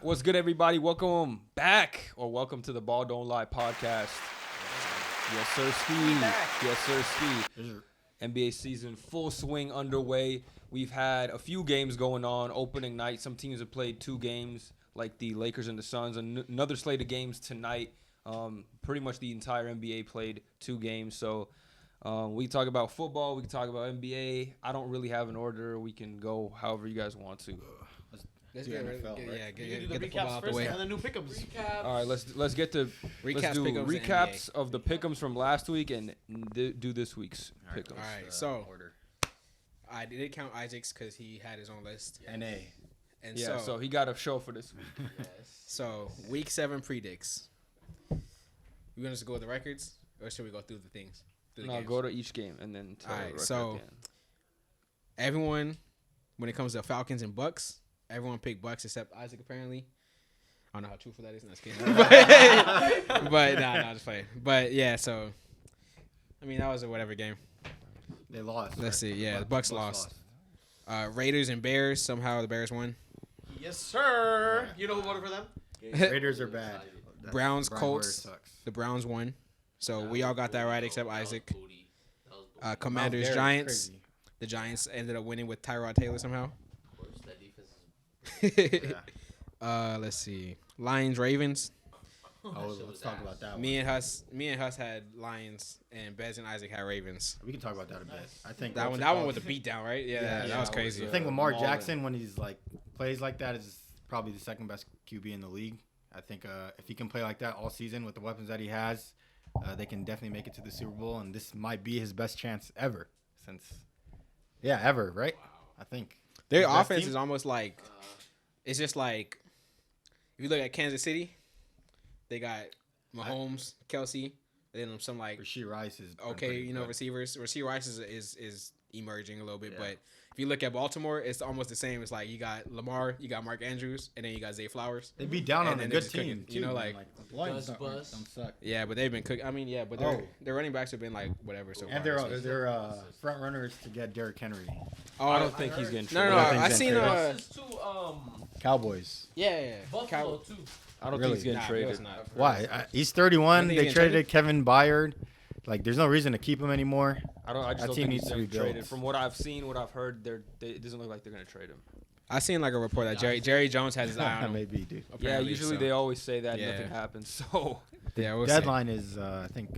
What's good, everybody? Welcome back, or welcome to the Ball Don't Lie podcast. Yes, sir, Ski. Yes, sir, Ski. NBA season full swing underway. We've had a few games going on. Opening night, some teams have played 2 games, like the Lakers and the Suns. Another slate of games tonight. Pretty much the entire NBA played 2 games. So we can talk about football. We can talk about NBA. I don't really have an order. We can go however you guys want to. Let's get the recaps out the first way. and the new pick'ems. All right, let's get to recaps of the pick'ems from last week and do this week's pick'ems. All right, so I did count Isaac's because he had his own list. NA. And so he got a show for this week. So week 7 predicts. We gonna just go with the records, or should we go through the things? No, go to each game and then tell all right, the record so at the end. Everyone, when it comes to Falcons and Bucks, everyone picked Bucks except Isaac apparently. I don't know how truthful that is. No, just kidding. but nah, just playing. But yeah, so I mean that was a whatever game. They lost. Let's see. Yeah, the Bucks lost. Raiders and Bears. Somehow the Bears won. Yes, sir. You know who voted for them? Raiders are bad. Browns, Brian Colts. Hoyer sucks. The Browns won. So we all got that right except Isaac. Commanders, Garrett, Giants. crazy. The Giants ended up winning with Tyrod Taylor somehow. Let's see. Lions, Ravens. Oh, let's talk about that one. Me and Huss had Lions, and Bez and Isaac had Ravens. We can talk about that a bit. I think That one was a beatdown, right? Yeah, that was crazy. I think Lamar Jackson, when he's like plays like that, is probably the second best QB in the league. I think if he can play like that all season with the weapons that he has, they can definitely make it to the Super Bowl, and this might be his best chance ever ever, right? Wow. I think Their offense is almost like it's just like if you look at Kansas City, they got Mahomes, Kelsey, and then some like Rashee Rice is okay, receivers. Rashee Rice is emerging a little bit, but if you look at Baltimore, it's almost the same. It's like you got Lamar, you got Mark Andrews, and then you got Zay Flowers. They beat down on a good team, too, you know, like the Lions don't suck. Yeah, but they've been cooking. I mean, yeah, but their running backs have been like whatever. So and far. they're front runners to get Derrick Henry. Oh, I don't think he's getting traded. No, I think I he's seen getting Cowboys. yeah. Buffalo too. I don't Really? think he's getting traded. Not. Why? He's 31. They traded Kevin Byard. Like, there's no reason to keep him anymore. I just That don't team think he's needs to getting be built. traded. From what I've seen, what I've heard, it doesn't look like they're gonna trade him. I seen like a report that Jerry Jones has his eye on him. Maybe, dude. Yeah, apparently, usually so. they always say that Yeah. nothing happens. So Yeah, we'll see. Deadline is, I think.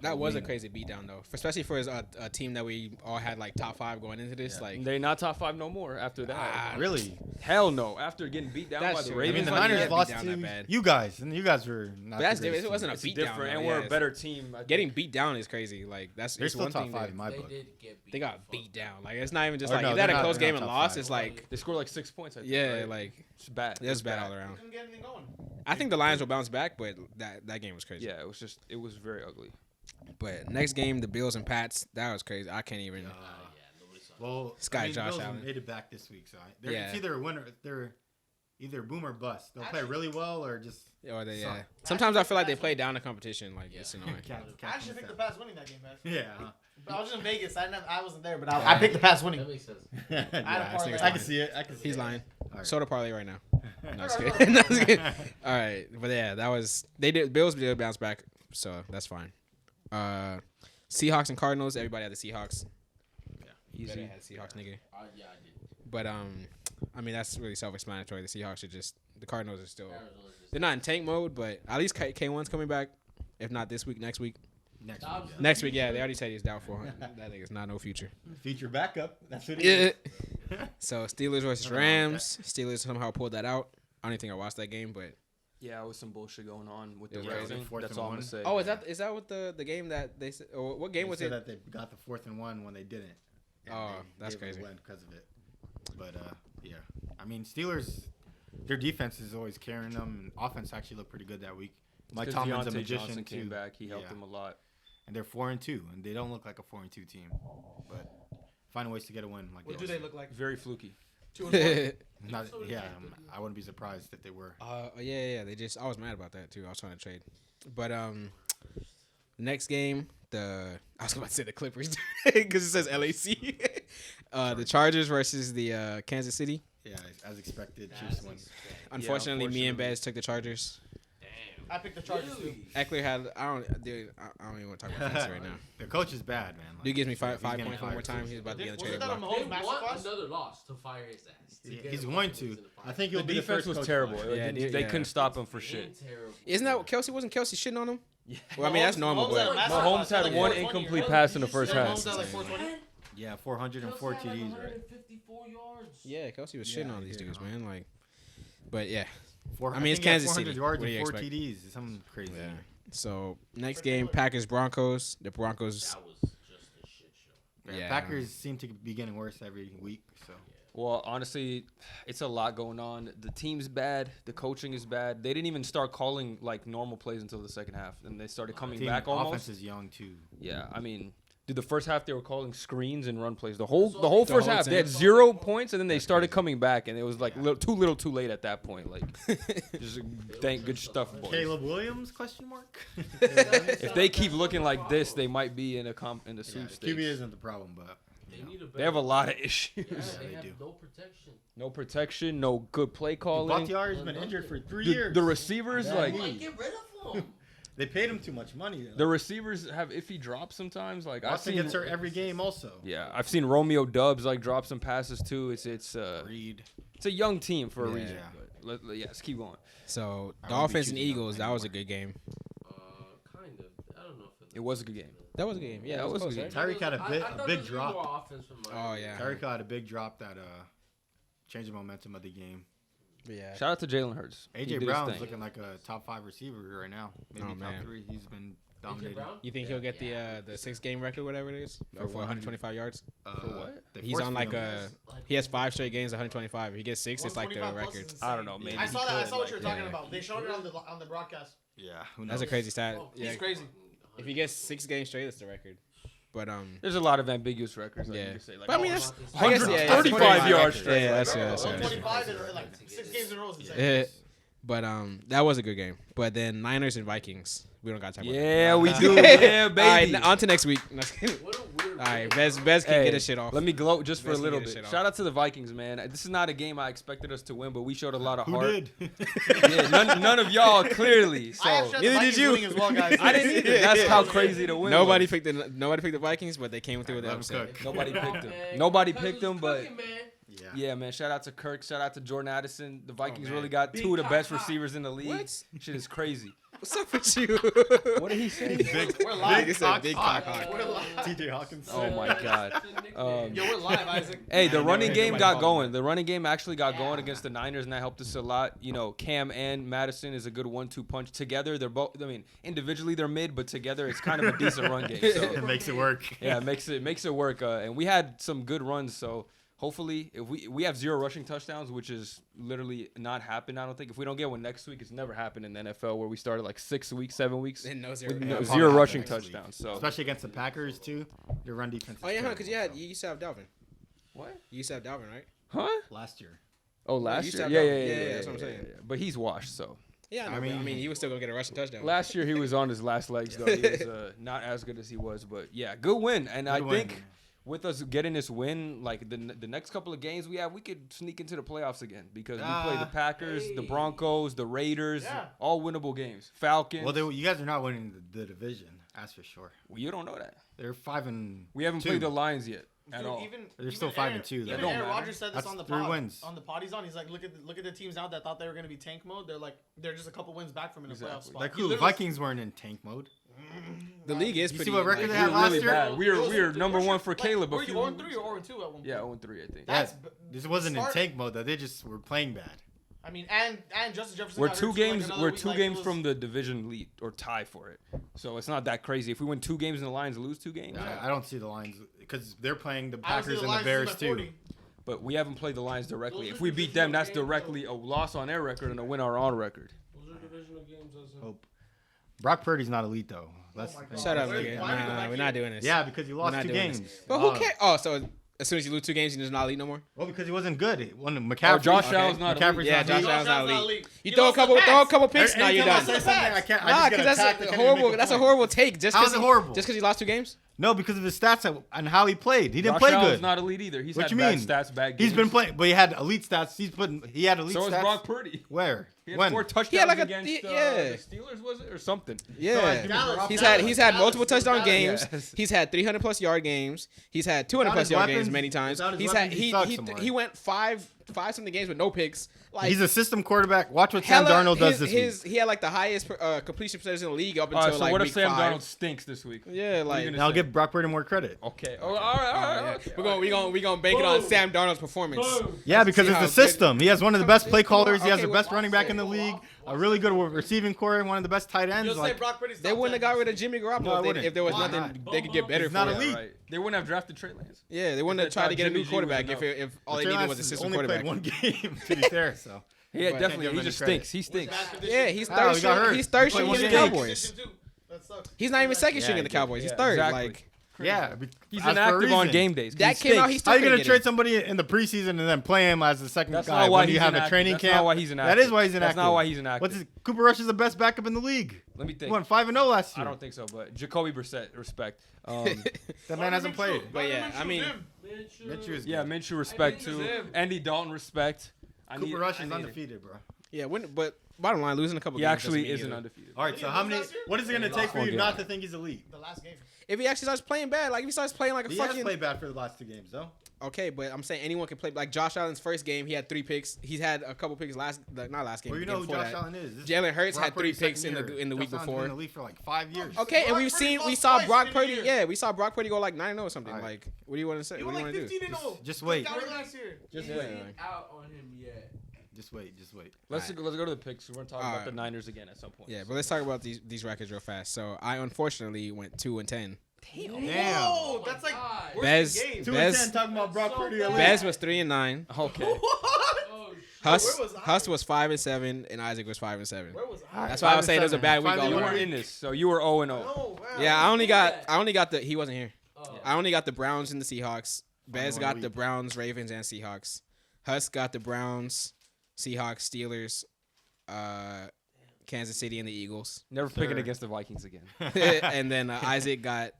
That was a crazy beatdown though, especially for a team that we all had like top 5 going into this. Like they're not top 5 no more after that. Really? Hell no. After getting beat down That's by the true. I mean, Ravens, the like, Niners yeah, lost beat down to that bad. you guys, and you guys were not. But that's the different. greatest It wasn't a it's beatdown. different, though. and Yeah, we're a it's- better team. I think. Getting beat down is crazy. Like that's They're it's still one top thing 5 in my They book. did get beat. They got beat down. Like it's not even just Or like no, if they had they're a not- close they're game not and top lost. 5. It's like They scored like 6 points. I think, yeah, right? like it's bad. it's bad all around. Couldn't get anything going. I think the Lions will bounce back, but that game was crazy. Yeah, it was very ugly. But next game, the Bills and Pats, that was crazy. I can't even. Well, Sky Josh Bills Allen. made it back this week, so Yeah. it's either a winner. They're either boom or bust. They'll play really well or just. Or they, suck. Sometimes I feel like they play down the competition. Like it's annoying. I actually picked the Pats winning that game, man. Yeah. But I was just in Vegas. I wasn't there, but I picked the Pats winning. That makes sense. I can see it. He's lying. All right. Soda parlay right now. No, just kidding. No, just kidding. All right, but yeah, that was Bills did bounce back, so that's fine. Seahawks and Cardinals. Everybody had the Seahawks. Easy. Better had Seahawks, nigga. Yeah, I did. But I mean that's really self-explanatory. The Seahawks are just the Cardinals are still they're not in tank mode, but at least K1's coming back. If not this week, next week. Next week, yeah, they already said he's doubtful. That nigga's not no future. Feature backup. That's what it is. So Steelers versus Rams. Steelers somehow pulled that out. I don't even think I watched that game, but Yeah, it was some bullshit going on with the Yeah, rating. fourth That's and all I'm one. gonna say. oh, is that what the game that they said? Or what game was said it? that they got the 4th and 1 when they didn't. And Oh, they that's gave it crazy. away because of it. But yeah, I mean Steelers, their defense is always carrying them, and offense actually looked pretty good that week. Mike Tomlin's a Deontay magician Johnson came too. back. He helped Yeah. them a lot. And they're 4-2, and they don't look like a 4-2 team, but finding ways to get a win like What this. do they look like? Very fluky. 2-4. Not, yeah, I wouldn't be surprised if they were. Yeah. I was mad about that too. I was trying to trade, but next game I was about to say the Clippers because it says LAC. The Chargers versus the Kansas City. Yeah, as expected, Chiefs win. Unfortunately, me and Bez took the Chargers. I picked the Chargers too. Eckler had I don't even want to talk about fantasy right now. The coach is bad, man. Like, Dude gives me five he's getting points one more fired, time. too. He's about to be on the Wasn't trade that a block. Mahomes They want masterclass? another loss to fire his ass. He's going to. I think The he'll be the defense first was coach terrible. fired. Yeah, They yeah. couldn't stop him for shit. Isn't that what Kelsey wasn't Kelsey shitting on him? Yeah. Well, I mean that's normal, Mahomes had a but Mahomes had like one 420, incomplete right? pass in the first Mahomes half. had like 420. Yeah, 404 TDs, right? 154 yards. yeah, Kelsey was Yeah, shitting on these yeah. dudes, man. Like, but yeah. I mean, it's think he had Kansas 400 City. yards What do and you 4 expect? TDs. It's something crazy. Yeah. So next game, Packers Broncos. The Broncos. That was just a shit show. Yeah, Yeah. Packers seem to be getting worse every week. So Well, honestly, it's a lot going on. The team's bad. The coaching is bad. They didn't even start calling like normal plays until the second half, and they started coming team back almost. offense is young too. Yeah, I mean, dude, the first half they were calling screens and run plays. The whole The first whole half they had team. 0 points, and then they started coming back, and it was like too little, too late at that point. Like, just thank good stuff, boys. Caleb Williams? Question mark. If they keep looking like this, they might be in the Yeah, sweepstakes. QB isn't the problem, but They need a They have a better- lot of issues. Yeah, they they have do. no protection. No protection, no good play calling. Bakhtiari's been injured for 3 The, years. the receivers, Yeah, like he- Like, get rid of him. They paid him too much money. the receivers have iffy drops sometimes. Like I've Austin seen, gets hurt every game also. yeah, I've seen Romeo Dubs like drop some passes too. It's Reed. a young team for a Yeah. reason. But let's keep going. So I won't be Dolphins and choosing them Eagles. That was a anymore. good game. Kind of. I don't know if It was a good game. That was a good game. Yeah, That that was was close, a good right? Tyreek had a thought big there was drop. more offense from Miami. Oh yeah. Tyreek had a big drop that changed the momentum of the game. Yeah. Shout out to Jalen Hurts. He did AJ his Brown's thing. looking like a top 5 receiver right now. Maybe Oh, top man. 3. He's been AJ dominating. Brown? You think he'll get the 6-game record, whatever it is, For for 125 yards? For what? they He's forced on like him. he has 5 straight games, 125. If he gets 6, it's like the 125 plus record. is insane. I don't know, maybe. I saw that. I saw what you were like, talking yeah. about. They showed it on the broadcast. Yeah, who knows? That's a crazy stat. Oh, Yeah. he's crazy. If he gets 6 games straight, that's the record. But There's a lot of ambiguous records. Like yeah. you could say, like, But I mean, that's I 100, guess, yeah, 35 yards straight. Yeah, that's Bro, that's right. 125 in like 6 games in a row is insane. Yeah. But that was a good game. But then Niners and Vikings. We don't got to talk about that. Yeah, we do. Yeah, baby. All right, on to next week. What a weird All right, game. Bez can Hey, get his shit off. Let me gloat just for a Best little can get his bit. shit Shout out to the Vikings, man. This is not a game I expected us to win, but we showed a lot of Who heart. did? Yeah, none of y'all clearly. So I have shot the Neither did Vikings you. winning as well, guys. I didn't either. That's how crazy the win Nobody was. picked the Vikings, but they came through with the Let 'em upset. cook. Nobody picked him. Man, Nobody Cuz picked was him, but cooking, man. Yeah. yeah, man. Shout out to Kirk. Shout out to Jordan Addison. The Vikings man. really got Big two of the best cock. receivers in the league. What? Shit is crazy. What's up with you? What did he say? We're live. Big, said big cock. We're live. TJ Hawkins. Oh my God. Yo, we're live, Isaac. Hey, the I know, running ain't game nobody got calling going. that. The running game actually got going against the Niners, and that helped us a lot. You know, Cam and Madison is a good 1-2 punch. Together, they're both. I mean, individually they're mid, but together it's kind of a decent run game. It So makes it work. yeah, it makes it work. And we had some good runs. So hopefully, if we have 0 rushing touchdowns, which is literally not happened. I don't think if we don't get one next week, it's never happened in the NFL where we started like 6 weeks, 7 weeks. Then no zero. With Yeah, no, probably 0 happen rushing next week. touchdowns. So Especially against the Packers too. Their run defense. Oh is yeah, because terrible, you used to have Dalvin. what? You used to have Dalvin, right? Huh? so. Last year. Oh, last used year. to Yeah, have yeah, Dalvin. yeah, Yeah, that's what I'm saying. yeah. But he's washed. So Yeah, I I mean- mean, he was still gonna get a rushing touchdown. last year he was on his last legs though. He was not as good as he was, but yeah, good win. And I Good win. think with us getting this win, like the next couple of games we have, we could sneak into the playoffs again because we play the Packers, the hey. Broncos, the Raiders, Yeah. all winnable games. Falcons. Well, you guys are not winning the division. That's for sure. Well, you don't know that. They're 5-2. We haven't played the Lions yet at Dude, all. They're still 5-2, though. Even That don't Aaron matter. Rodgers said this That's on the 3 pod, wins. on the pod he's on. He's like, look at the teams now that thought they were gonna be tank mode. They're just a couple wins back from in the playoff Exactly. spot. Like He who? literally- Vikings weren't in tank mode. The league is You pretty. see what record like, they we had were last really year? bad. We're number one for Caleb. Were a you few 0-3 weeks- or 0-2 at one point? Yeah, 0-3 I think. That's This wasn't in Start- tank mode though. They just were playing bad. I mean, and Justin Jefferson. We're got two hurt too, like, games. another We're week, 2 like, games it was- from the division lead or tie for it. So it's not that crazy. If we win 2 games and the Lions lose 2 games, I don't see the Lions because they're playing the I don't see Packers and the Lions Bears losing by too. 40. but we haven't played the Lions directly. Those If are we beat them, divisional that's games, directly a loss on their record and a win on our own record. Those are divisional games. Hope. Brock Purdy's not elite though. Oh my God. Shut up, Wait, nigga. why did we go Nah, back we're here? not doing this. Yeah, because you We're lost not 2 doing games. this. But who cares? Oh, so As soon as you lose 2 games, you just not elite no more. Well, because he wasn't good. One McCaffrey. Josh Allen's not McCaffrey's elite. Yeah, not Josh elite. Allen's not Allen's elite. You He throw a lost the couple pass. picks, now you're Anytime I done. say something, I can't. I Nah, just because get that's attacked. I a can't even horrible. make That's a point. horrible take. Just How's because it horrible? Just because he lost 2 games. No, because of his stats and how he played. He didn't Josh play Allen's good. not elite either. He's What had you bad mean? stats, bad games. He's been playing, but he had elite stats. He had elite So stats. is Brock Purdy. Where? He had When? 4 touchdowns He had like against yeah. the Steelers, was it, or something? Yeah, Dallas, he's had multiple touchdown Dallas. games. Yes. He's had 300+ yard games. He's had 200+ Without his yard games weapons- many times. without his He's weapons, had he sucks somewhere. he went five something games with no picks. Like He's a system quarterback. Watch what Sam hella- Darnold does this week. He had like the highest completion percentage in the league up All until right, so like what if week Sam 5. Darnold stinks this week? Yeah, like gonna And I'll say? give Brock Purdy more credit. Okay. Oh, all right. Okay, we're gonna bank it on Sam Darnold's performance. Yeah, because See it's how the good- system. He has one of the best play Come on, callers. He has okay, the best well, running back in the league. A really good receiving core. One of the best tight ends. You'll say Like, Brock Purdy's They top wouldn't have 10. got rid of Jimmy No, I Garoppolo wouldn't. if there was Why nothing not? they could get better He's for. not it. elite. Right. They wouldn't have drafted Trey Lance. Yeah, they wouldn't have They tried thought to get a Jimmy new G quarterback was if all they Trey needed Lance was a has system only quarterback. played one game to be fair. So Yeah, But- definitely. Can't give He him just any credit. stinks. He stinks. Yeah, he's Oh, third he got hurt. string. He's third He string played in the one game. Cowboys. That sucks. He's not even second string Yeah, in the Cowboys. He's yeah, third. exactly. Like yeah, He's as for a inactive on reason. game days. 'cause that he came out. stinks. He's How still are you gonna gonna trade somebody in the preseason and then play him as the second That's guy not why when you he's have a inactive. training That's camp? not why he's inactive. That is why he's inactive. That's not why he's inactive. What's his, Cooper Rush is the best backup in the league. Let me He think. won 5-0 last I year. don't think so, but Jacoby Brissett, respect. That man hasn't played. But yeah, I mean, Minshew is Yeah, good. Minshew, respect think too. it's him. Andy Dalton, respect. Cooper Rush is undefeated, bro. yeah. But bottom line, losing a couple. He games actually doesn't mean isn't either. undefeated. All right, so how many? What is it gonna take for one you game. not to think he's elite? The last game. If he actually starts playing bad, like if he starts playing like a He has fucking played bad for the last 2 games, though. okay, but I'm saying anyone can play. Like Josh Allen's first game, he had 3 picks. He's had a couple picks not last game. Well, you the know game who before Josh that. Allen is. This is Jalen Hurts Brock had 3 Purdy's picks second in the year. week Josh Allen's before. been in the league for like 5 years. Okay, and Brock we Purdy lost saw twice Brock in a Purdy. year. Yeah, we saw Brock Purdy go like 9-0 or something. All right. Like, what do you want to say? He What won do like you want to do? 15-0. Just wait. Last year. Just You wait. ain't out on him yet. Just wait. Just wait. Let's go to the picks. We're gonna talk about Alright. the Niners again at some point. Yeah, but let's talk about these records real fast. So I unfortunately went 2-10. Damn. Whoa, that's like God. worse Bez- than game. 2-10 talking about Brock Purdy. elite. Bez was 3-9. Okay. What? Oh, shit. Huss where was I? Huss was 5-7, and Isaac was 5-7. Where was I? That's why I was saying it was a 5-7. bad week Five all that You you were around. in this, so you were 0-0. No, man. Yeah, I only got the. He wasn't here. Oh. I only got the Browns and the Seahawks. Bez one got week. the Browns, Ravens, and Seahawks. Huss got the Browns, Seahawks, Steelers, Kansas City, and the Eagles. Never picking Sir. against the Vikings again. And then Isaac got.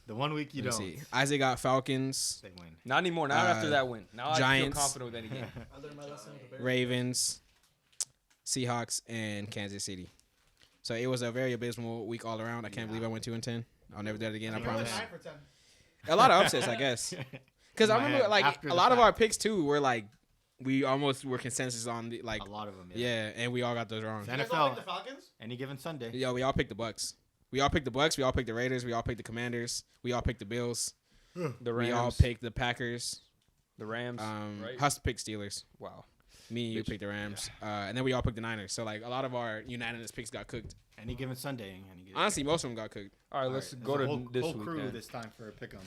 The 1 week you Let me don't. see. Isaac got Falcons, They win. Not anymore. Not after that win. Now Giants. I feel confident with any game. I learned my lesson with the Bears. Ravens, Seahawks, and Kansas City. So it was a very abysmal week all around. I can't believe I went 2-10. I'll never do that again. I You went promise. 9 for 10. A lot of upsets, I guess. Because I In my remember, head, like, after a the lot of fact. our picks too were like, we almost were consensus on the like, A lot of them. yeah, and we all got those wrong. Fan- You guys all NFL. picked the Falcons? Any given Sunday. Yeah, we all picked the Bucks. We all picked the Bucks. We all picked the Raiders. We all picked the Commanders. We all picked the Bills. The We all Rams. picked the Packers. The Rams. Right? Huss picked Steelers. Wow. Me and you Bitch. picked the Rams. And then we all picked the Niners. So like a lot of our unanimous picks got cooked. Any given Sunday. Any given Honestly, most of them got cooked. All right, All let's right, go there's to a whole, this whole week. crew then. this time for pick'ems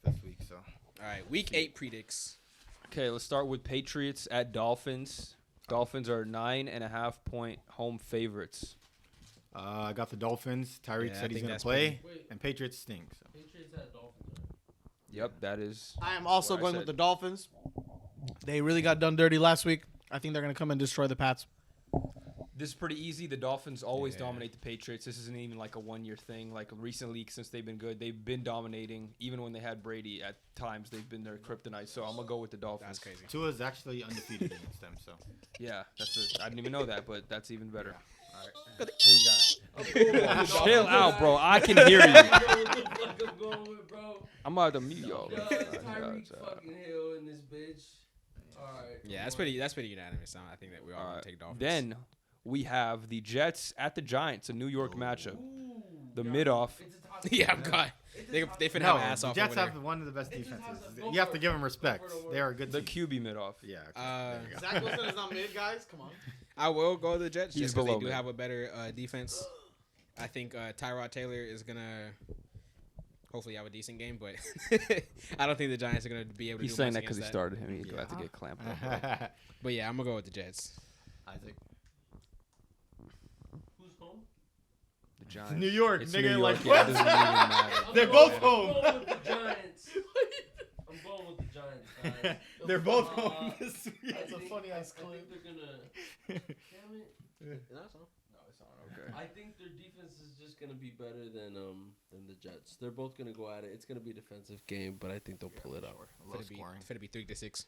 this week. So All right, week 8 predicts. Okay, let's start with Patriots at Dolphins. Dolphins are 9.5 point home favorites. I got the Dolphins. Tyreek Yeah, I said he's think gonna that's play, Wait, and Patriots stink. So. Patriots had Dolphins. Right? Yep, that is. I am also What I going said. with the Dolphins. They really got done dirty last week. I think they're going to come and destroy the Pats. This is pretty easy. The Dolphins always Yeah. dominate the Patriots. This isn't even like a 1 year thing. Like recently, since they've been good, they've been dominating. Even when they had Brady, at times they've been their kryptonite. So I'm gonna go with the Dolphins. That's crazy. Tua's actually undefeated against them. So Yeah, I didn't even know that, but that's even better. all right. What you got? Chill out, bro. I can hear You you. know what the fuck I'm going with, bro? I'm about to mute y'all. Yo, Tyreek fucking Hill in this bitch. All right. Yeah, that's pretty unanimous. I think that we all All gonna right. take Dolphins. Then we have the Jets at the Giants, a New York matchup. Ooh, The yo, mid-off. it's a top yeah, 10. I'm God. It's a They top they 10. finna No, have an ass the off Jets over have there. one of the best It just has defenses. a- go You have for to it. give them Go respect. for it, They are a good The team. QB mid-off. Yeah. Okay. Uh, There you go. Zach Wilson is not mid, guys. Come on. I will go to the Jets He's just because they below do me. have a better defense. I think Tyrod Taylor is gonna hopefully have a decent game, but I don't think the Giants are gonna be able to. He's do saying much that because he against started him. He's Yeah. glad to get clamped up. But yeah, I'm gonna go with the Jets. Isaac. Who's home? The Giants. New York, It's nigga. New York. Like Yeah, it what? doesn't even matter. They're I'm both going home. with the Giants. I'm going with the Giants. They're both home this week. That's a funny ass I clip. think they're gonna. Damn it! That's all. No, it's on. Okay. I think their defense is just gonna be better than the Jets. They're both gonna go at it. It's gonna be a defensive game, but I think they'll pull it out. Low scoring. It's gonna be 3-6.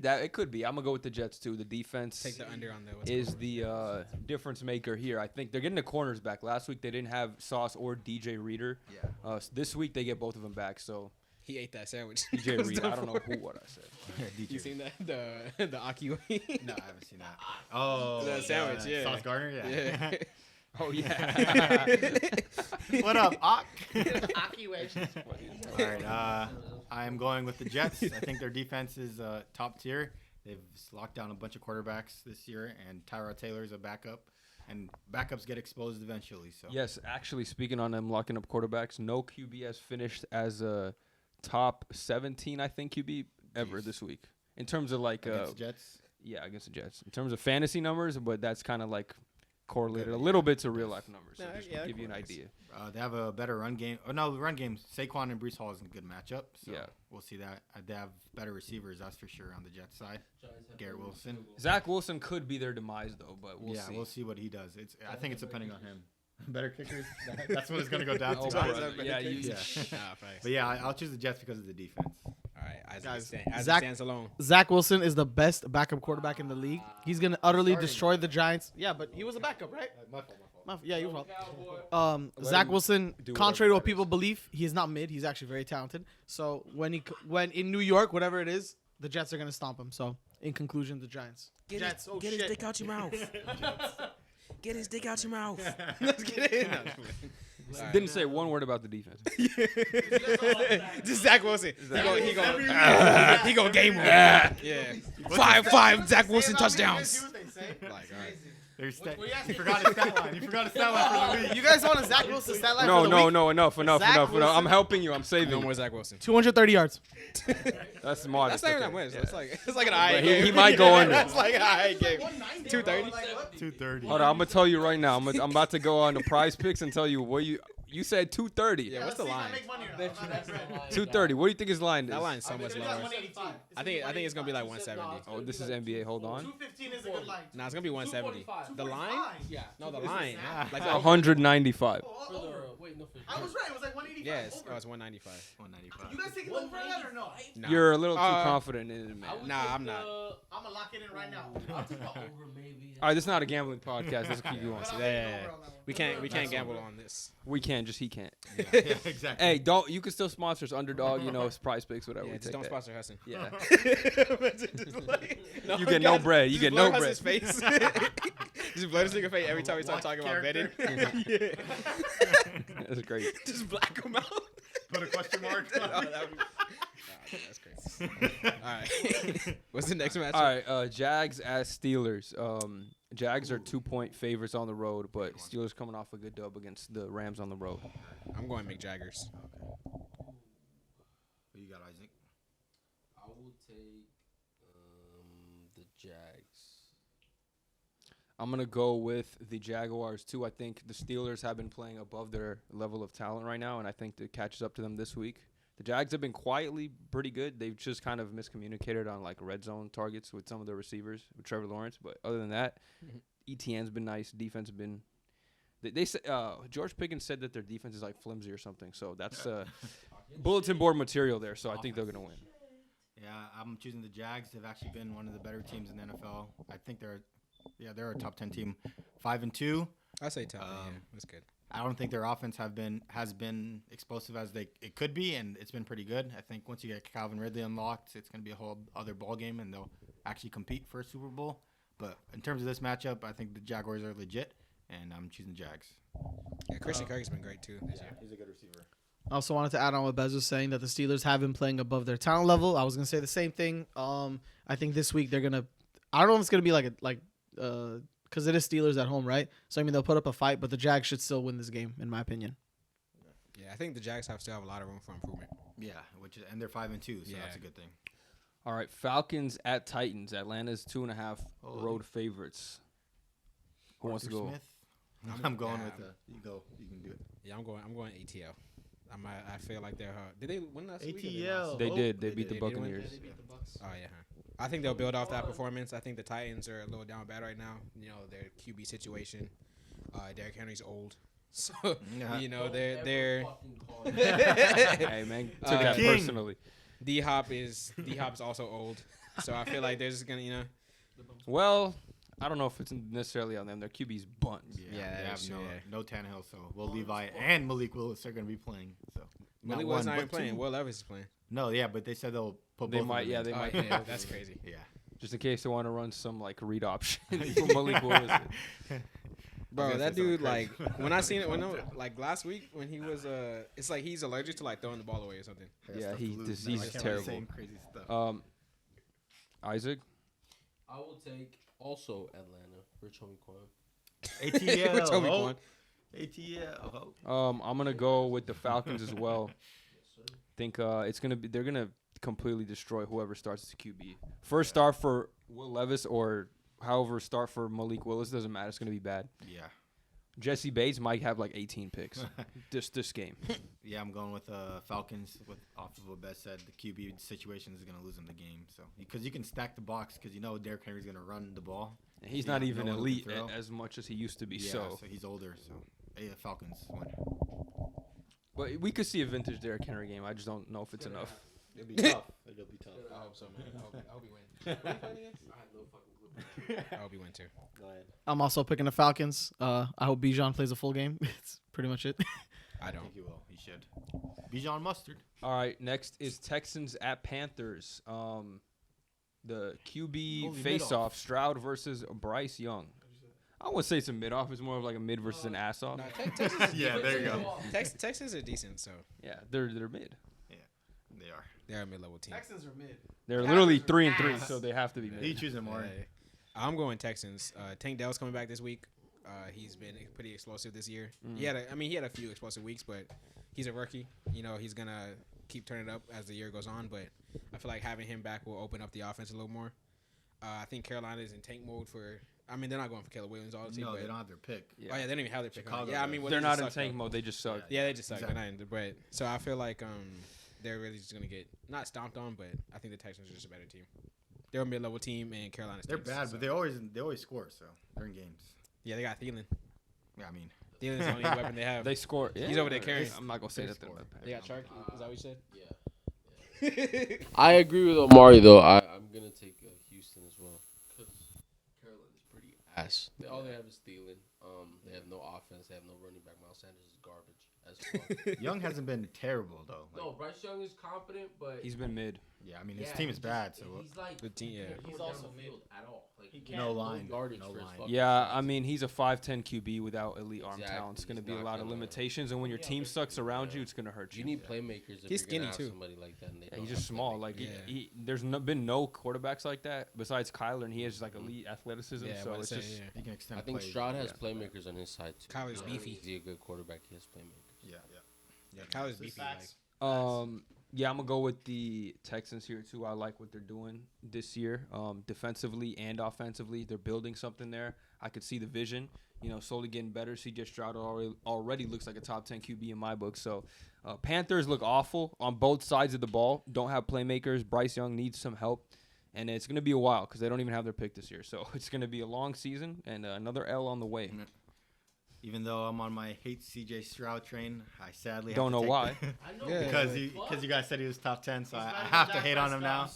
That it could be. I'm gonna go with the Jets too. The defense Take the under on the. is the difference maker here. I think they're getting the corners back. Last week they didn't have Sauce or DJ Reader. Yeah. So this week they get both of them back. So He ate that sandwich. DJ Reader. I don't know what I said. You seen that the Aki way? No, I haven't seen that. Oh, The sandwich, yeah. Sauce Gardner, yeah. Yeah. Oh yeah. What up, Ak? Aki way. All right, I am going with the Jets. I think their defense is top tier. They've locked down a bunch of quarterbacks this year, and Tyrod Taylor's a backup, and backups get exposed eventually. So Yes, actually, speaking on them locking up quarterbacks, no QB has finished as a top 17, I think, QB ever Jeez. this week. In terms of like, against the Jets. yeah, against the Jets. In terms of fantasy numbers, but that's kind of like correlated Good, a little bit to real life numbers. So No, just yeah, to give you an correlates. idea. They have a better run game. Oh no, the run game. Saquon and Brees Hall is a good matchup. So Yeah. we'll see that. They have better receivers, that's for sure, on the Jets side. Garrett Wilson. Zach Wilson could be their demise though, but we'll see. We'll see what he does. I think it's depending on him. Better kickers. That's what it's gonna go down Oh, to. brother. Yeah, you. Yeah. Nah, facts. But yeah, I'll choose the Jets because of the defense. All right, as Guys, it Zach- stands alone. Zach Wilson is the best backup quarterback in the league. He's gonna utterly Starting. destroy the Giants. Yeah, but he was a backup, right? My fault. Yeah, you fault. Cowboy. Zach him Wilson, do contrary to whatever what people believe, he is not mid. He's actually very talented. So when in New York, whatever it is, the Jets are gonna stomp him. So in conclusion, the Giants. Jets. Oh Get shit. his dick out your mouth. Get his dick out your mouth. Let's get in. Didn't say one word about the defense. Just Zach Wilson. He go game one. Yeah. 5 Zach Wilson touchdowns. Like, all right. He forgot his stat line. He forgot his stat line for the week. You guys want a Zach Wilson stat line No, for the no, week? no, enough. Zach I'm Wilson- helping you. I'm saving No you. more Zach Wilson. 230 yards. That's modest. That's not even okay. that much. Yeah. It's like an eye But game. he might go under. That's like an eye game. 230. 230. Hold on, I'm gonna tell you right now. I'm about to go on the Prize Picks and tell you what you said 230. Yeah, what's the line? 230. What do you think his line is? That line's so much lower. I think it's gonna be like 170. Oh, this is NBA. Hold on. 215 is a good line. Nah, it's gonna be 170. 245. The line? Yeah. No, the line. Like 195. For the, wait, no, for I was right. It was like 185. yes. Over. Oh, it's 195. 195. You guys taking over that or no? Nah. You're a little too Uh, confident in it, man. Nah, I'm not. I'm gonna lock it in right now. I'll take the over maybe. All right, this is not a gambling podcast. Let's keep going. Yeah. We can't gamble on this. We can, just he can't. Yeah, exactly. Hey, don't. You can still sponsor us, Underdog. Prize Picks, whatever. Yeah, we just take don't that. sponsor Hassan. Yeah. No, You get no guys, bread. You just get blur no bread. Huss's face. Just blur his nigga face every time we start talking about betting. Yeah. That's great. Just black him out. Put a question mark. That's crazy. All right. What's the next match? All right, Jags at Steelers. Jags are 2-point favorites on the road, but Steelers coming off a good dub against the Rams on the road. I'm going McJaggers. Who you got, Isaac? I will take the Jags. I'm going to go with the Jaguars, too. I think the Steelers have been playing above their level of talent right now, and I think it catches up to them this week. The Jags have been quietly pretty good. They've just kind of miscommunicated on, like, red zone targets with some of their receivers, with Trevor Lawrence. But other than that, ETN's been nice. Defense has been they said George Pickens said that their defense is, like, flimsy or something. So that's bulletin board material there, so I think they're going to win. Yeah, I'm choosing the Jags. They've actually been one of the better teams in the NFL. I think they're a top 10 team, 5-2. I say top. Yeah, that's good. I don't think their offense has been explosive as it could be, and it's been pretty good. I think once you get Calvin Ridley unlocked, it's going to be a whole other ball game, and they'll actually compete for a Super Bowl. But in terms of this matchup, I think the Jaguars are legit, and I'm choosing the Jags. Yeah, Christian Kirk has been great too this year. He's a good receiver. I also wanted to add on what Bez was saying, that the Steelers have been playing above their talent level. I was gonna say the same thing. I think this week they're gonna. I don't know if it's gonna be because it is Steelers at home, right? So I mean they'll put up a fight, but the Jags should still win this game, in my opinion. Yeah, I think the Jags still have a lot of room for improvement. Yeah, and they're 5-2, so Yeah. that's a good thing. All right, Falcons at Titans. Atlanta's 2.5 road favorites. Who wants to Arthur go? Smith? I'm going with you go. You can do it. Yeah, I'm going ATL. I feel like they're. Did they win last week? or ATL. lost? They Oh, did. They they beat the did. Buccaneers. They beat the Bucks. Oh yeah. I think they'll build off that performance. I think the Titans are a little down bad right now. You know, their QB situation. Derrick Henry's old, so you know they're. Hey man, took that King. personally. D Hop is also old, so I feel like they're just gonna Well, I don't know if it's necessarily on them. Their QB's buns. Yeah, they that's have true, no Tannehill, so Will Levi and Malik Willis are going to be playing. So Malik not Willis one, not even but playing. two. Will Levis is playing. No, yeah, but they said they'll put They both. might. Of them Yeah, in. they might. Yeah, that's crazy. Yeah. Just in case they want to run some like read option for Malik Willis. Bro, gonna that say something dude like crazy. when I seen it like last week when he was it's like he's allergic to like throwing the ball away or something. I got Yeah, stuff to he lose disease now. I is can't be terrible. saying crazy stuff. Isaac. I will take also Atlanta for Tommy Kwan. ATL. Toby ho. Quan. ATL. ho. I'm gonna go with the Falcons as well. Think it's gonna be they're gonna completely destroy whoever starts as QB. First start for Will Levis or however start for Malik Willis doesn't matter. It's gonna be bad. Yeah. Jesse Bates might have like 18 picks this game. Yeah, I'm going with Falcons. With off of what Beth said, the QB situation is going to lose them the game. So because you can stack the box because you know Derrick Henry's going to run the ball. And he's Yeah, not no even one can elite throw. as much as he used to be. Yeah, So, he's older. So yeah, Falcons win. but we could see a vintage Derrick Henry game. I just don't know if it's enough. It'll be tough. It'll be tough. I hope so, man. I hope he wins. I have no fucking clue. I hope he wins too. Go ahead. I'm also picking the Falcons. I hope Bijan plays a full game. It's pretty much it. I I don't. think he will. He should. Bijan Mustard. All right, next is Texans at Panthers. The QB Holy face-off, Stroud versus Bryce Young. I wouldn't say it's a mid-off. It's more of like a mid versus an ass-off. No, Texas. Yeah, there you go. Texans are decent, so Yeah, they're mid. They are. they're a mid-level team. Texans are mid. They're Packers literally are 3-3, ass. so they have to be Who you mid. choosing, Omari? I'm going Texans. Tank Dell's coming back this week. He's been pretty explosive this year. He had a few explosive weeks, but he's a rookie. You know, he's gonna keep turning it up as the year goes on. But I feel like having him back will open up the offense a little more. I think Carolina is in tank mode for. I mean, they're not going for Caleb Williams all the team. No, but they don't have their pick. Yeah. Oh yeah, they don't even have their pick. Chicago Yeah, I does. mean, well, They're they not just in suck, tank though. mode. They just suck. Yeah, they just suck. Exactly. They're not in, but so I feel like they're really just gonna get not stomped on, but I think the Texans are just a better team. They're a mid-level team, and Carolina. They're stinks, bad, so. but they always score. So they're in games. Yeah, they got Thielen. Yeah, I mean, Thielen's the only weapon they have. They score. Yeah, He's over there carrying. I'm not gonna say They that. They're score. bad. They got Shark. Is that what you said? Yeah. I agree with Omari though. I'm gonna take Houston as well because Carolina's pretty ass. All they have is Thielen. They have no offense. They have no running back. Miles Sanders is garbage as fuck. Young hasn't been terrible though. Like, No, Bryce Young is competent, but He's been mid. yeah, I mean his team is bad. So he's like The team, yeah. he's He's also also mid. at all. Like he no line, yardage no for his line. fucking Yeah, shots. I mean he's a 5'10" QB without elite arm Exactly. talent. It's gonna He's be a not lot of gonna- limitations, and when your team sucks around you, it's gonna hurt You you. need playmakers. If He's you're gonna skinny, have too. Somebody like that. And they Yeah, don't he's have just small. playmakers. Like Yeah. there's been no quarterbacks like that besides Kyler, and he has like elite athleticism. Yeah, so but it's it's just He can extend I think plays. Stroud has Yeah. playmakers on his side too. Kyler's Not beefy. only Is he a good quarterback? He has playmakers. Yeah. Yeah, Kyler's beefy. Like, yeah, I'm gonna go with the Texans here too. I like what they're doing this year, defensively and offensively. They're building something there. I could see the vision, slowly getting better. CJ Stroud already looks like a top 10 QB in my book. So, Panthers look awful on both sides of the ball. Don't have playmakers. Bryce Young needs some help, and it's gonna be a while because they don't even have their pick this year. So it's gonna be a long season and another L on the way. Even though I'm on my hate CJ Stroud train, I sadly Don't know have to why. take I know Yeah. because you guys said he was top 10, so I have to hate on him now.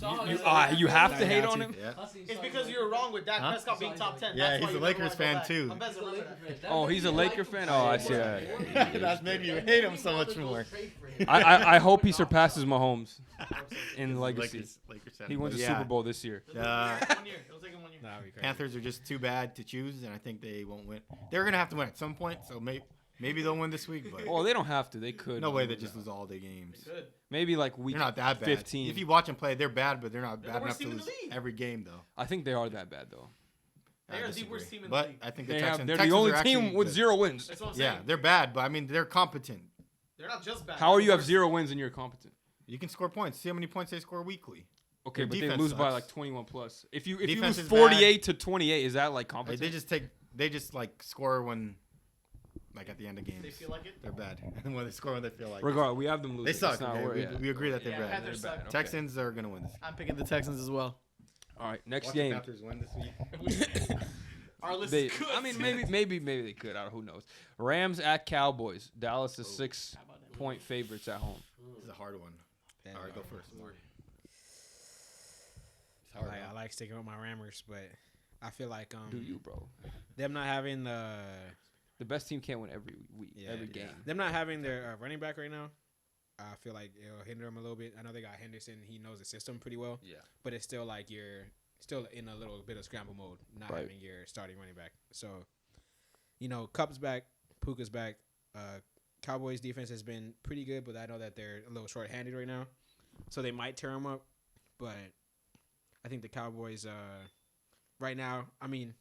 You have to hate on him. Yeah. It's because you were wrong with Dak Huh? Prescott being top 10. Yeah, That's why he's a you never Lakers wanna go fan, back. too. I'm better remember that. Oh, he's a Laker fan? Oh, I see that. That's made you hate him so much more. I hope he surpasses Mahomes in legacy. Lakers fan. He wins But the yeah, Super Bowl this year. 1 year. It'll take him 1 year. nah, that'd be crazy. Panthers are just too bad to choose, and I think they won't win. They're gonna have to win at some point, so maybe they'll win this week. But Oh, they don't have to. They could. no way they just lose all their games. Good. Maybe like week They're not that bad. 15. If you watch them play, they're bad, but they're not They're bad the enough worst to team in lose the league. every game, though. I think they are that bad though. They I are the disagree. worst team in the but league. I think the They're Texans. the Texans only are team actually with good. 0 wins. That's what I'm saying. Yeah, they're bad, but I mean they're competent. They're not just bad. How are They're you have worse. 0 wins and you're competent? You can score points. See how many points they score weekly. Okay, Their but they defense lose by sucks. like 21 plus. If you Defense lose is 48 to 28, is that like Like, competent? they just like score when like at the end of games. They feel like it. They're bad. When they score when they feel like it. Regardless, we have them losing. They suck. It's not Okay? worry, We agree that they're Yeah, bad. Panthers They're suck. bad. Okay. Texans are gonna win this. I'm picking the Texans as well. All right, next Watch game. The Panthers win this week. Our list They, is good. I mean, maybe they could. I don't, who knows? Rams at Cowboys. Dallas is 6-point favorites at home. This is a hard one. Yeah, All right, go first. Omari. It's hard. I like sticking with my Rammers, but I feel like Do you, bro? them not having The best team can't win every week, every game. them not having their running back right now. I feel like it'll hinder them a little bit. I know they got Henderson; he knows the system pretty well. Yeah. But it's still like you're still in a little bit of scramble mode, not Right. having your starting running back. So, Cup's back, Puka's back. Cowboys defense has been pretty good, but I know that they're a little short-handed right now, so they might tear them up. But I think the Cowboys, right now, I mean,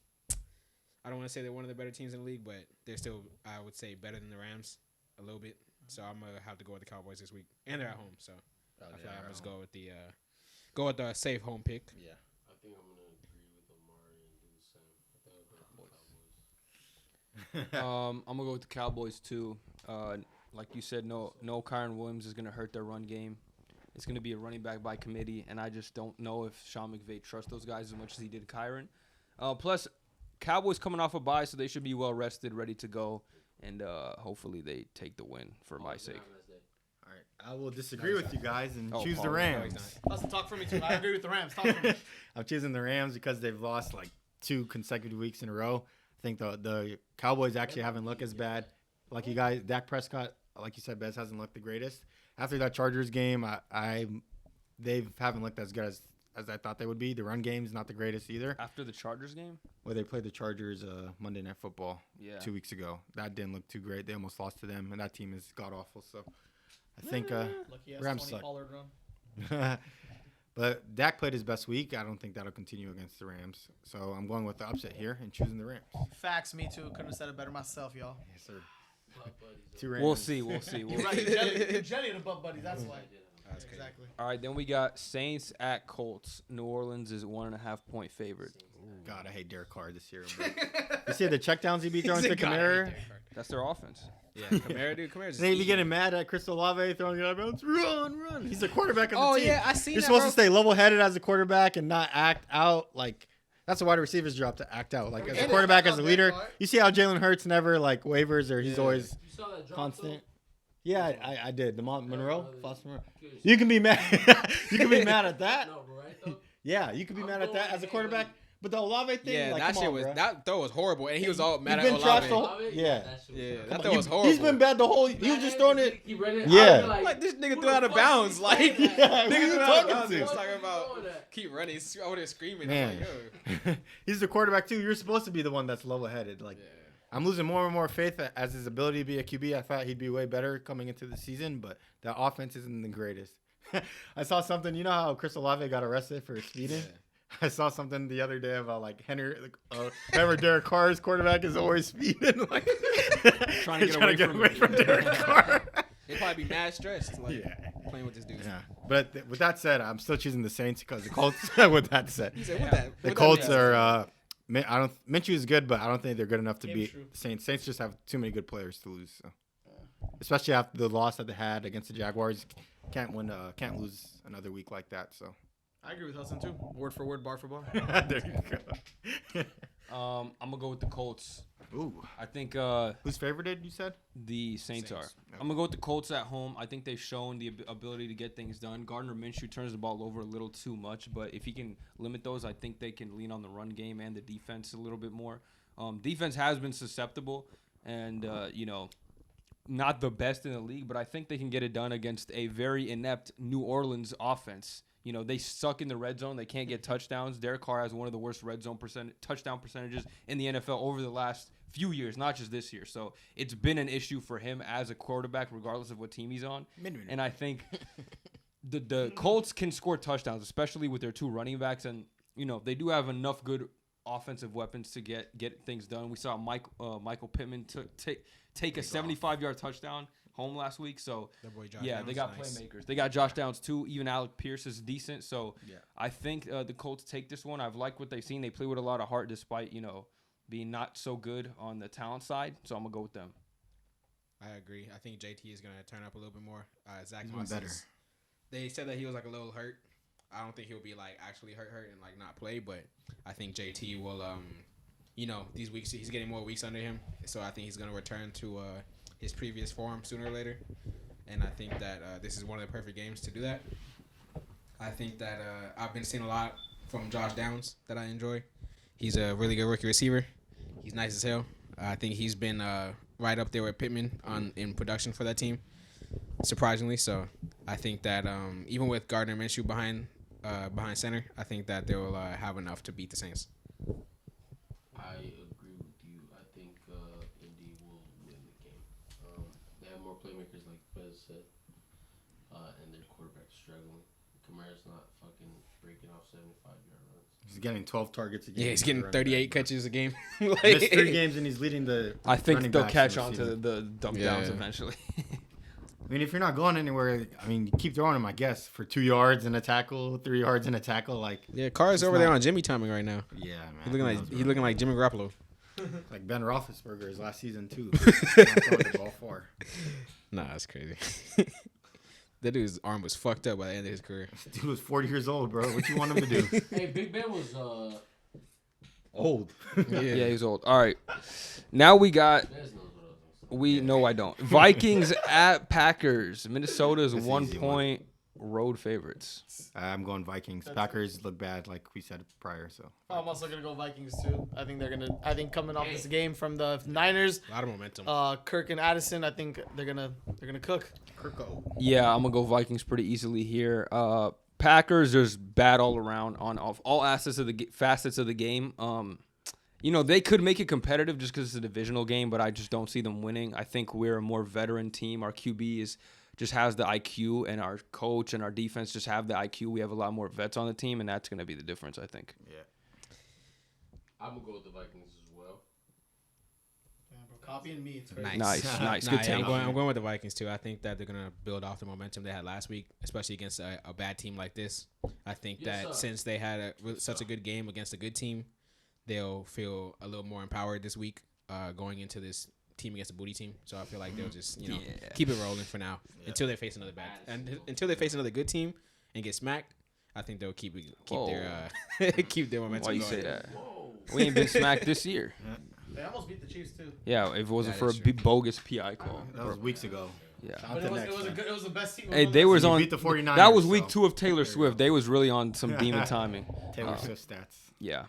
I don't want to say they're one of the better teams in the league, but they're still, I would say, better than the Rams a little bit. So I'm gonna have to go with the Cowboys this week, and they're at home, so I feel like I'm just go with the safe home pick. Yeah. I think I'm gonna agree with Omari and do the same. I think I'll go with the Cowboys. I'm gonna go with the Cowboys too. Like you said, no Kyron Williams is gonna hurt their run game. It's gonna be a running back by committee, and I just don't know if Sean McVay trusts those guys as much as he did Kyron. Plus, Cowboys coming off a bye, so they should be well rested, ready to go, and hopefully they take the win for my sake. All right. I will disagree with you guys and Oh, choose the Paul. Rams. Doesn't talk for me too. I agree with the Rams. Talk for me. I'm choosing the Rams because they've lost like 2 consecutive weeks in a row. I think the Cowboys actually haven't looked as bad. Like you guys, Dak Prescott, like you said, Bez hasn't looked the greatest. After that Chargers game, they haven't looked as good as I thought they would be. The run game's not the greatest either. After the Chargers game, Where they played the Chargers Monday Night Football yeah, 2 weeks ago. That didn't look too great. They almost lost to them, and that team is god awful. So I think Lucky ass Rams Tony suck. Pollard run. But Dak played his best week. I don't think that'll continue against the Rams. So I'm going with the upset here and choosing the Rams. Facts, me too. Couldn't have said it better myself, y'all. Yes, sir. Top buddies. 2 Rams. we'll see. We'll You're right. You're jelly to butt buddies. That's why. That's crazy. Exactly. All right, then we got Saints at Colts. New Orleans is 1.5-point favorite. God, I hate Derek Carr this year. Bro. You see the checkdowns he be throwing He's to a god, Kamara? That's their offense. Yeah, Kamara's They be getting mad at Chris Olave throwing it out of bounds. Run. He's the quarterback of the Oh team. yeah, I seen You're that. supposed bro. to stay level-headed as a quarterback and not act out. Like, that's a wide receiver's job to act out. Like, as a And- quarterback, as a and- leader. You see how Jalen Hurts never, like, wavers or he's Yeah. always You saw that drop constant? Yeah, I did. The Monroe? Yeah, Foster Monroe. though? You can be mad. You can be mad at that. No, bro, right though? Yeah, you can be I'm mad at that going as a with quarterback. Haley. But the Olave thing, Yeah, like, that come shit on, was bro. that throw was horrible, and he was all mad You've at been trashed the Olave. whole- Yeah. That shit was Yeah, crazy. that throw was horrible. He's been bad the whole. He was just throwing it. Keep running. Yeah. I feel Like this nigga who threw the out of fuck bounds. is Like saying nigga that? who you threw out talking of bounds. to? He was What talking are you about doing at? keep running. He's over there screaming. Man. I'm like, yo. He's the quarterback too. You're supposed to be the one that's level-headed. Like, Yeah. I'm losing more and more faith as his ability to be a QB. I thought he'd be way better coming into the season, but the offense isn't the greatest. I saw something. You know how Chris Olave got arrested for speeding? Yeah. I saw something the other day about like Henry, whoever Derek Carr's quarterback is always speeding, like Trying to get away from Derek Carr. He'd probably be mad stressed, like Yeah. playing with this dude. Yeah, but with that said, I'm still choosing the Saints because the Colts. With that said, He said, "What that?" the what that Colts mean? are. Minshew is good, but I don't think they're good enough to Game beat true. the Saints. Saints just have too many good players to lose. So. Especially after the loss that they had against the Jaguars, can't lose another week like that. So I agree with Hassan too. Word for word, bar for bar. there you go. I'm gonna go with the Colts. Ooh, I think who's favorited? You said. the Saints are. Saints. I'm gonna go with the Colts at home. I think they've shown the ability to get things done. Gardner Minshew turns the ball over a little too much, but if he can limit those, I think they can lean on the run game and the defense a little bit more. Defense has been susceptible, and not the best in the league, but I think they can get it done against a very inept New Orleans offense. They suck in the red zone. They can't get touchdowns. Derek Carr has one of the worst red zone touchdown percentages in the NFL over the last few years, not just this year. So it's been an issue for him as a quarterback, regardless of what team he's on. And I think the Colts can score touchdowns, especially with their 2 running backs. And, they do have enough good offensive weapons to get things done. We saw Michael Pittman take a 75-yard touchdown home last week. So, That boy Josh yeah, Downs they got nice. playmakers. They got Josh Downs, too. Even Alec Pierce is decent. So, Yeah. I think the Colts take this one. I've liked what they've seen. They play with a lot of heart despite, being not so good on the talent side. So, I'm going to go with them. I agree. I think JT is going to turn up a little bit more. Zach He's Moss been better. They said that he was like a little hurt. I don't think he'll be like actually hurt and like not play, but I think JT will. These weeks he's getting more weeks under him, so I think he's going to return to his previous form sooner or later. And I think that this is one of the perfect games to do that. I think that I've been seeing a lot from Josh Downs that I enjoy. He's a really good rookie receiver. He's nice as hell. I think he's been right up there with Pittman in production for that team, surprisingly. So I think that even with Gardner Minshew behind center, I think that they will have enough to beat the Saints. I agree with you. I think Indy will win the game. They have more playmakers, like Bez said, and their quarterback's struggling. Kamara's not fucking breaking off 75-yard runs. He's getting 12 targets a game. Yeah, he's getting 38 catches a game. Missed 3 games and he's leading the. I think running they'll backs catch in on to receiving. the dump downs eventually. I mean, if you're not going anywhere, I mean, you keep throwing him, I guess, for 2 yards and a tackle, 3 yards and a tackle. Like, Yeah, Carr's It's over there not- on Jimmy timing right now. yeah, man. He's looking like Jimmy Garoppolo. like Ben Roethlisberger's last season too. Not throwing the ball far. Nah, that's crazy. That dude's arm was fucked up by the end of his career. Dude was 40 years old, bro. What you want him to do? Hey, Big Ben was Old. Yeah, he's old. All right. Now we got. Bez knows what I was gonna say. No, I don't. Vikings at Packers. Minnesota's That's an 1 easy point road favorites. I'm going Vikings. Packers look bad, like we said prior. So I'm also gonna go Vikings too. I think coming off this game from the Niners, A lot of momentum. Kirk and Addison, I think they're gonna cook. Kirko. Yeah, I'm gonna go Vikings pretty easily here. Packers, there's bad all around on all facets of the game. They could make it competitive just because it's a divisional game, but I just don't see them winning. I think we're a more veteran team. Our QB just has the IQ, and our coach and our defense just have the IQ. We have a lot more vets on the team, and that's gonna be the difference, I think. Yeah. I'm gonna go with the Vikings as well. Copying me, it's Nice. Good Yeah, take. I'm going with the Vikings too. I think that they're gonna build off the momentum they had last week, especially against a bad team like this. I think Yes, that sir. since they had such a good game against a good team, they'll feel a little more empowered this week going into this team against a booty team. So I feel like they'll just keep it rolling for now until they face another until they face another good team and get smacked. I think they'll keep their keep their momentum. Why you going. say that? Whoa. We ain't been smacked this year. They almost beat the Chiefs too. Yeah, if it wasn't That for a is true. bogus PI call. That was weeks ago. Yeah. Shout out But to it was next time. it was the best team. Hey, they was You on. beat the 49ers, That was week so 2 of Taylor there you Swift. go. They was really on some demon timing. Taylor Swift stats. Yeah.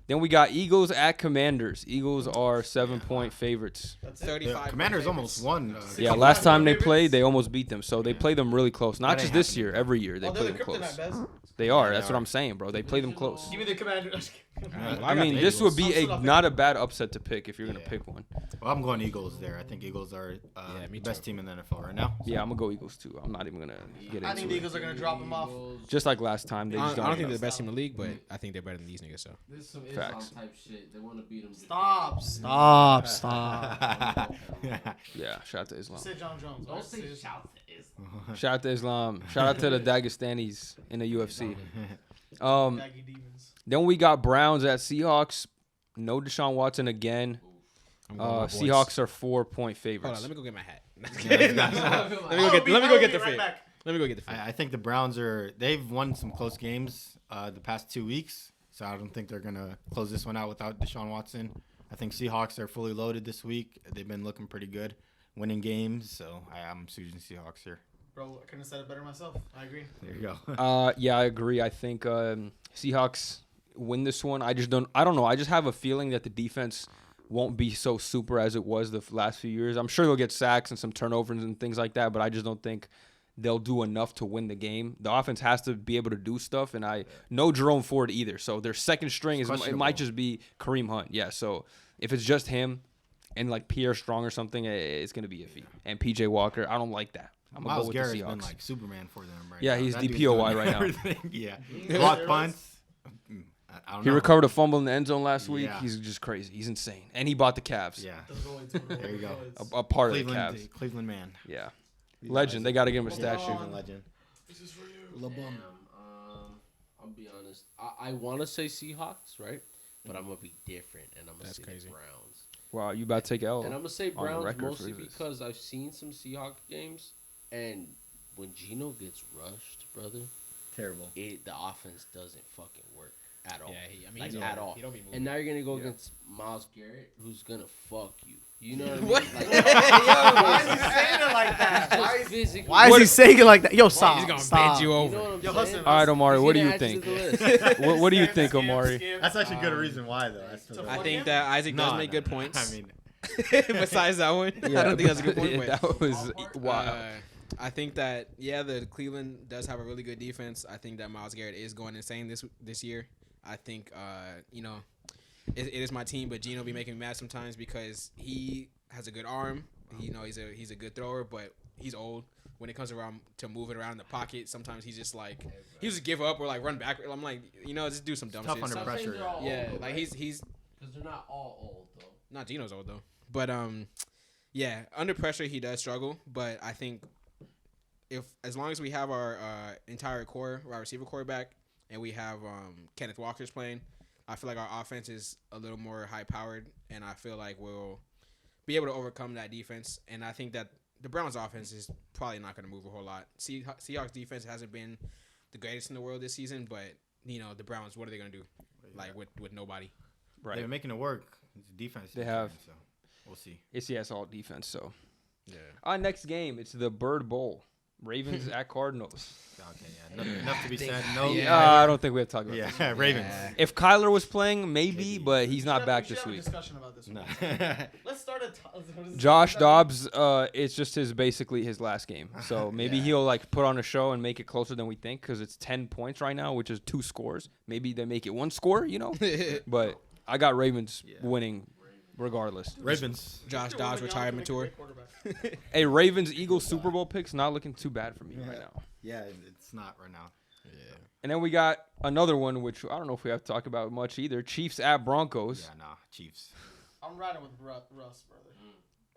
Then we got Eagles at Commanders. Eagles are 7-point favorites. That's it. 35. Commanders almost won. Yeah, Come last on, time they favorites. played, they almost beat them. So they play them really close. Not That just ain't this happening. year, every year they Oh, play they're them the close. kryptonite, Bez. They are. Yeah, That's they what are. I'm saying, bro. They play them close. Give me the Commanders. I mean, this would be not a bad upset to pick if you're gonna Yeah. pick one. Well, I'm going Eagles there. I think Eagles are me the best too. team in the NFL right now. Yeah, I'm gonna go Eagles too. I'm not even gonna get I think into the it. Eagles are gonna drop them off. Just like last time, they I just don't don't. think they're the best team in the league, but I think they're better than these niggas. So This is some Facts. Islam type shit. They want to beat them. Stop. Yeah, shout out to Islam. Say John Jones. Don't right? say shout to Islam. Shout out to Islam. Shout out to the Dagestanis in the UFC. Daggy Demons. Then we got Browns at Seahawks. No Deshaun Watson again. I'm going with my boys. Seahawks are 4-point Hold on, favorites. let me go get my hat. Let Let me go get the fit. Let me go get the fit. I think the Browns they've won some close games the past 2 weeks, so I don't think they're gonna close this one out without Deshaun Watson. I think Seahawks are fully loaded this week. They've been looking pretty good, winning games, so I'm choosing Seahawks here. Bro, I couldn't have said it better myself. I agree. There you go. Yeah, I agree. I think Seahawks win this one. I don't know. I just have a feeling that the defense won't be so super as it was the last few years. I'm sure they'll get sacks and some turnovers and things like that, but I just don't think they'll do enough to win the game. The offense has to be able to do stuff, and I know Jerome Ford either. So their second string it questionable. might just be Kareem Hunt. Yeah, so if it's just him and like Pierre Strong or something, it's gonna be iffy. And PJ Walker, I don't like that. I'm gonna Miles go with Garrett's the Seahawks. been like Superman for them right Yeah, now. he's That dude's DPOY doing right now. everything. Yeah, block punts. I don't He know. recovered a fumble in the end zone last week. Yeah. He's just crazy. He's insane. And he bought the Cavs. Yeah, There there you go. A part of the Cavs. Cleveland man. Yeah. Legend. They got to give him a statue. Cleveland legend. This is for you. LeBron. I'll be honest. I want to say Seahawks, right? But I'm gonna be different, and I'm gonna That's say crazy. the Browns. Wow, you about to take L? And I'm gonna say on the Browns record mostly for this. because I've seen some Seahawks games, and when Geno gets rushed, brother, Terrible. the offense doesn't fucking work at all. Yeah, like he's at all. He don't be moving. And now you're gonna go Yeah. against Myles Garrett, who's gonna fuck you. You know what I mean? What? Like, Why is he saying it like that? just physically. Why is he saying it like that? Yo, stop. He's gonna stop. bend you You over. know what I'm Yo, saying? Hassan, All right, Omari, He's what do gonna you add to think? the list. What do you think, Omari? That's actually a good reason why, though. That's still I fuck think him? that Isaac does No, make no, good no. points. I mean, Besides that one, I don't think that's a good point. But That was wow. I think that the Cleveland does have a really good defense. I think that Myles Garrett is going insane this year. I think it is my team, but Geno be making me mad sometimes because he has a good arm. He's a good thrower, but he's old. When it comes around to moving around in the pocket, sometimes he's just like he just give up or like run back. I'm like, just do some dumb tough shit. under Some pressure. things are all Yeah, old, like right? he's Because they're not all old though. not Geno's old though, but under pressure he does struggle. But I think as long as we have our entire core, our receiver core back, and we have Kenneth Walker's playing, I feel like our offense is a little more high powered, and I feel like we'll be able to overcome that defense. And I think that the Browns offense is probably not going to move a whole lot. Seahawks defense hasn't been the greatest in the world this season, but the Browns, what are they going to do? Like with nobody. Right. They're making it work. It's defense. They have. So we'll see. It's all defense. So, Yeah. our next game, it's the Bird Bowl. Ravens at Cardinals. Okay, yeah. Enough to be said. No. I don't think we have to talk about this. Yeah, Ravens. If Kyler was playing, maybe, but he's not back this week. Discussion about this. No. Let's start Josh Dobbs, it's just basically his last game. So maybe Yeah. he'll like put on a show and make it closer than we think because it's 10 points right now, which is 2 scores. Maybe they make it 1 score, But I got Ravens winning regardless. Ravens. Josh Dobbs retirement tour. Hey, Ravens-Eagles Super Bowl picks not looking too bad for me right now. Yeah, it's not right now. Yeah. And then we got another one, which I don't know if we have to talk about much either. Chiefs at Broncos. Yeah, nah. Chiefs. I'm riding with Russ, brother.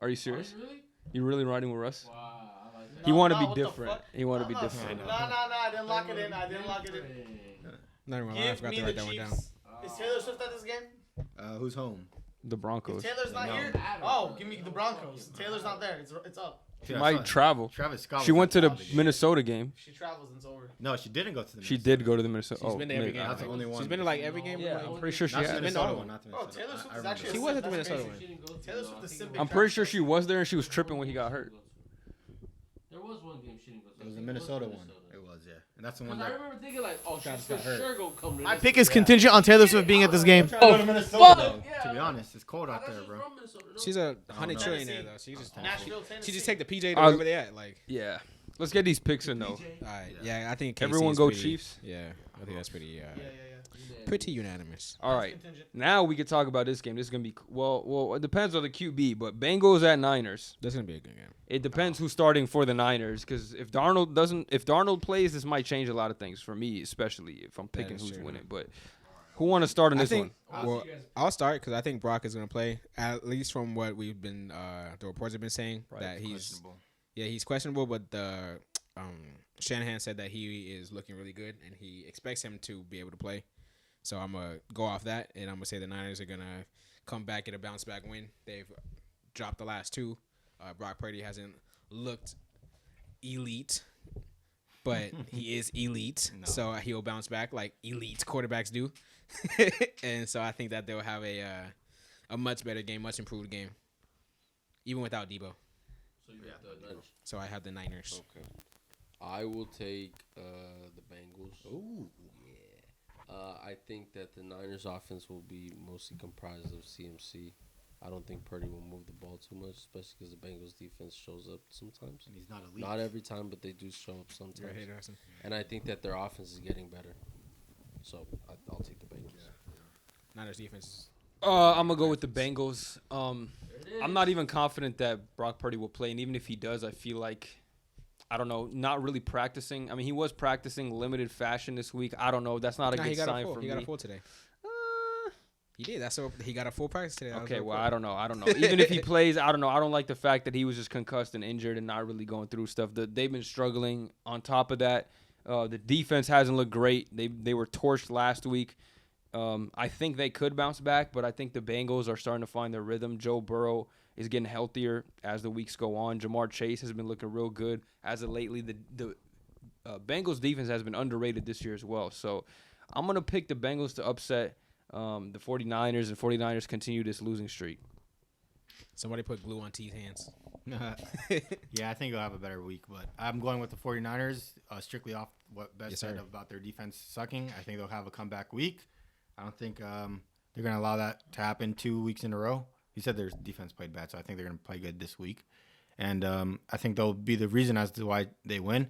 Are you serious? Really? You really riding with Russ? Wow, I like that. He wanted to what be the different. fuck? He wanted to be No, different. No, I didn't lock it in. Not even I Give forgot me to the write that one down. Chiefs. Is Taylor Swift at this game? Who's home? The Broncos. If Taylor's not No. here, give me the Broncos. Taylor's not there. It's up. She Yeah, I might saw it. travel. Travis Scott. She was went to at the all games. Minnesota game. She travels and it's over. No, she didn't go to the. She Minnesota. did go to the Minnesota. She's been to every maybe. game. That's the only one. She's been to like every game. Yeah, I'm pretty sure she Not the has. been Minnesota all one. Not the Bro, Minnesota. Taylor Swift I is actually. She remember. was at the That's Minnesota crazy. one. Taylor Swift is simply. I'm pretty sure she was there and she was tripping when he got hurt. There was one game she didn't go to. It was the Minnesota one. It was, yeah. And that's the one Because I that. remember thinking like, oh, she's Travis for got hurt. sure gonna come to My this. pick is contingent on Taylor Swift being at this game. Trying to go to Minnesota, fuck! though. Yeah, To be I- honest, it's cold I out thought there, she was bro. from Minnesota, no? She's a no. honey trillionaire though. She just Nashville, Tennessee. she just take the PJ to I- wherever they at. Like, Yeah. Let's get these picks in though. all right, yeah, I think KC Everyone is go pretty- Chiefs? Yeah, I think that's pretty Yeah. pretty unanimous. All right. Contingent. Now we can talk about this game. This is gonna be well. It depends on the QB, but Bengals at Niners. That's gonna be a good game. It depends who's starting for the Niners, because if Darnold plays, this might change a lot of things for me, especially if I'm picking is who's true. winning. But who want to start in I this think. one? Well, I'll start because I think Brock is gonna play. At least from what we've been, the reports have been saying that he's he's questionable, but the Shanahan said that he is looking really good and he expects him to be able to play. So I'm gonna go off that and I'm gonna say the Niners are gonna come back, get a bounce back win. They've dropped the last 2. Brock Purdy hasn't looked elite, but he is elite, so he'll bounce back like elite quarterbacks do. And so I think that they'll have a much better game, much improved game, even without Debo. So you have the Niners. So I have the Niners. Okay. I will take the Bengals. Oh, yeah. I think that the Niners offense will be mostly comprised of CMC. I don't think Purdy will move the ball too much, especially because the Bengals defense shows up sometimes. And he's not elite. Not every time, but they do show up sometimes. Right, hey, Dawson. And I think that their offense is getting better. So I'll take the Bengals. Niners defense. I'm gonna go with the Bengals. I'm not even confident that Brock Purdy will play, and even if he does, I feel like, I don't know, not really practicing. I mean, he was practicing limited fashion this week. I don't know. That's not a Nah, good he got sign a full. for He me. got a full today. He did. He got a full practice today. That was Okay, the well, report. I don't know. Even if he plays, I don't know. I don't like the fact that he was just concussed and injured and not really going through stuff. They've been struggling. On top of that, the defense hasn't looked great. They were torched last week. I think they could bounce back, but I think the Bengals are starting to find their rhythm. Joe Burrow is getting healthier as the weeks go on. Jamar Chase has been looking real good as of lately. The Bengals defense has been underrated this year as well. So I'm going to pick the Bengals to upset the 49ers, and 49ers continue this losing streak. Somebody put glue on T's hands. Yeah, I think they'll have a better week, but I'm going with the 49ers strictly off what Bez said about their defense sucking. I think they'll have a comeback week. I don't think they're going to allow that to happen 2 weeks in a row. He said their defense played bad, so I think they're going to play good this week. And I think they'll be the reason as to why they win.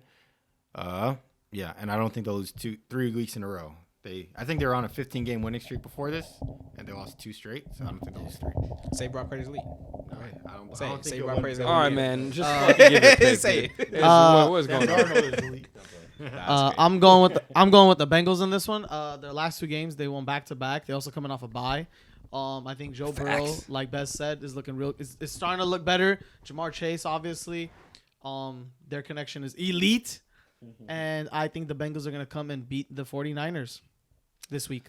Yeah, and I don't think they'll lose 3 weeks in a row. I think they were on a 15-game winning streak before this, and they lost 2 straight, so I don't think they'll lose 3. Say Brock Purdy's elite. No, I don't Say think Brock Purdy's elite. All right, man. Just fucking give it a pick. Say dude. What's going on? I'm going with the Bengals in this one. Their last 2 games they won back to back. They also coming off a bye. I think Joe Burrow, like Bez said, is looking real. Is starting to look better. Jamar Chase, obviously, their connection is elite, and I think the Bengals are gonna come and beat the 49ers this week.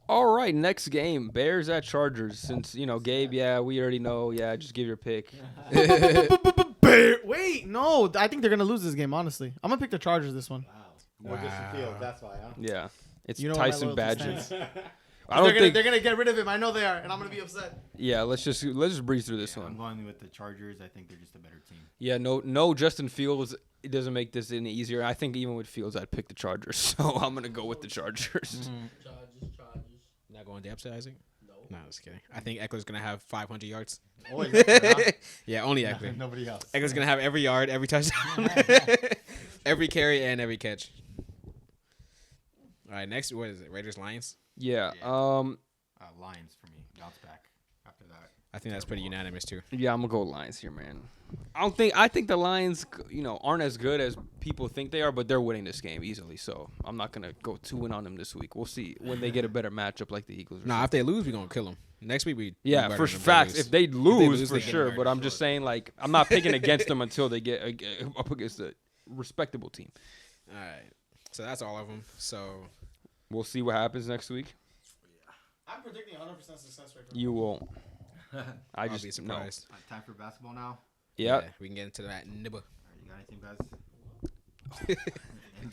All right, next game, Bears at Chargers. Since, Gabe, we already know. Yeah, just give your pick. Wait, no, I think they're gonna lose this game. Honestly, I'm gonna pick the Chargers this one. No Justin Fields, that's why, huh? Yeah, it's You know where my Tyson loyalty Badgett. stands. I don't think. They're gonna get rid of him. I know they are, and I'm gonna be upset. Yeah, let's just breeze through this I'm one. going with the Chargers. I think they're just a better team. Yeah, no Justin Fields. It doesn't make this any easier. I think even with Fields, I'd pick the Chargers. So I'm gonna go with the Chargers. Chargers. Not going Dapster, Isaac? No, just kidding. I think Eckler's gonna have 500 yards. Only Eckler, huh? Yeah, only Eckler. Nobody else. Eckler's gonna have every yard, every touchdown, every carry, and every catch. All right, next, what is it? Raiders Lions. Yeah. Lions for me. Bounce back after that. I think that's pretty unanimous too. Yeah, I'm gonna go Lions here, man. I think the Lions, aren't as good as people think they are, but they're winning this game easily. So I'm not gonna go 2-in on them this week. We'll see when they get a better matchup like the Eagles. Nah, if they lose, we're gonna kill them. Next week we Yeah, we for better than facts. lose. If they lose, for they get sure. murdered. But I'm just saying, like, I'm not picking against them until they get up against a respectable team. All right, so that's all of them. So We'll see what happens next week. I'm predicting 100% success rate. You won't. I'll just be surprised. Time for basketball now. Yeah. We can get into that nibble. All right, you got anything, guys?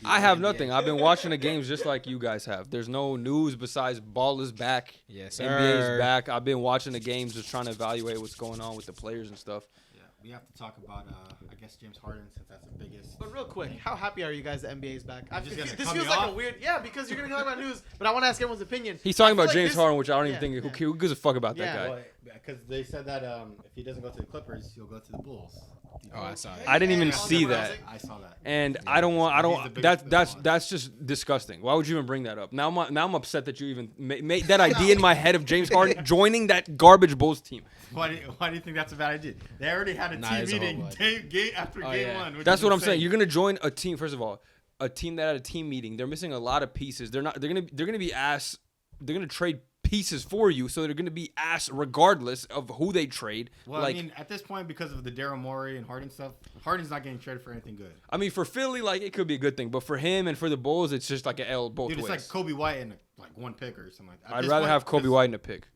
I have nothing. I've been watching the games just like you guys have. There's no news besides ball is back. Yes, NBA sir. is back. I've been watching the games, just trying to evaluate what's going on with the players and stuff. Yeah, we have to talk about, I guess, James Harden, since that's the biggest. But real quick, how happy are you guys the NBA is back? just gonna This cut feels me like off? a weird, because you're gonna talk about news, but I want to ask everyone's opinion. He's talking I feel about like James this- Harden, which I don't even yeah, think yeah. who gives a fuck about Yeah. that guy. Because they said that if he doesn't go to the Clippers, he'll go to the Bulls. Oh, I saw it. I didn't even Yeah, see I'll that. take I saw that. And Yeah, I don't want. he's the biggest That's just disgusting. Why would you even bring that up? Now I'm upset that you even made that idea in my head of James Harden joining that garbage Bulls team. Why do you think that's a bad idea? They already had a Nah, team it's a whole meeting lot. game after game yeah. one. Which That's is what I'm insane. saying. You're gonna join a team. First of all, a team that had a team meeting. They're missing a lot of pieces. They're gonna be ass. They're gonna trade pieces for you, so they're gonna be ass regardless of who they trade. Well, like, I mean, at this point, because of the Daryl Morey and Harden stuff, Harden's not getting traded for anything good. for Philly, like, it could be a good thing, but for him and for the Bulls, it's just like an L both Dude, it's ways. like Kobe White and like one pick or something like that. At I'd this rather point, have Kobe because- White in a pick.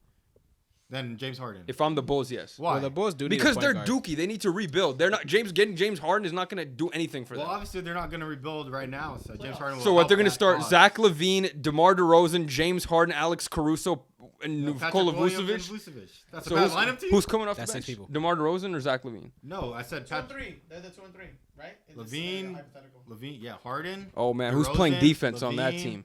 than James Harden. If I'm the Bulls, yes. Why? Well, the Bulls do need a Because point they're guard. dookie. They need to rebuild. They're not getting James Harden is not going to do anything for Well, them. obviously they're not going to rebuild right now, so James Harden will So what? help They're going to that start cause. Zach LaVine, DeMar DeRozan, James Harden, Alex Caruso, and Patrick Nikola Williams and Vucevic. Vucevic. That's So a bad lineup team? who's coming off That's the six bench? people. DeMar DeRozan or Zach LaVine? No, I said 2 and Pat 3. They're the 2 and 3, right? In this, Levine. hypothetical. Levine, yeah, Harden. Oh man, who's playing DeRozan, defense on that LaVine, team?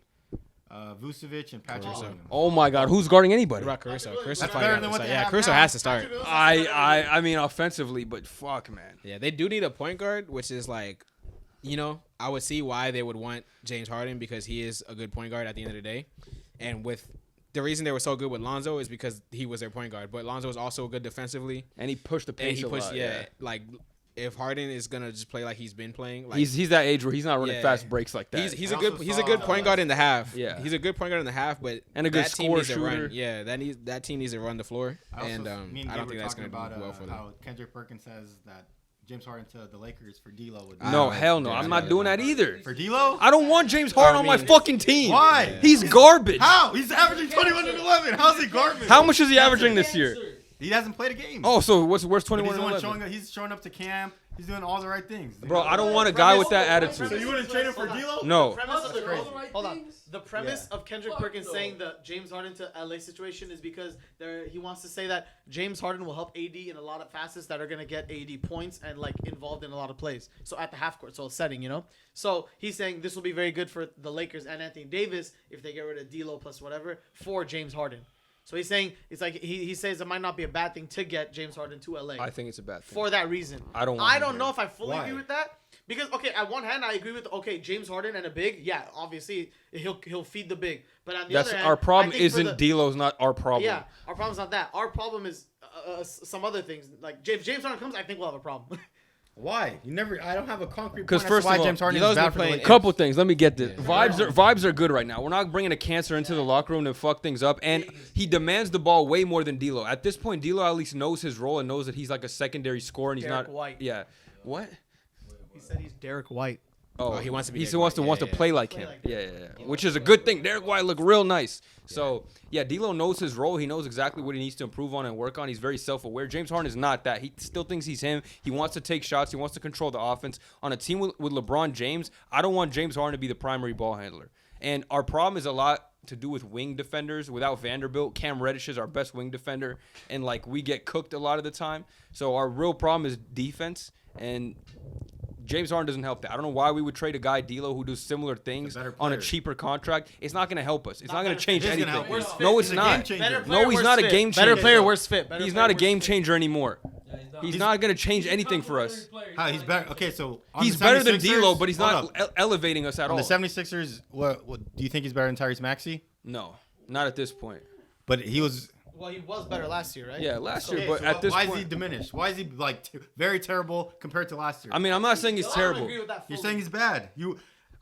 Vucevic and Patrick Caruso. Williams. Oh my God, who's guarding anybody? What about Caruso? That's Caruso's better probably than got what to they start. Yeah, have Caruso now. has to start. I mean offensively, but fuck man. Yeah, they do need a point guard, which is like, I would see why they would want James Harden because he is a good point guard at the end of the day. And with the reason they were so good with Lonzo is because he was their point guard. But Lonzo was also good defensively. And he pushed the And pace he a pushed, lot. like if Harden is gonna just play like he's been playing, like He's that age where he's not running Yeah. fast breaks like that. he's I a good also he's a saw, good point guard in the half. Yeah. He's a good point guard in the half, but And a good that team score needs to run. shooter. Yeah, that team needs to run the floor, I also, and me I and don't Gabe think were that's talking gonna about do well for them. how Kendrick Perkins says that James Harden to the Lakers for D'Lo. No, hell no. I'm not doing that either. For D'Lo? I don't want James Harden on my fucking team. Why? He's garbage. How? He's averaging 21 and 11. How's he garbage? How much is he averaging this year? He hasn't played a game. Oh, so where's But 21 he's, the and one 11? he's showing up to camp. He's doing all the right things. Bro, I don't want a guy with that attitude. So you wouldn't trade him for D'Lo? No. The premise of the crazy. Hold on. The premise of Kendrick Perkins saying the James Harden to LA situation is because he wants to say that James Harden will help AD in a lot of facets that are gonna get AD points and like involved in a lot of plays. So at the half court, so setting, you know. So he's saying this will be very good for the Lakers and Anthony Davis if they get rid of D'Lo plus whatever for James Harden. So he's saying it's like he says it might not be a bad thing to get James Harden to LA. I think it's a bad thing. For that reason. I don't know if I fully Why? agree with that. Because okay, at one hand I agree with James Harden and a big, yeah, obviously he'll feed the big. But on the That's other hand, our problem. I think for Isn't D'Lo's not our problem? Yeah, our problem's not that. Our problem is some other things. Like if James Harden comes, I think we'll have a problem. Why? I don't have a concrete point. 'Cause as to first why of all, James Harden D'Lo's is bad been for the playing- Lakers. Couple things. Let me get this. Vibes are good right now. We're not bringing a cancer into the locker room to fuck things up. And he demands the ball way more than D'Lo. At this point, D'Lo at least knows his role and knows that he's like a secondary scorer and he's Derek not. White. Yeah. What? He said he's Derek White. Oh, he wants to be He Derek still wants to White. wants to Yeah, play like Play him. like Yeah. Which is a good thing. Derek White look real nice. So yeah, D'Lo knows his role. He knows exactly what he needs to improve on and work on. He's very self-aware. James Harden is not that. He still thinks he's him. He wants to take shots. He wants to control the offense. On a team with LeBron James, I don't want James Harden to be the primary ball handler. And our problem is a lot to do with wing defenders. Without Vanderbilt, Cam Reddish is our best wing defender, and like we get cooked a lot of the time. So our real problem is defense, and James Harden doesn't help that. I don't know why we would trade a guy, D'Lo, who does similar things better on a player. cheaper contract. It's not going to help us. It's not going to better- change It is anything. gonna help. Worst fit. No, it's He's a not. game changer. Better player, No, he's worse not a fit. game Better changer. player, worse fit. Better He's player, not a worse game fit. changer anymore. He's not going to change anything for us. How he's better? Okay, so on He's the better than 76ers D'Lo, but he's hold not up. elevating us at On all. the 76ers, what do you think he's better than Tyrese Maxey? No, not at this point. But he was. Well, he was better last year, right? Yeah, last year, Okay, but so at this why is he point, diminished? Why is he like very terrible compared to last year? I mean, I'm not saying he's I don't terrible. agree with that You're fully. saying he's bad.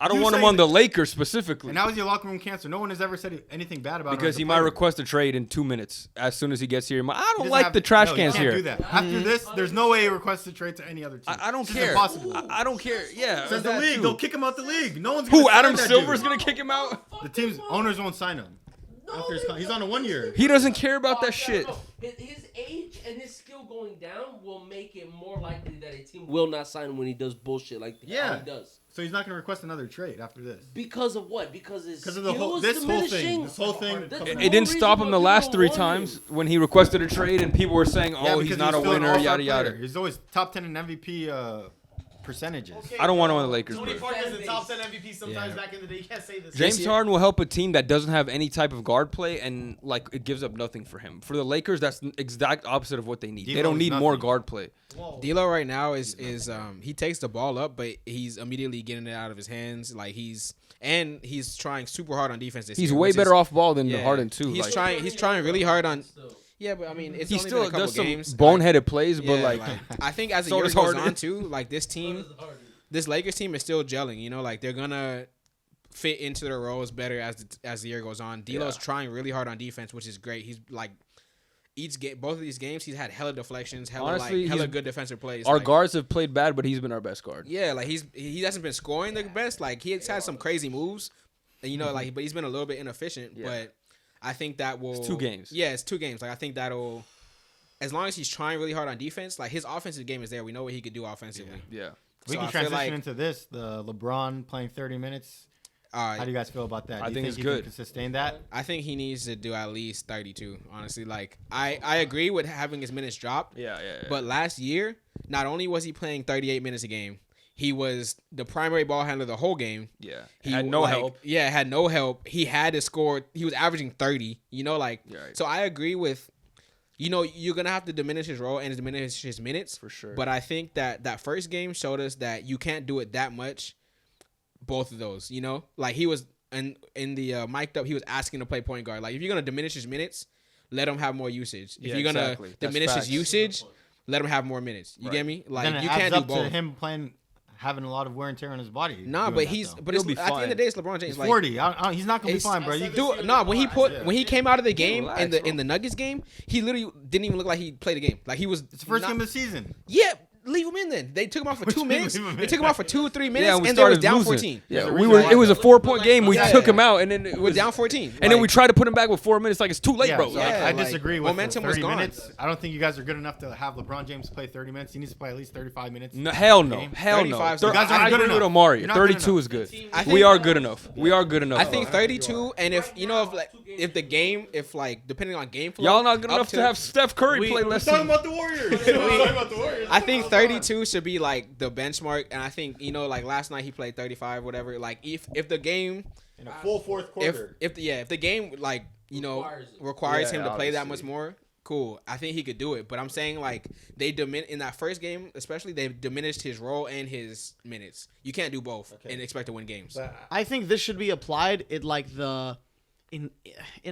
I don't you want him saying on the that- Lakers specifically And now he's your locker room cancer. No one has ever said anything bad about him. because as a he might player. request a trade in 2 minutes as soon as he gets here. I He don't doesn't like have- the trash no, cans you can't here. do that. After this, there's no way he requests a trade to any other team. I don't This is care. impossible. I don't care. Yeah. Says the that league. too. They'll kick him out the league. No one's gonna Who? sign Adam that Silver's dude. gonna kick him out? The team's owners won't sign him. After he's on a 1 year. He doesn't care about that shit. His age and his skill going down will make it more likely that a team will not sign him when he does bullshit like how he does. So he's not going to request another trade after this. Because of what? Because his Because of the whole skills thing. diminishing? This whole thing. That's It no didn't reason stop him why the people last 3 want times him. when he requested a trade and people were saying, "Oh, he's because not a still an winner." all-star Yada player. yada. He's always top 10 in MVP percentages. Okay, I don't want him on the Lakers, Tony bro. Parker's the top 10 MVP sometimes Yeah. back in the day. You can't say this. James year- Harden will help a team that doesn't have any type of guard play, and like it gives up nothing for him. For the Lakers, that's the exact opposite of what they need. They D'Lo don't is need more nothing. guard play. Whoa. D'Lo right now is he takes the ball up, but he's immediately getting it out of his hands. Like he's trying super hard on defense this He's year, way which is- better off ball than yeah, Harden too. He's Like, trying really hard on. Yeah, but I mean, it's he only still been a couple does some games. boneheaded plays, Yeah, but like I think as the so year does goes Harden. on too, like this team, this Lakers team is still gelling. You know, like they're gonna fit into their roles better as the year goes on. D'Lo's Yeah. trying really hard on defense, which is great. He's like both of these games, he's had hella deflections, Honestly, hella he's- good defensive plays. our like, guards have played bad, but he's been our best guard. yeah, like he hasn't been scoring the best. Like he's had some crazy moves, and you know, like but he's been a little bit inefficient. Yeah. But I think that will. It's 2 games. Yeah, it's 2 games. Like I think that'll. As long as he's trying really hard on defense, like his offensive game is there. We know what he could do offensively. Yeah. We So can I feel transition like- into this. The LeBron playing 30 minutes. How do you guys feel about that? I Do you think it's he good. can sustain that? I think he needs to do at least 32. Honestly, like I agree with having his minutes drop. Yeah. But last year, not only was he playing 38 minutes a game, he was the primary ball handler the whole game. Yeah. He had no help. Yeah, had no help. He had to score. He was averaging 30. You know, like Yeah, right. so. I agree with. You know, you're gonna have to diminish his role and diminish his minutes For sure. But I think that first game showed us that you can't do it that much. Both of those, you know, like he was in the mic'd up. He was asking to play point guard. Like if you're gonna diminish his minutes, let him have more usage. If Yeah, you're gonna exactly. That's diminish facts. his usage, let him have more minutes. You Right. get me? Like Then it you adds can't do up to both. him having a lot of wear and tear on his body. Nah, doing but that, he's though. but it's, He'll be at the end of the fine. day, it's LeBron James. He's Like 40. He's not gonna be It's- fine, bro. You, dude, no, when he came out of the game relax, in the Nuggets game, he literally didn't even look like he played a game. Like he was. it's the first not- game of the season. Yeah, leave him in then. They took him out for 2 minutes. They took him out for 2-3 minutes, Yeah, we and they was started down losing. 14. Yeah, There's a we reason were. why, It was a though. 4-point game. We Yeah. took him out, and then it We're was down 14. And then we tried to put him back with 4 minutes. Like it's too late, Yeah, bro. so Like, Yeah. I like, disagree with momentum the was 30 gone. minutes. I don't think you guys are good enough to have LeBron James play 30 minutes. He needs to play at least 35 minutes. no, hell no, Game. hell no. 35 's Thir- You guys I aren't good agree with enough. Omari. You're not good 32 enough. is good. I We think- are good enough. We are good enough. I think bro. 32, and if you know, if the game, if like depending on game flow, Y'all not good up enough to have Steph Curry We- play we're less. Talking Than, about the Warriors. Talking about the Warriors. I think 32 should be like the benchmark, and I think like last night he played 35, whatever. Like if the game, In a full fourth quarter. if the game like requires Yeah, him to play that obviously. much more, cool. I think he could do it, but I'm saying like they in that first game, especially they diminished his role and his minutes. You can't do both and expect to win games. I think this should be applied in like in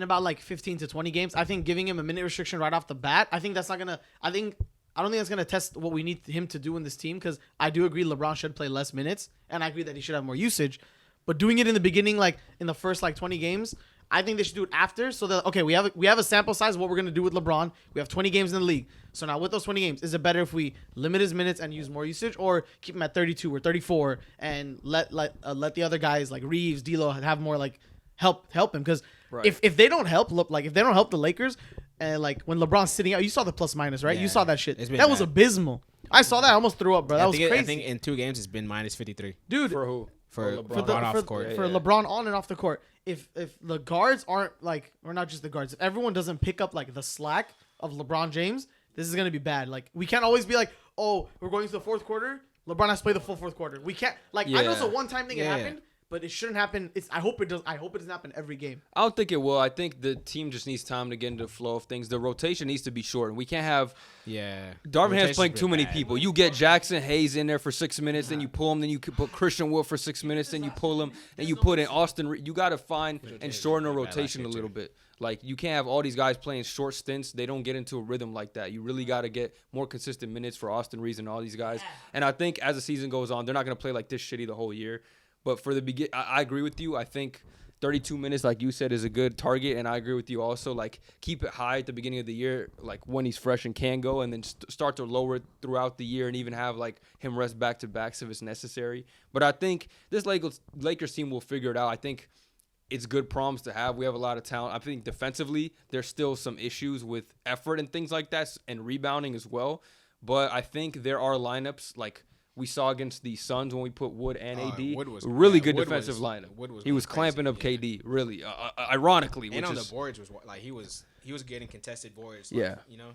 about like 15 to 20 games. I think giving him a minute restriction right off the bat. I think that's not gonna. I don't think that's gonna test what we need him to do in this team, because I do agree LeBron should play less minutes, and I agree that he should have more usage. But doing it in the beginning, like in the first like 20 games, I think they should do it after, so that okay, we have a sample size of what we're gonna do with LeBron. We have 20 games in the league, so now with those 20 games, is it better if we limit his minutes and use more usage, or keep him at 32 or 34 and let the other guys like Reeves, D'Lo have more like help him? Because Right. if they don't help, if they don't help the Lakers, and like when LeBron's sitting out, you saw the plus minus, right? Yeah, You saw that shit. it's been That was bad. abysmal. I saw that. I almost threw up, bro. That was I crazy. think in 2 games it's been minus 53 dude. for who? for LeBron. For, the, on off for, court. for Yeah. LeBron on and off the court, if the guards aren't like, or not just the guards, if everyone doesn't pick up like the slack of LeBron James, this is gonna be bad. Like we can't always be like, oh, we're going to the fourth quarter, LeBron has to play the full fourth quarter. We can't I know it's a Yeah. one-time thing. It Yeah. happened, but it shouldn't happen. I hope it does. I hope it doesn't happen every game. I don't think it will. I think the team just needs time to get into the flow of things. The rotation needs to be shortened. We can't have Yeah, Darvin Ham's Rotation's playing been too many bad. people. You get Jackson Hayes in there for 6 minutes, then you pull him, then you put Christian Wood for 6 minutes, then you pull him, and you put in Austin. You got to find and shorten the rotation a little bit. Like you can't have all these guys playing short stints. They don't get into a rhythm like that. You really got to get more consistent minutes for Austin Reeves and all these guys. And I think as the season goes on, they're not going to play like this shitty the whole year. But for the begin, I agree with you. I think 32 minutes, like you said, is a good target, and I agree with you also. Like keep it high at the beginning of the year, like when he's fresh and can go, and then start to lower it throughout the year, and even have like him rest back to backs if it's necessary. But I think this Lakers team will figure it out. I think it's good problems to have. We have a lot of talent. I think defensively, there's still some issues with effort and things like that, and rebounding as well. But I think there are lineups like we saw against the Suns when we put Wood and AD. Wood was- really yeah, good Wood defensive was- lineup. Wood was He was going crazy, clamping up yeah. KD, really, ironically. And which on is, the boards was like he was getting contested boards. Yeah. You know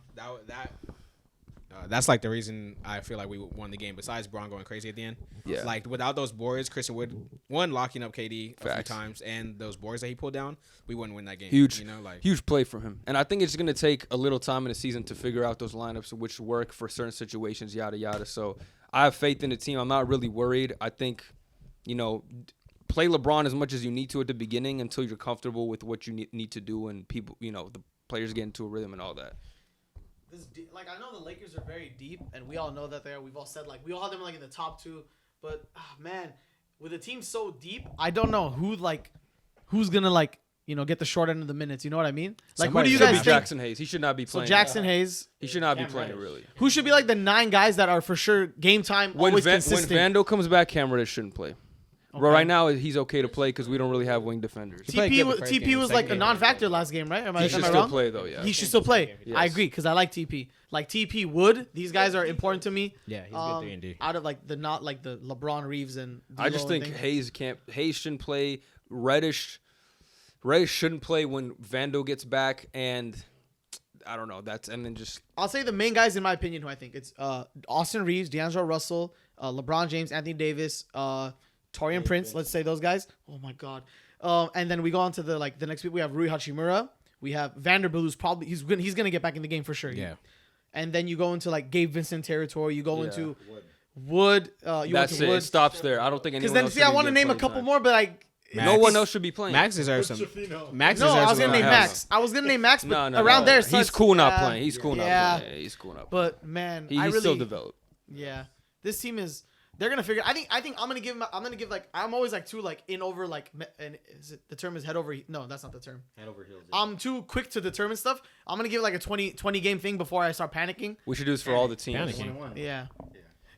that's like the reason I feel like we won the game. Besides Braun going crazy at the end. Yeah. Like without those boards, Christian Wood locking up KD a few Facts. times, and those boards that he pulled down, we wouldn't win that game. Huge, You know, like huge play from him. And I think it's going to take a little time in the season to figure out those lineups which work for certain situations, yada, yada. So I have faith in the team. I'm not really worried. I think, play LeBron as much as you need to at the beginning until you're comfortable with what you need to do and people, the players get into a rhythm and all that. I know the Lakers are very deep, and we all know that they are. We've all said we all have them in the top 2, but man, with a team so deep, I don't know who's gonna get the short end of the minutes. You know what I mean? Like, who do you Should guys be think? Jackson Hayes. He should not be So playing. Jackson Hayes, He should not be playing really. who should be like the 9 guys that are for sure game time, always When consistent. Vando comes back, Cam Reddish shouldn't play. But right now, he's okay to play because we don't really have wing defenders. played good the TP first TP game, was second like a game, non-factor last game, right? Am I He should am I still wrong? play, though, yeah. He should still play. Yes. I agree because I like TP. Like TP, Wood. These guys are important to me. Yeah, he's good 3-and-D. Out of the LeBron Reeves and I just D'Lo and think things. Hayes shouldn't play. Reddish shouldn't play when Vando gets back, and I don't know. I'll say the main guys in my opinion who I think it's Austin Reeves, D'Angelo Russell, LeBron James, Anthony Davis, Torian Prince. Let's say those guys. Oh my God. And then we go on to the next week we have Rui Hachimura. We have Vanderbilt, who's probably he's gonna get back in the game for sure. Yeah. And then you go into Gabe Vincent territory. You go Yeah. into Wood. You That's went to it. Wood. It stops there. I don't think anyone Because then else see, should I be want to getting name a playing couple time. more, but No one else should be playing. Max deserves some. Max no, I deserves was gonna some name help. Max. I was gonna name Max, but No, around there, He's starts- cool not yeah, playing. He's cool yeah. not playing. He's cool not playing. But man, He's I really still developed. Yeah, this team is. They're gonna figure. I think I'm gonna give. I'm always too in over and is it, the term is head over. No, that's not the term. Head over heels. I'm too quick to determine stuff. I'm gonna give a 20 game thing before I start panicking. We should do this for all the teams. Panicking. Yeah.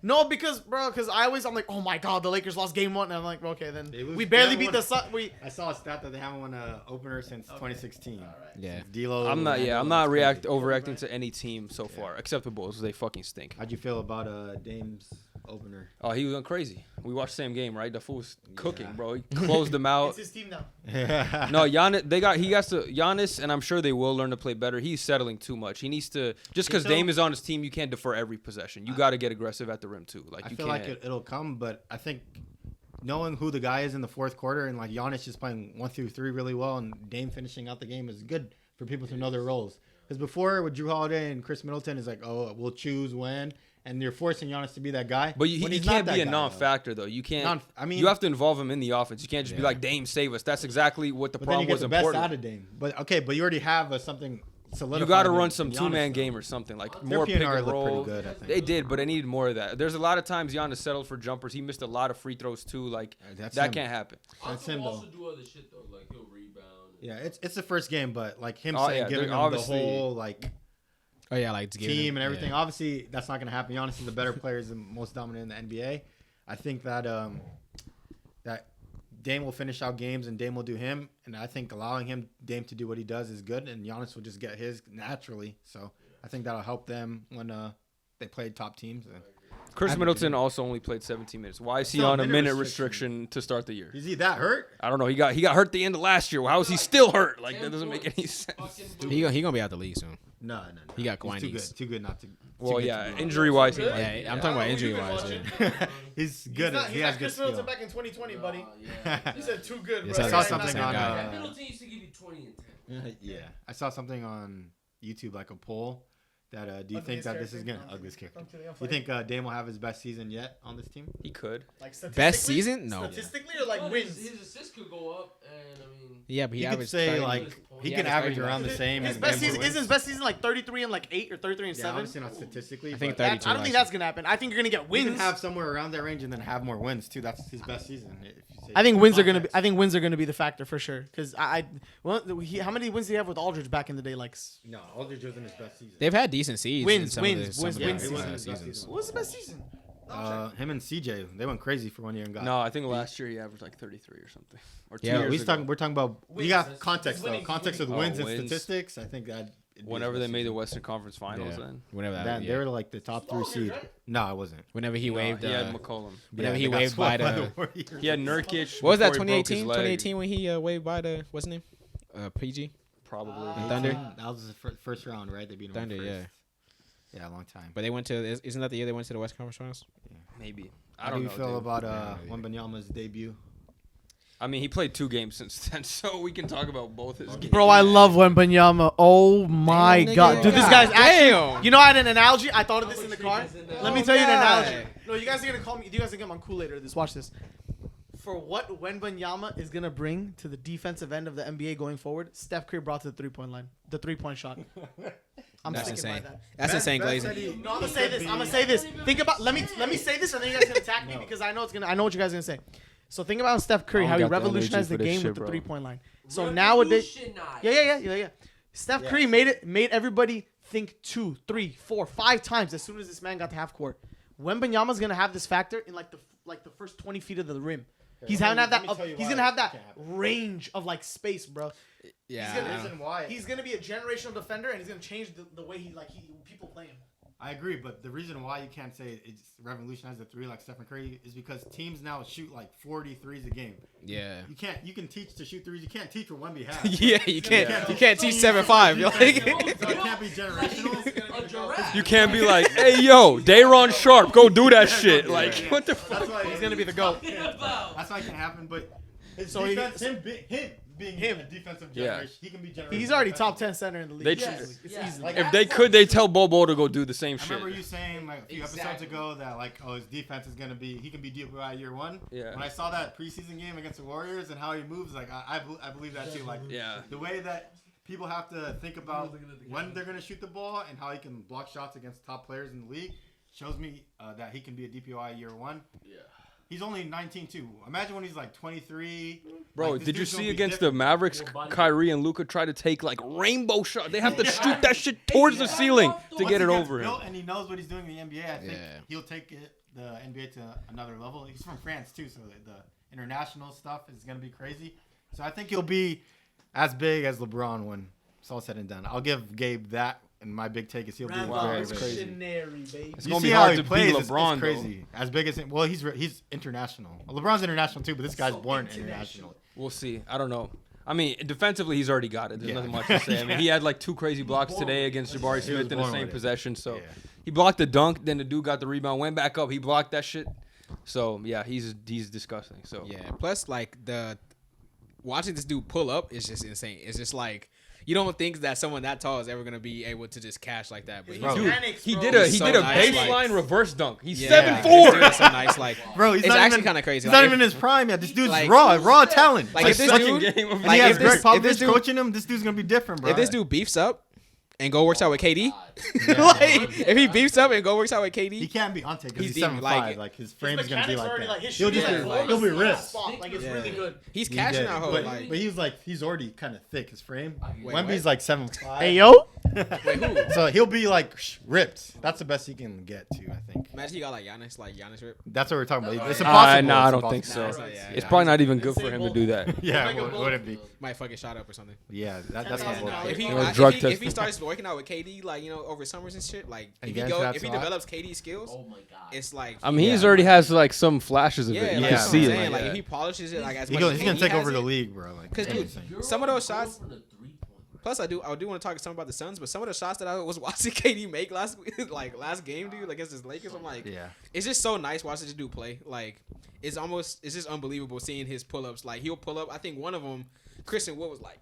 No, because I'm like, oh my god, the Lakers lost game 1, and I'm like, okay, then They lose- we barely they beat the Sun. I saw a stat that they haven't won an opener since 2016. Yeah. Since D'Lo, I'm not Randle, it's crazy. overreacting to any team so far except the Bulls. They fucking stink. How'd you feel about Dame's opener? Oh, he was going crazy. We watched the same game, right? The fool was cooking, Yeah. bro. He closed them out. It's his team now. No, Giannis, and I'm sure they will learn to play better. He's settling too much. He needs to just because Dame is on his team, you can't defer every possession. You got to get aggressive at the rim too. Like I you feel can't. like it'll come, but I think knowing who the guy is in the fourth quarter and like Giannis just playing 1 through 3 really well and Dame finishing out the game is good for people to know their roles. Because before with Drew Holiday and Chris Middleton is like, oh, we'll choose when, and you're forcing Giannis to be that guy. But when he he's not can't that be a guy, non-factor though. You can't. I you have to involve him in the offense. You can't just be like Dame, save us. That's exactly what the but then you problem get was the in best Portland. out of Dame. But you already have something solidified. You got to in run some Giannis, two-man though. game or something like Their more pick PNR and looked roll. pretty good, I think. They did, but they needed more of that. There's a lot of times Giannis settled for jumpers. He missed a lot of free throws too. Like That's that him. can't happen. That's He'll him, also though. do other shit though, like he'll rebound. Yeah, it's the first game, but like him Oh, saying yeah, giving they're him the obviously- whole like Oh yeah, like to give team him- and everything. yeah. Obviously, that's not gonna happen. Giannis is the better player, is the most dominant in the NBA. I think that that Dame will finish out games and Dame will do him, and I think allowing Dame to do what he does is good, and Giannis will just get his naturally. So I think that'll help them when they play top teams. Chris Middleton also only played 17 minutes. Why is he Still a on a minute minute restriction. restriction to start the year? Is he that hurt? I don't know. He got hurt the end of last year. How is he still hurt? Like that doesn't make any sense. He gonna be out the league soon. No. He got He's too Kawhi good. Too good not to. Well, too good yeah, to be. injury wise, he might. Yeah, I'm talking about injury wise. He's good. He has good skill. back in 2020, buddy. Yeah. He said too good, Yes, bro. I I saw Right, something same on. guy. Middleton used to give you 20 and 10. Yeah, I saw something on YouTube, like a poll. That do you think that this is gonna ugliest character? Do you think Dame will have his best season yet on this team? He could. like Best season? No. Statistically or like No, wins? His assists could go up, and I mean, Yeah, but he You could averaged say 30. like he He can averaged average 30 around the same. His and best Denver season wins. isn't his best season like 33 and like 8 or 33 and Yeah, 7. obviously not statistically. I think but 32 I don't think that's gonna happen. I think you're gonna get we wins. can have somewhere around that range and then have more wins too. That's his best season. If you say I think wins are gonna be. context. I think wins are gonna be the factor for sure. Because how many wins did he have with Aldridge back in the day? Like, No, Aldridge wasn't his best season. They've had decent seeds. Wins, in some wins, of the, wins, some of the, wins. It wasn't his best seasons. season. what was the best season? Him and CJ, they went crazy for 1 year and got. No, I think last year he averaged like 33 or something. Or 2 Yeah, years We're ago. talking about. We Wins. got It's context though. winning. Context with Oh, wins and wins. statistics. I think that. Whenever they made the Western Conference Finals, Yeah. then Whenever that, Then yeah. they were like the top 3 seed. No, I wasn't. Whenever he waved. he had McCollum. Whenever Yeah, he they got waved by swept the. Warriors. He had Nurkic. What was that? before he broke his 2018. leg. 2018 when he waved by the what's his name? PG. Probably. Thunder? That was the first round, right? They beat them Thunder, first. yeah. Yeah, a long time. But they went to. Isn't that the year they went to the West Conference Finals? Maybe. I How don't do you know. feel dude. about Yeah. Wembanyama's debut? I mean, he played 2 games since then, so we can talk about both his games. Bro, I love Wembanyama. Oh my Damn, god, nigga. dude, this God guy's actually. damn. You know, I had an analogy. I thought of this in the car. Oh, Let me tell you an God. analogy. No, you guys are gonna call me. You guys are gonna get on cool later. This, watch this. For what Wembanyama is gonna bring to the defensive end of the NBA going forward, Steph Curry brought to the 3-point line, the 3-point shot. I'm That's sticking insane. by that. That's insane, Best Glazer. said he- No, I'm gonna say this. I'm gonna say this. Think about. Let me say this, and then you guys can attack me because I know it's gonna. I know what you guys are gonna say. So think about Steph Curry, I how don't he got the energy revolutionized the for this game shit, with the bro. 3-point line. So nowadays, Revolutionized. yeah. Steph Curry made everybody think 2, 3, 4, 5 times as soon as this man got to half court. Wembanyama's gonna have this factor in like the first 20 feet of the rim. He's let having me that. tell you He's why gonna have it that can't happen. range of like space, bro. Yeah. He's gonna- I don't- Reason why He's gonna be a generational defender, and he's gonna change the way people play him. I agree, but the reason why you can't say it's revolutionized the 3 like Stephen Curry is because teams now shoot like 40 threes a game. Yeah. You can teach to shoot threes. You can't teach what Wemby has. Yeah, you can't. Yeah. You can't teach 7-5. You're like. So it can't be generational. A giraffe. You can't be like, hey, yo, Dayron Sharp, go do that shit. Like, what the fuck? That's why He's gonna be the GOAT. That's why it can happen. But his So he- defense, him being a defensive Yeah. generation, he can be generational. He's already top 10 center in the league. They Easily. tr- It's Yeah. easily. Like, If they could, they tell Bobo to go do the same I remember shit. you saying like a few episodes Exactly. ago that like, oh, his defense is gonna be, he can be DPOY year 1. Yeah. When I saw that preseason game against the Warriors and how he moves, like I believe that too. Like Yeah. the way that people have to think about when they're gonna shoot the ball and how he can block shots against top players in the league shows me that he can be a DPOY year 1. Yeah. He's only 19 too. Imagine when he's like 23. Bro, Like, this did you dude's gonna see be against the different. Mavericks, Kyrie and Luka try to take like rainbow shots? They have to shoot that shit towards the ceiling to Once get he it gets over him. built and he knows what he's doing in the NBA, I think Yeah. he'll take it the NBA to another level. He's from France too, so the international stuff is gonna be crazy. So I think he'll be as big as LeBron when it's all said and done. I'll give Gabe that, and my big take is he'll be very, very crazy. Baby. It's gonna be hard to beat LeBron. It's crazy. As big as he's international. Well, LeBron's international too, but this guy's born international. We'll see. I don't know. I mean, defensively, he's already got it. There's nothing much to say. I mean, he had like 2 crazy blocks today against Jabari Smith in the same possession. So he blocked the dunk. Then the dude got the rebound, went back up. He blocked that shit. So yeah, he's disgusting. So yeah. Plus, like watching this dude pull up is just insane. It's just like you don't think that someone that tall is ever gonna be able to just cash like that. But he did a nice, baseline reverse dunk. He's yeah, 7'4". That's so nice. Like, bro, he's it's not actually even, kind of crazy. He's like, not even in his prime yet. This dude's like, raw talent. Like if this second dude, game of and he has Greg if Popovich this dude, coaching him, this dude's gonna be different, bro. if this dude beefs up and go works out with KD, like if he beefs up and go works out with KD, he can't be Ante because He's he's 7'5". like- Like his frame's gonna be like that. He'll be ripped. Like it's really good. he's cashing out. But, Like, but he's already kind of thick. His frame. Wait, Wemby's what? like 7'5". Hey yo. wait, who? So he'll be like ripped. That's the best he can get to, I think. Imagine he got like Giannis rip. That's what we're talking about. It's impossible. No, I It's don't think so. impossible. It's probably not even good for him to do that. Yeah, would it be? Might fucking shot up or something. Yeah, that's not $10,000. what If he, You know, drug if testing. he starts working out with KD, like over summers and shit, like And if get he into that if he spot? develops KD skills, Oh my god. it's like I mean, he's already has like some flashes of yeah, it. You like, can that's see what I'm it. saying. Like yeah. if he polishes it, like as He's much as gonna KD take has over the it, league, bro. Like, Because, it's dude, insane. some of those shots. From the 3-point. Plus, I do want to talk some about the Suns, but some of the shots that I was watching KD make last game, dude, like against his Lakers, I'm like, Yeah. it's just so nice watching this dude play. Like, it's just unbelievable seeing his pull ups. Like he'll pull up. I think one of them, Christian Wood was like,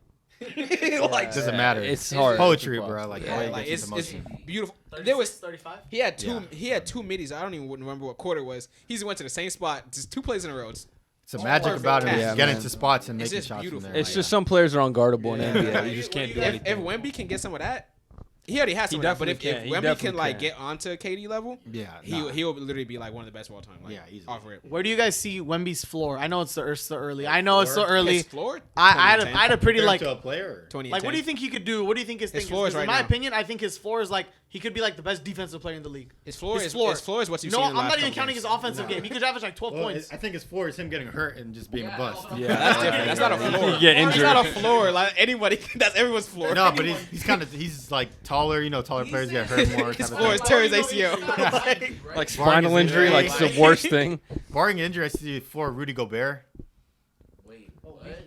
like Doesn't matter. It's hard. Poetry, bro. Like, yeah, the way like he gets it's into motion. beautiful. There was 35. he had two Yeah. he had 2 middies. I don't even remember what quarter it was. He just went to the same spot, just 2 plays in a row. It's It's the magic perfect about him. pass. Is Yeah, getting man. to spots and It's making just shots from beautiful. there. It's Like, just some players are unguardable in Yeah. NBA. You just can't do if anything. Wemby can get some of that, he already has He some of that. But definitely if can. He Wemby definitely can like can. get onto KD level, yeah, he'll literally be like one of the best of all time. Like, Yeah, easily. off rip. Where do you guys see Wemby's floor? I know it's so early. I know it's so early. His floor. I had a pretty like. to a player. 20 Like, what do you think he could do? What do you think his thing is? floor is 'Cause in right my now. opinion, I think his floor is like he could be like the best defensive player in the league. His floor His is floor. his floor is what you've No, seen. I'm in the last not even couple counting his games. offensive game. He could average like 12 points. I think his floor is him getting hurt and just being a bust. Yeah, That's different. That's not a floor. You get That's not a injured. floor. Like anybody, that's everyone's floor. No, but he's like taller. You know, taller players get hurt more. His type of floor is thing. tear his ACL. Like spinal injury, like it's the worst thing. Barring injury, I see for Rudy Gobert. Wait,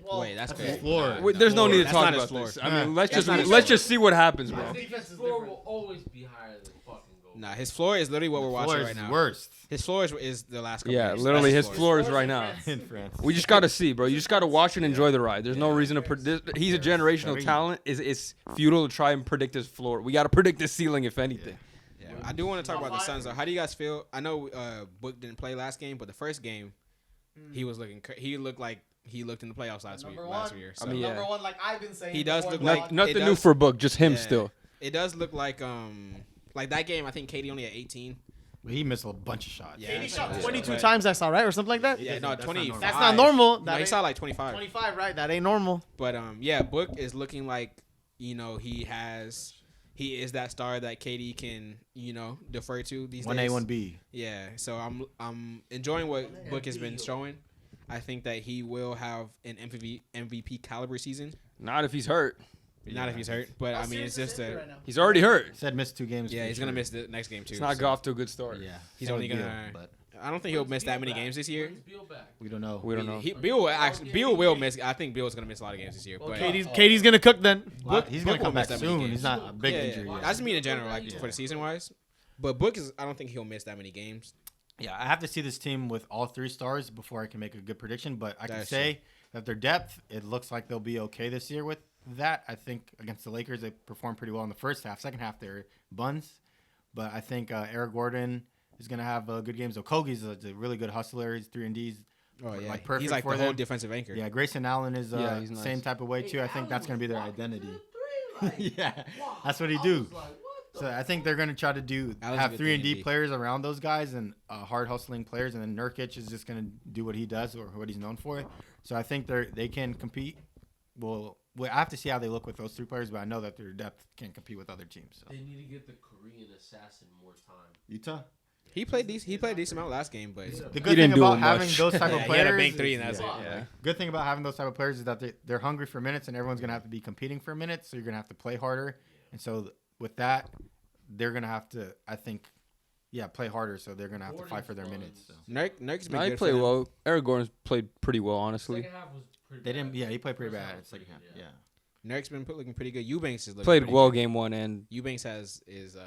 what? Wait, that's His crazy. floor. Wait, there's no need to That's talk not his about floor. this. I mean, let's That's not his let's floor. just see what happens, bro. His floor will always be higher than fucking gold. Nah, his floor is literally what we're Floor watching is right now. worst His floor is the last couple Yeah, years. literally, That's his floor is right now. in France. We just gotta see, bro. You just gotta watch and enjoy the ride. There's no reason to predict. He's a generational talent. It's futile to try and predict his floor. We gotta predict his ceiling, if anything. Yeah, I do want to talk about the Suns though. How do you guys feel? I know Book didn't play last game, but the first game, he was looking. He looked like he looked in the playoffs last year. So. I mean, yeah. Number one, like I've been saying. He does before look the like- pod. Nothing it new does- for Book, just him Yeah. still. It does look like that game. I think KD only had 18. But he missed a bunch of shots. Yeah. He shot Yeah. 22 But- times. I saw right or something like that. Yeah, no, That's not 25. normal. That's not normal. No, That he ain't- shot like 25. 25, right? That ain't normal. But yeah, Book is looking like he is that star that KD can defer to these days. 1A, 1B. Yeah, so I'm enjoying what Book has been showing. I think that he will have an MVP caliber season. Not if he's hurt. Not if he's hurt, but I mean it's just a He's already hurt. Said missed 2 games. yeah. for He's sure. gonna miss the next game too. It's not so got off to a good start. Yeah. He's Same only with Beal, gonna. but I don't think he'll miss that many games this year. When's Beal back? we don't know. We don't know. Bill will miss. I think Bill's gonna miss a lot of games this year. Well, But KD's gonna cook then. He's Book gonna come will miss back that many soon. games. He's not a big yeah, injury. yeah. yet. I just mean in general, like for the season wise. But Book is. I don't think he'll miss that many games. Yeah, I have to see this team with all 3 stars before I can make a good prediction. But I can That's say that their depth, it looks like they'll be okay this year with that. I think against the Lakers, they performed pretty well in the first half. Second half, they're buns. But I think Eric Gordon is going to have good games. Okogie's a really good hustler. He's 3-and-Ds. Oh yeah, Like, perfect he's like for the whole them. defensive anchor. Yeah, Grayson Allen is Yeah, he's nice. same type of way, too. I think that's going to be their identity. Like, Yeah, wow. that's what he I do. was like, what the So I think they're going to try to Allen's a have good 3-and-D 3-and-D. players around those guys and hard hustling players, and then Nurkic is just going to do what he does or what he's known for. So I think they can compete. Well, I have to see how they look with those 3 players, but I know that their depth can compete with other teams. So. They need to get the Korean assassin more time. Utah? He played decent amount last game, but The good thing didn't do about it having much. those type yeah, of he had a players, big 3 and that's it. Yeah. good thing about having those type of players is that they're hungry for minutes, and everyone's gonna have to be competing for minutes, so you're gonna have to play harder. And so with that, they're gonna have to, I think, play harder. So they're gonna have to fight for their minutes. So. Nurk's been No, he good played for them. well. Eric Gordon's played pretty well, honestly. Second half was pretty They didn't. bad. Yeah, he played pretty First bad half in was second half. pretty good, Yeah. Nurk's been looking pretty good. Eubanks is looking Played pretty well good. game 1, and Eubanks is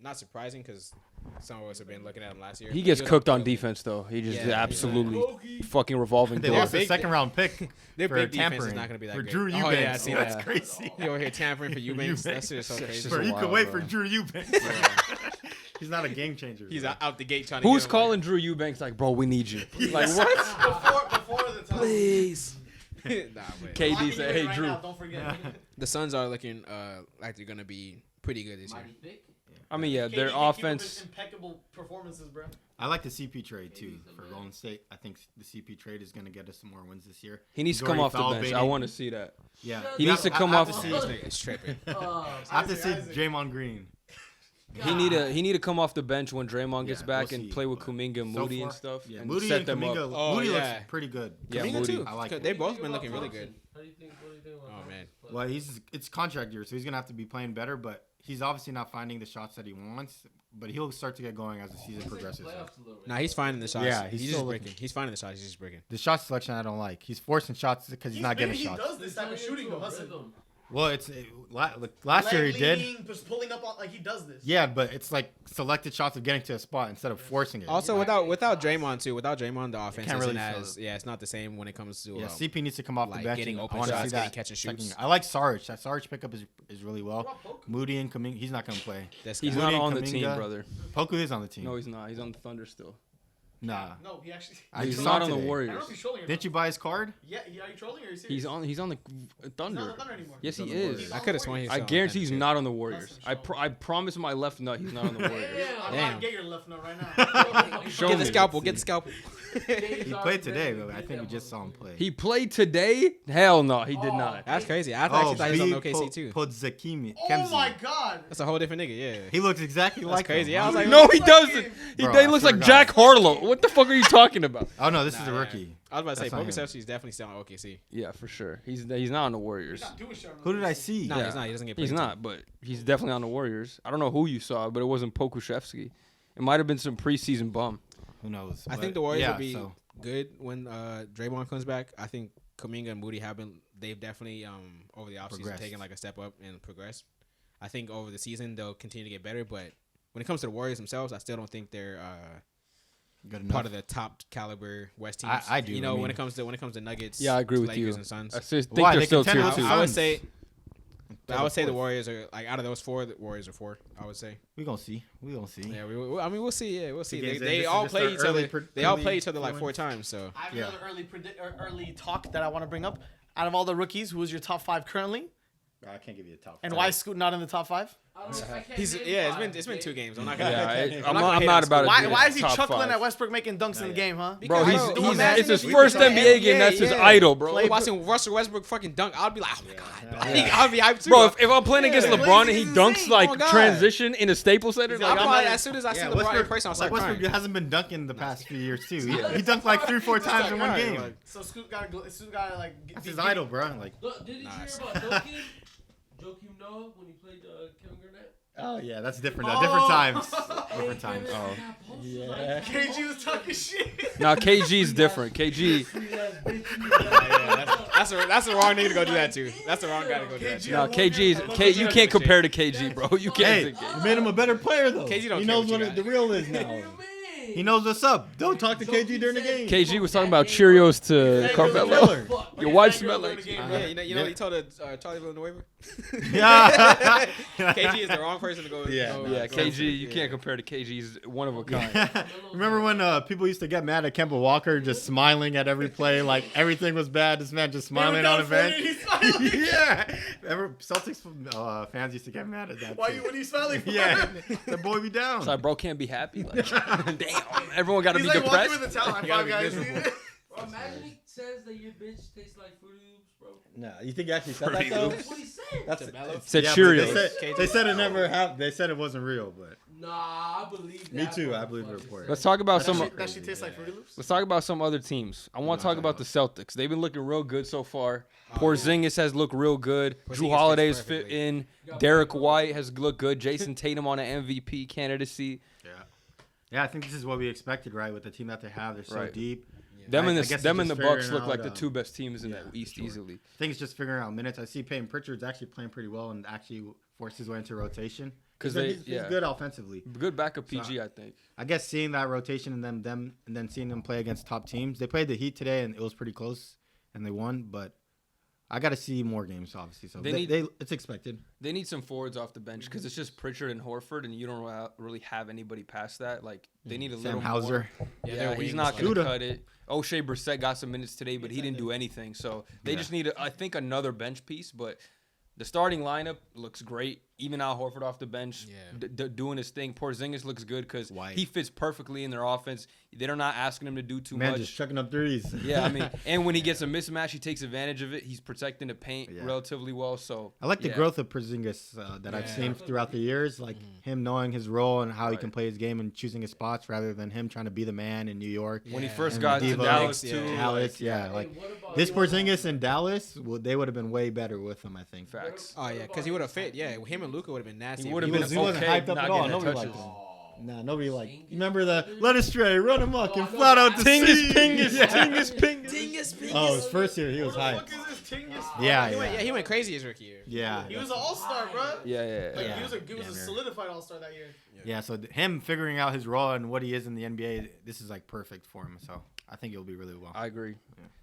not surprising because some of us have been looking at him last year. he but gets was cooked up on early. defense though. He just Yeah, absolutely fucking revolving They door. lost a big- second round pick Their for big defense tampering is not going to be that for great. Drew Oh Eubanks. yeah, I see That's that. crazy. He over here tampering for Eubanks. That shit is so It's crazy. just Bro, you wild, can wait bro. for Drew Eubanks. He's not a game changer. He's bro. out the gate trying to. Who's get him, calling Drew Eubanks like, bro, we need you? Like what? Before the time. Please. Like, nah, but KD said, hey Drew. Don't forget. the Suns are looking like they're going to be pretty good this year. Mighty thick. I mean, yeah, KD their can keep up offense. his impeccable performances, bro. I like the CP trade too for Golden State. I think the CP trade is going to get us some more wins this year. He needs to He's come already off the foul bench. baiting. I want to see that. Yeah, He needs to come off. I This nigga is tripping. I have to see Draymond Green. He need to come off the bench when Draymond gets Yeah, back we'll and see, play with but Kuminga and so Moody far- and stuff, Yeah, and Moody set and them Kuminga. up. Oh, Moody yeah. looks pretty good. Yeah, Kuminga Moody. too. I like They it. both been looking really good. What do you think about Oh man. Well, it's contract year, so he's gonna have to be playing better. But he's obviously not finding the shots that he wants. But he'll start to get going as the season progresses. Playoffs a little bit. Nah, he's finding the shots. Yeah, he's he's just still breaking. looking. He's finding the shots. He's just breaking. The shot selection I don't like. He's forcing shots because he's not getting He shots. does this type of shooting though, Hassan. Well, last year he did. Leaning, just pulling up on like he does this. Yeah, but it's like selected shots of getting to a spot instead of forcing it. Also, without Draymond too. Without Draymond, the offense Can't isn't really as it's not the same when it comes to Yeah, CP needs to come off like the bench. getting and open I wanna shots, see getting that catch and second shoots. year. I like Sarge. That Sarge pickup is really well. Moody and Kuminga, he's not gonna play. That's He's Moody not and on the team, Kuminga. brother. Poku is on the team. No, he's not. He's on the Thunder still. Nah, No, he actually. I He's just not saw on the today. I don't know Warriors. if he's trolling or Didn't you buy his card? not. Yeah, are you trolling or are you serious? He's on the He's not Thunder. on the Thunder anymore. Yes, he He's on the is. Warriors. I could have sworn he was I on the guarantee he's Thunder, not on the Warriors. Listen, I promise my left nut he's not on the Warriors. I'm Damn. gonna get your left note right now. Show Get the me. scalpel. Get the scalpel. He played today, but I think we just saw him play. He played today? Hell no, he did not. That's crazy. I actually thought he was on B. OKC too. Podzakimi. Oh my god. That's a whole different nigga. Yeah. He looks exactly That's like crazy. him. Yeah, I was like, No, he like doesn't. him. He Bro, they I looks swear like to Jack God. Harlow. What the fuck are you talking about? Oh no, this is a Nah, rookie. I was about to say, That's not him. Pokusevsky is definitely still on OKC. Yeah, for sure. He's not on the Warriors. He's not doing shit on Who the did I Lakers. see? No, Yeah. he's not. He doesn't get. He's played not, but he's definitely on the Warriors. I don't know who you saw, but it wasn't Pokushevsky. It might have been some preseason bum. Who knows? I But think the Warriors yeah, will be so- good when Draymond comes back. I think Kuminga and Moody they've definitely over the offseason Progressed. taken like a step up and progressed. I think over the season they'll continue to get better, but when it comes to the Warriors themselves, I still don't think they're Good enough. part of the top caliber West teams. I do. You know, I when mean- it comes to Nuggets, Yeah, I agree with Lakers you. and Suns. I think Why? they're They still contended tier with two. the I would Suns. say. They're I would say the fourth. Warriors are like out of those four. The Warriors are four. I would say. We gonna see. We gonna see. Yeah, I mean, we'll see. Yeah, we'll see. games in, They this is all just play our each early other. pre- They all early play each other like feelings. 4 times. So I have Yeah. another early talk that I want to bring up. Out of all the rookies, who is your top 5 currently, I can't give you a top. and five. why is Scoot not in the top 5? he's it's been 2 games. I'm not gonna. Yeah, I'm I'm gonna hate not on about Scoot. it. Why is he top chuckling 5. at Westbrook making dunks in the game, huh? Bro, he's Imagine it's his if we first could- NBA game. That's his yeah. idol, bro. Play watching Russell Westbrook fucking dunk. I'd be like, oh my god, Yeah. I'd be hyped too. Bro, if I'm playing against Yeah. LeBron and he Blazing dunks insane. like Oh, God. transition in a Staples Center, I'm like, I'm probably, not- as soon as I see Yeah, LeBron in Westbrook, person, I'll like start Westbrook crying. hasn't been dunking the past few years too. He dunked like 3-4 times in one Crying, game. like, So Scoot got to like. That's his idol, bro. Like, Did you Nah, hear it's- about Joakim Noah when he played Kevin Garnett? oh yeah, that's different. Different times. Different times. Oh. Yeah. KG was talking shit. Nah, KG's different. KG, that's the wrong nigga to go do that to. That's the wrong guy to go do that to. nah, you can't compare to KG, bro. You Hey, can't. you made him a better player though. KG don't he care knows what you what got. the real is now. He knows what's up. Don't talk to KG during the game. KG was talking about Cheerios to Carmelo. Your wife smell like. Yeah, you know what he told Charlie Villanueva? Yeah. KG is the wrong person to go. Yeah, go- Yeah, go- KG, you can't compare to KG. He's one of a kind. Remember when people used to get mad at Kemba Walker just smiling at every play, like everything was bad. This man just smiling on the bench. Yeah. Remember Celtics fans used to get mad at that. Why too. you when he's smiling? For? Yeah, the boy be down. It's like, bro, can't be happy. Like, damn, everyone got to He's be like walking depressed. with the towel. High You gotta five, be guys. miserable. Bro, imagine he says that your bitch tastes like Fruity Loops, bro. No, you think he actually said Fruity that though? That's what he said. That's Mellow. Said yeah, but Cheerios. They said it never happened. They said it wasn't real, but Nah, I believe Me that. too. I believe the report. Let's talk about That some. shit tastes like Fruity Loops. Let's talk about some other teams. I want to talk about the Celtics. They've been looking real good so far. Oh, Porzingis has looked real good. Drew Porzingis Holiday's fits fit perfectly. in. Derek White has looked good. Jason Tatum on an MVP candidacy. Yeah, I think this is what we expected, right? With the team that they have, they're so Right. deep. Them I and guess the it's just Bucks figuring look out, like the two best teams in the East sure. easily. I think it's just figuring out minutes. I see Peyton Pritchard's actually playing pretty well and actually forced his way into rotation. 'Cause He's they- good offensively. Good backup PG, I think. I guess seeing that rotation and then seeing them play against top teams. They played the Heat today and it was pretty close and they won, but I got to see more games obviously. So it's expected. They need some forwards off the bench because it's just Pritchard and Horford, and you don't really have anybody past that. Like they need a Sam little Hauser. more. Yeah, Yeah, their he's wings, not like- going to Luda. cut it. O'Shea Brissett got some minutes today, but he didn't do anything. So they just need, I think, another bench piece. But the starting lineup looks great. Even Al Horford off the bench, doing his thing. Porzingis looks good because White. he fits perfectly in their offense. They're not asking him to do too Man, much. just chucking up threes. Yeah, I mean, and when he gets a mismatch, he takes advantage of it. He's protecting the paint Yeah. relatively well. So I like the yeah. growth of Porzingis that I've seen throughout the years, like him knowing his role and how he can play his game and choosing his spots rather than him trying to be the man in New York. When he Yeah. first And got to Devo, Dallas, yeah. too. Dallas, like this Porzingis in Dallas, they would have been way better with him, I think. Facts. Oh yeah, because he would have fit. Yeah, him and Luka would have been nasty. He would have He been wasn't okay, hyped up not at all. getting Nobody touches. liked him. Nah, nobody liked. You remember the let us stray, run amok, and flat out the Tingus, sea. Pingus, Yeah. Tingus, Pingus. Oh, his first year, he was hyped. Yeah, He went crazy his rookie year. yeah. He was an all-star, bro. Yeah. Like, Yeah. he was a Damn near. solidified all-star that year. Yeah, so him figuring out his role and what he is in the NBA, this is like perfect for him. So I think it'll be really well. I agree.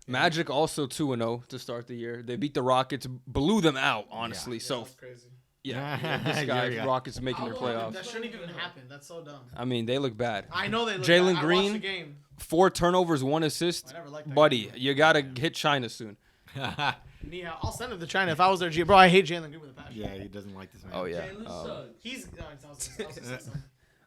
Magic also 2-0 to start the year. They beat the Rockets, blew them out, honestly. So, That's crazy. yeah, this guy, Yeah. Rockets making their playoffs. That shouldn't even happen. That's so dumb. I mean, they look bad. I know they look Jalen bad. I Green? watched the game. 4 turnovers, 1 assist. I never liked that Buddy, guy. you got to hit China soon. Yeah, I'll send him to China if I was their G. Bro, I hate Jalen Green with a passion. Yeah, he doesn't like this man. Oh, yeah. He's.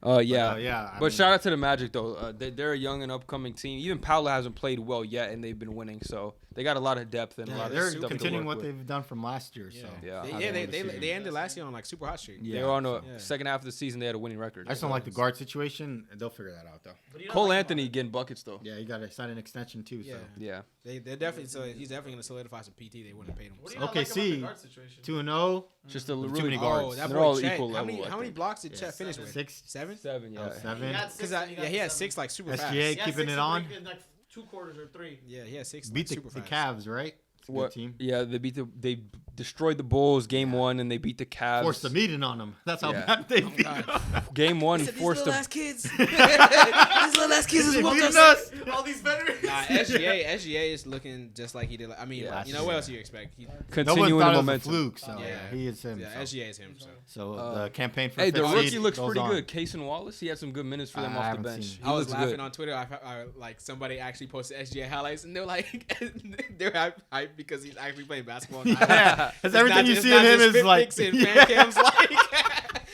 Yeah. Yeah. I But mean, shout out to the Magic, though. They're a young and upcoming team. Even Paolo hasn't played well yet, and they've been winning. So they got a lot of depth and a lot of they're stuff continuing to work what with. they've done from last year. So Yeah. They ended last year on like super hot streak. Yeah. They were on the Yeah. second half of the season. They had a winning record. I just don't like the guard situation. They'll figure that out though. Cole Anthony getting buckets, though. Yeah, you got to sign an extension too. Yeah. So Yeah. They're definitely he's definitely gonna solidify some PT. They wouldn't have paid him. Okay, see, 2-0. Just a Too really many guards. that They're boy all Chet, equal how level, many I how many think. blocks did Chet finish with? 6, 7? 7, yeah. 7. Because he had 6 like super fast. SGA keeping it on. In like 2 quarters or 3. Yeah, he had 6. Beat super the fast. Cavs, right? It's a good What? team. Yeah, they destroyed the Bulls game 1, and they beat the Cavs. Forced the meeting on them. That's how Yeah. bad they beat Game 1 forced the kids. These little ass kids They beating us. All these veterans. Nah, SGA is looking just like he did. I mean, Yeah. you know what else do you expect? No one continuing thought the it was a momentum. fluke. So Yeah. yeah, he is him. Yeah, so. SGA is him. So The campaign for Hey, the fifth rookie seed looks goes pretty on. good. Cason Wallace, he had some good minutes for them I off the haven't bench. seen He I was looks laughing good. on Twitter. I like somebody actually posted SGA highlights, and they're like, they're hyped because he's actually playing basketball. Yeah, It's because everything you it's see in him just is fit like. pics and fan cams, like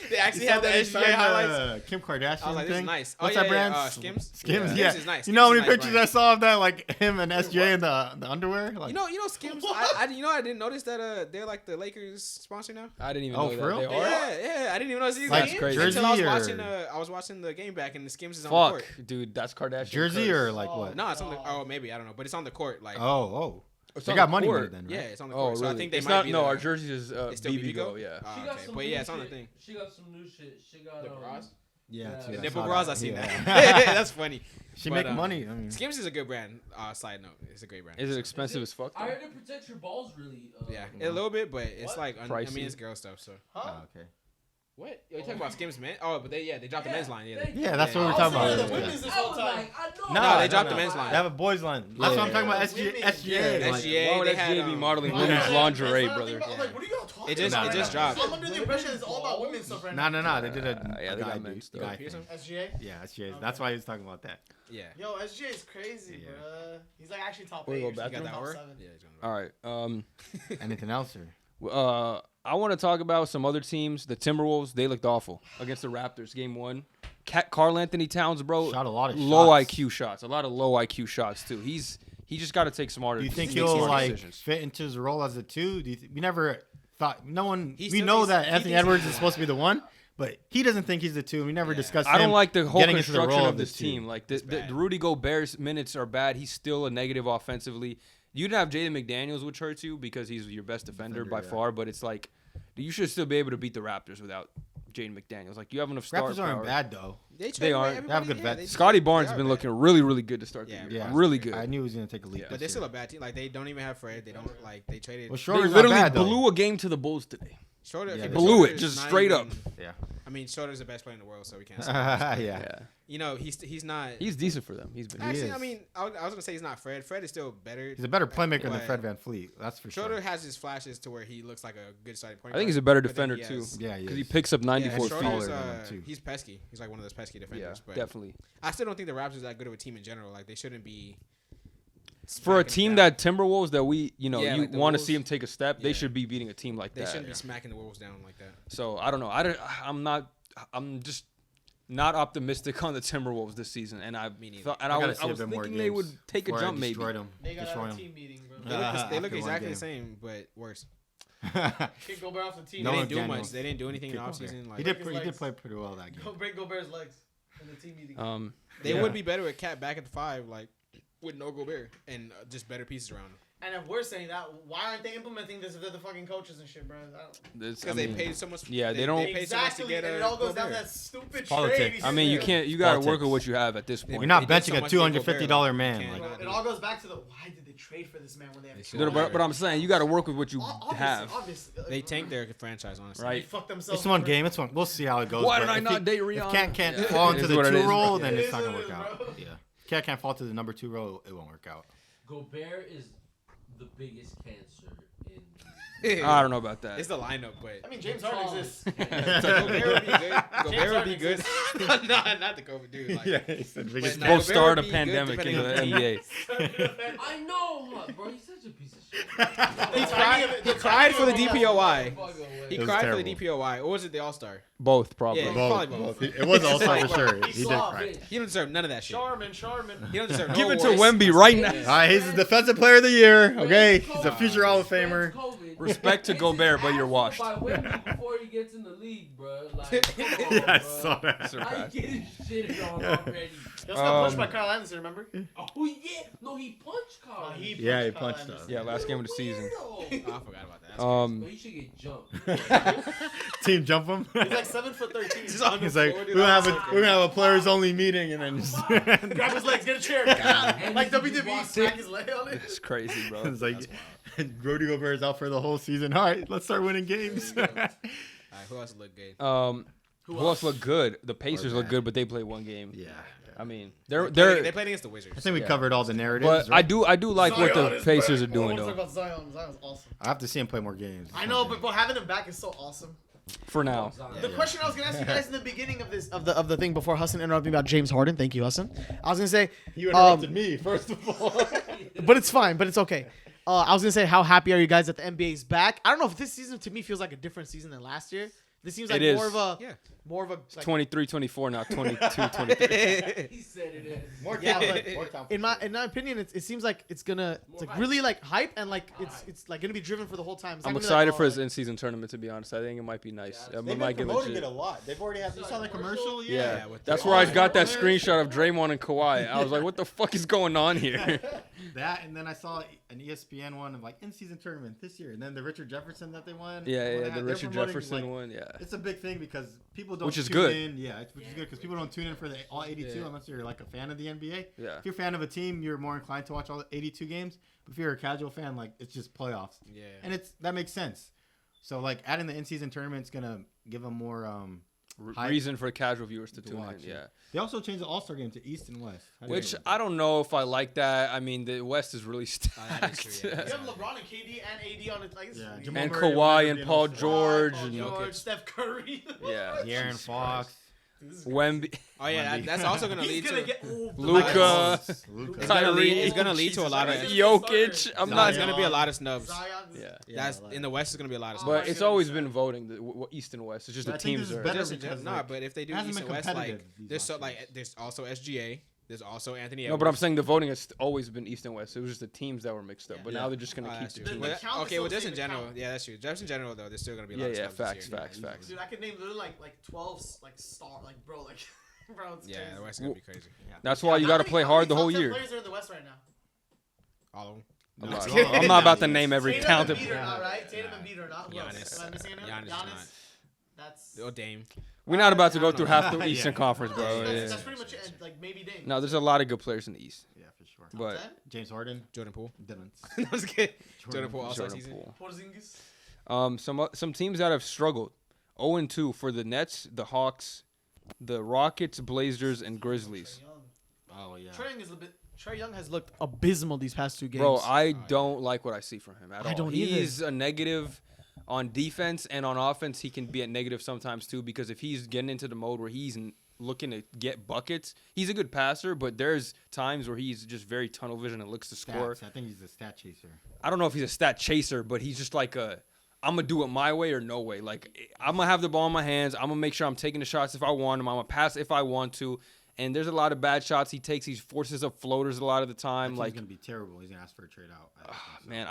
they actually You had saw the that he SGA signed, highlights. Kim Kardashian I was like, this is thing. nice. What's oh, that yeah, brand? Yeah, Skims. Skims, Skims yeah. is nice. You know how Skims many is pictures nice I saw of that, like him and SGA in the underwear? Like, You know, Skims. I didn't notice that they're like the Lakers sponsor now. I didn't even Oh, know for that. real? They are? Yeah, I didn't even notice either. Like crazy. Until I was Jersey watching, or- I was watching the game back, and the Skims is on the Fuck, court. dude, that's Kardashian. jersey curse. or like what? No, it's on the. Oh, maybe I don't know, but it's on the court. Like, Oh. It's They on got the money court. made then, right? yeah, it's on the Oh, court. really? So I think they it's might not. be No, the, our jersey is it's still BB yeah. Oh, She got okay. some But new yeah, it's on the shit. thing. She got some new shit. She got The bras? Yeah, The too, I Nipple saw bras, that. I seen Yeah. that. That's funny. She But, make money. I mean, Skims is a good brand. Side note, it's a great brand. Is it expensive as fuck? I though? heard it protects your balls really. Yeah, a little bit, but it's What? like I Pricey. mean, it's girl stuff. So Huh? okay. what? You're talking about Skims men? Oh, but they dropped the men's line. Yeah, thank Yeah, you. that's what we're I talking was about. saying The the women's this I whole was time. like, I know. No, they that. dropped the men's line. They have a boys line. That's what I'm talking about. Women. SGA. Yeah. like- SGA. Why would they had, SGA be modeling yeah. women's lingerie, That's what I'm brother? thinking about. Like, what are y'all talking It just about? it just dropped. I'm under the impression it's all about women's stuff right now. No. They did a Yeah, they guy got men's dude- stuff. guy Pearson? thing. SGA? Yeah, SGA. That's why he was talking about that. Yeah. Yo, SGA is crazy, Yeah. bruh. He's like actually top Wanna 8. go or something, bathroom? Got that top word? 7. Yeah. he's gonna- All right. Anything else or? I want to talk about some other teams. The Timberwolves, they looked awful against the Raptors. Game 1. Karl Anthony Towns, bro. Shot a lot of low shots. IQ shots. A lot of low IQ shots too. He just got to take smarter. Do you think make he'll smarter like decisions. fit into his role as a 2? We never thought. No one. He We still know thinks- that he Anthony thinks- Edwards is supposed to be the one, But he doesn't think he's the 2. We never discussed I don't him like the whole getting into the construction role of this the 2. team. Like the Rudy Gobert's minutes are bad. He's still a negative offensively. You didn't have Jaden McDaniels, which hurts you because he's your best defender by far. But it's like you should still be able to beat the Raptors without Jaden McDaniels. Like you have enough star Raptors power. aren't bad though. They aren't. They have good vets. Scotty Barnes has been looking really, really good to start the year. Yeah, Really good. I knew he was gonna take a leap. But they're still a bad team. Like they don't even have Fred. They don't like they traded. Well, They Schroeder's literally not bad, though. blew a game to the Bulls today. Schroeder, Yeah, okay, they but blew it, Schroeder's just not straight even- up. Yeah. I mean, Schroeder's the best player in the world, so we can't say. Yeah. You know, he's not. He's decent for them. He's been. Actually, is. I mean, I was gonna say he's not Fred. Fred is still better. He's a better playmaker than But Fred VanVleet. That's for Schroeder sure. has his flashes to where he looks like a good starting point I think he's a guard, better but then defender he too. has- Yeah, Because he is. picks up Yeah, 94 Schroeder's, feet. taller than him, too. he's pesky. He's like one of those pesky Yeah, defenders. but definitely. I still don't think the Raptors are that good of a team in general. Like they shouldn't be. For a smacking team down. that Timberwolves that we, Yeah, you like the want to Wolves. see him take a step, they Yeah. should be beating a team like They that. shouldn't be smacking the Wolves down like that. So I don't know. I'm just not optimistic on the Timberwolves this season, and Me neither. thought, and I I gotta was, see I a was bit more thinking they would games take a before I jump maybe. destroyed 'em. They got Destroy a 'em. team meeting, bro. They look, After one exactly game. the same, but worse. Kick Gobert off the team. No They one didn't do Daniels. much. They didn't do anything in the Kick Gobert. offseason. Like He did play pretty well that game. Go break Gobert's legs in the team meeting. they Yeah. would be better with Cat back at the 5, like with no Gobert and just better pieces around him. And if we're saying that, why aren't they implementing this if they're the fucking coaches and shit, bro? Because they paid so much. Yeah, they don't- They paid so much to Exactly, get and it all goes down to that stupid politics. trade. I mean, you got to work Politics. with what you have at this They- point. You're not They did so benching a much $250 Gobert, man. like, Like, It all goes back to the why did they trade for this man when they have should. No, but I'm saying you got to work with what you have. Obviously, They tanked their franchise, honestly. They Right. fucked themselves. it's one for- game. It's one. We'll see how it goes. Why but did I if not he- date If Rihanna? Cat can't Yeah. fall It into is the what it 2 is, bro. role, then It it's is not what gonna it work is, out. bro. Yeah, Cat can't fall to the number 2 role. It won't work out. Gobert is the biggest cancer in. I don't know about that. It's the lineup, but I mean, James Harden exists. Gobert would be good. Gobert would be Harden good. no, not the COVID dude. Like, it's the biggest. But Both Gobert starred would a be good pandemic in depending the on the NBA. I know, huh, bro. He's such a piece of shit. He cried for the DPOY. Fuck away. He It was cried for the terrible. DPOY. Or was it the All Star? Both probably. Yeah. Both, Probably both. both. It was all star for sure. He did soft. cry. He don't deserve none of that shit. Charmin. He don't deserve no Give it to awards. Wemby right now. All right, he's the defensive player of the year. Okay, he's a future Hall of Famer. Respect to Gobert, but you're washed. By Wemby before he gets in the league, bro. Like, come on, Yeah, I bro. saw that. I get his shit on already. He also got pushed Um, by Kyle Anderson, remember? Oh yeah, no, he punched Carl. Yeah, he punched Kyle us. Yeah, last game of the season. Oh, I forgot about that. That's But he should get jumped. Team jump him. He's like 7'13". He's on the He's like, floor, we're dude. gonna have a players only meeting, and then just Grab his legs, get a chair. Like And he WWE, just smack his leg on it. It's crazy, bro. it's like Rudy Gobert is out for the whole season. All right, let's start winning games. All right, who else look good? Who else look good? The Pacers look bad. good, but they play one game. Yeah, I mean, They they're. played against the Wizards. I think we Yeah. covered all the narratives. But right? I do like what Zion the is Pacers are back. doing I want to though. talk about Zion. Zion's awesome. I have to see him play more games. I know, but having him back is so awesome. For now. The question I was gonna ask you guys in the beginning of this of the thing before Hassan interrupted me about James Harden. Thank you, Hassan. I was gonna say, you interrupted me first of all. but it's fine. But it's okay. I was gonna say, how happy are you guys that the NBA is back? I don't know if this season to me feels like a different season than last year. This seems like It is. more of a Yeah. like, 23, 24 now, 22, 23. He said it is. More Yeah, talent, but more talent. in my opinion, it seems like it's like really like hype and like it's like gonna be driven for the whole time. It's not I'm gonna be excited like, for oh, his in-season tournament. To be honest, I think it might be nice. Yeah, It They've might been get promoting legit. it a lot. They've already had. You saw the commercial? Yeah, with that's the- where I got that screenshot of Draymond and Kawhi. I was like, what the fuck is going on here? That, and then I saw an ESPN one of like in-season tournament this year, and then the Richard Jefferson that they won. Yeah, the They're Richard promoting, Jefferson like, one, yeah. It's a big thing because people don't Which is tune good. in. Yeah, which is good because people don't tune in for the all 82 Yeah. unless you're like a fan of the NBA. Yeah. If you're a fan of a team, you're more inclined to watch all 82 games. But if you're a casual fan, like it's just playoffs, Yeah. and that makes sense. So like adding the in-season tournament's gonna give them more hype Reason for casual viewers to to tune in, watch. yeah. They also changed the All-Star game to East and West. How do you Which feel I about don't know if I like that. I mean, the West is really that is stacked. true, yeah. You have LeBron and KD and AD on it. Like, Yeah, you Jamal And Murray will Kawhi never and be an Paul All-Star. George Paul and George, Steph Curry. yeah, that? De'Aaron Fox, Wemby, Oh yeah, that's also gonna He's lead gonna to. get Luka, Luka. It's gonna lead- Kyrie. it's gonna lead to a lot of- Jokic. I'm It's not. gonna be a lot of snubs. Zion. Yeah, That's like- in the West. Is gonna be a lot of but snubs. it's always been voting the East and West. It's just But the I think teams this is are. better Just because, no, like, but if they do it hasn't East been and West, like competitive these there's last years. there's also SGA. There's also Anthony No, Edwards. but I'm saying the voting has always been East and West. It was just the teams that were mixed up. Yeah. But now they're just gonna keep That's the true. teams. The But- count is okay, still well, the just same, in the general. count. Yeah, that's true. Just in general, though, there's still gonna be a lot of Yeah, snubs this facts, year. facts. Dude, I could name literally like 12 like star like bro like bro. It's Yeah, crazy. the West is gonna be crazy. That's why you got to play hard the whole year. Players are in the West right now. All of them. A No, lot. it's all- I'm not about to name every Tatum talented. and Embiid are not right. Tatum and Embiid are not. Who else? Giannis. Am I missing anyone? Giannis is not. That's Oh, Dame. We're not about to go through half the Yeah. Eastern Conference, bro. that's Yeah. pretty much it. Like maybe Dame. No, there's a lot of good players in the East, Yeah, for sure. but James Harden, Jordan Poole. Dylan. No, I was kidding. Jordan Poole all-star Jordan season. Poole. Porzingis. Some teams that have struggled. 0-2 for the Nets, the Hawks, the Rockets, Blazers, and Grizzlies. Trae Young. Oh yeah. Trae Young has looked abysmal these past 2 games. Bro, I don't like what I see from him at all. I don't either. He's a negative on defense, and on offense, he can be a negative sometimes too. Because if he's getting into the mode where he's looking to get buckets, he's a good passer, but there's times where he's just very tunnel vision and looks to score. Stats. I think he's a stat chaser. I don't know if he's a stat chaser, but he's just like I'm gonna do it my way or no way. Like I'm gonna have the ball in my hands. I'm gonna make sure I'm taking the shots if I want them. I'm gonna pass if I want to. And there's a lot of bad shots he takes. He forces up floaters a lot of the time. He's Like, gonna be terrible. He's gonna ask for a trade out. I think so. man,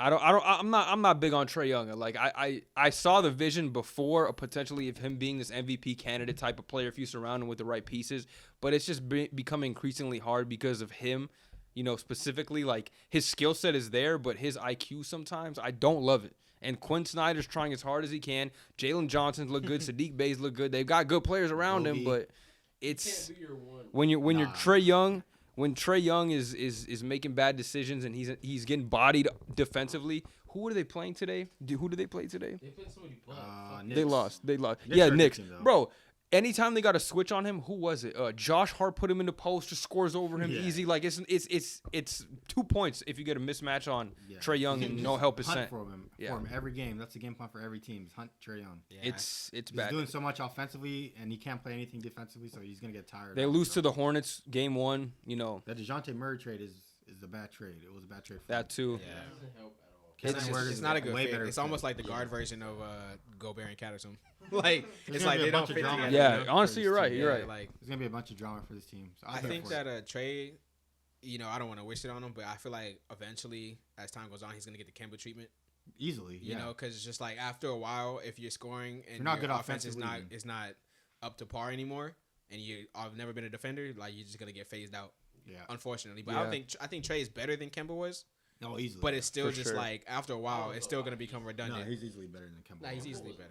I'm not big on Trae Young. Like I saw the vision before of potentially of him being this MVP candidate type of player if you surround him with the right pieces. But it's just becoming increasingly hard because of him. You know, specifically, like his skill set is there, but his IQ sometimes I don't love it. And Quinn Snyder's trying as hard as he can. Jalen Johnson's look good. Sadiq Bey's look good. They've got good players around him, Bogey. but it's Can't be your one. when you're Nah. Trae Young, when Trae Young is making bad decisions and he's getting bodied defensively. Who are they playing today? Who do they play today? They played somebody black. They lost. They lost. Knicks Yeah, are a good Knicks. team, though. Bro, anytime they got a switch on him, who was it? Josh Hart put him in the post, just scores over him Yeah. easy. Like it's 2 points if you get a mismatch on Yeah. Trae Young and no help is Hunt sent. for him. Yeah. For him every game. That's the game plan for every team. Is hunt Trae Young. Yeah. It's He's bad. doing so much offensively, and he can't play anything defensively, so he's gonna get tired. They lose to the Hornets game 1. You know That DeJounte Murray trade is a bad trade. It was a bad trade. For that too. Yeah. Doesn't help at all. Kevin It's, Edwards it's is not a good way fit. better It's fit. almost like the guard version of Gobert and Catterson. Like There's it's gonna like be a they don't bunch of fit drama. together. Yeah, you know? honestly, you're right. You're Yeah, right. Like There's gonna be a bunch of drama for this team. So I I'm think there for that Trey, you know, I don't want to wish it on him, but I feel like eventually, as time goes on, he's gonna get the Kemba treatment. it. Easily. You Yeah. know, because it's just like after a while, if you're scoring and You're not your good offense is not offensively. is not up to par anymore, and I've never been a defender, like you're just gonna get phased out, Yeah. unfortunately. But Yeah. I think Trey is better than Kemba was, No, easily. but it's still For just sure. like after a while, it's still gonna become no, redundant. he's easily better than Kemba. Nah, he's Walker. easily better.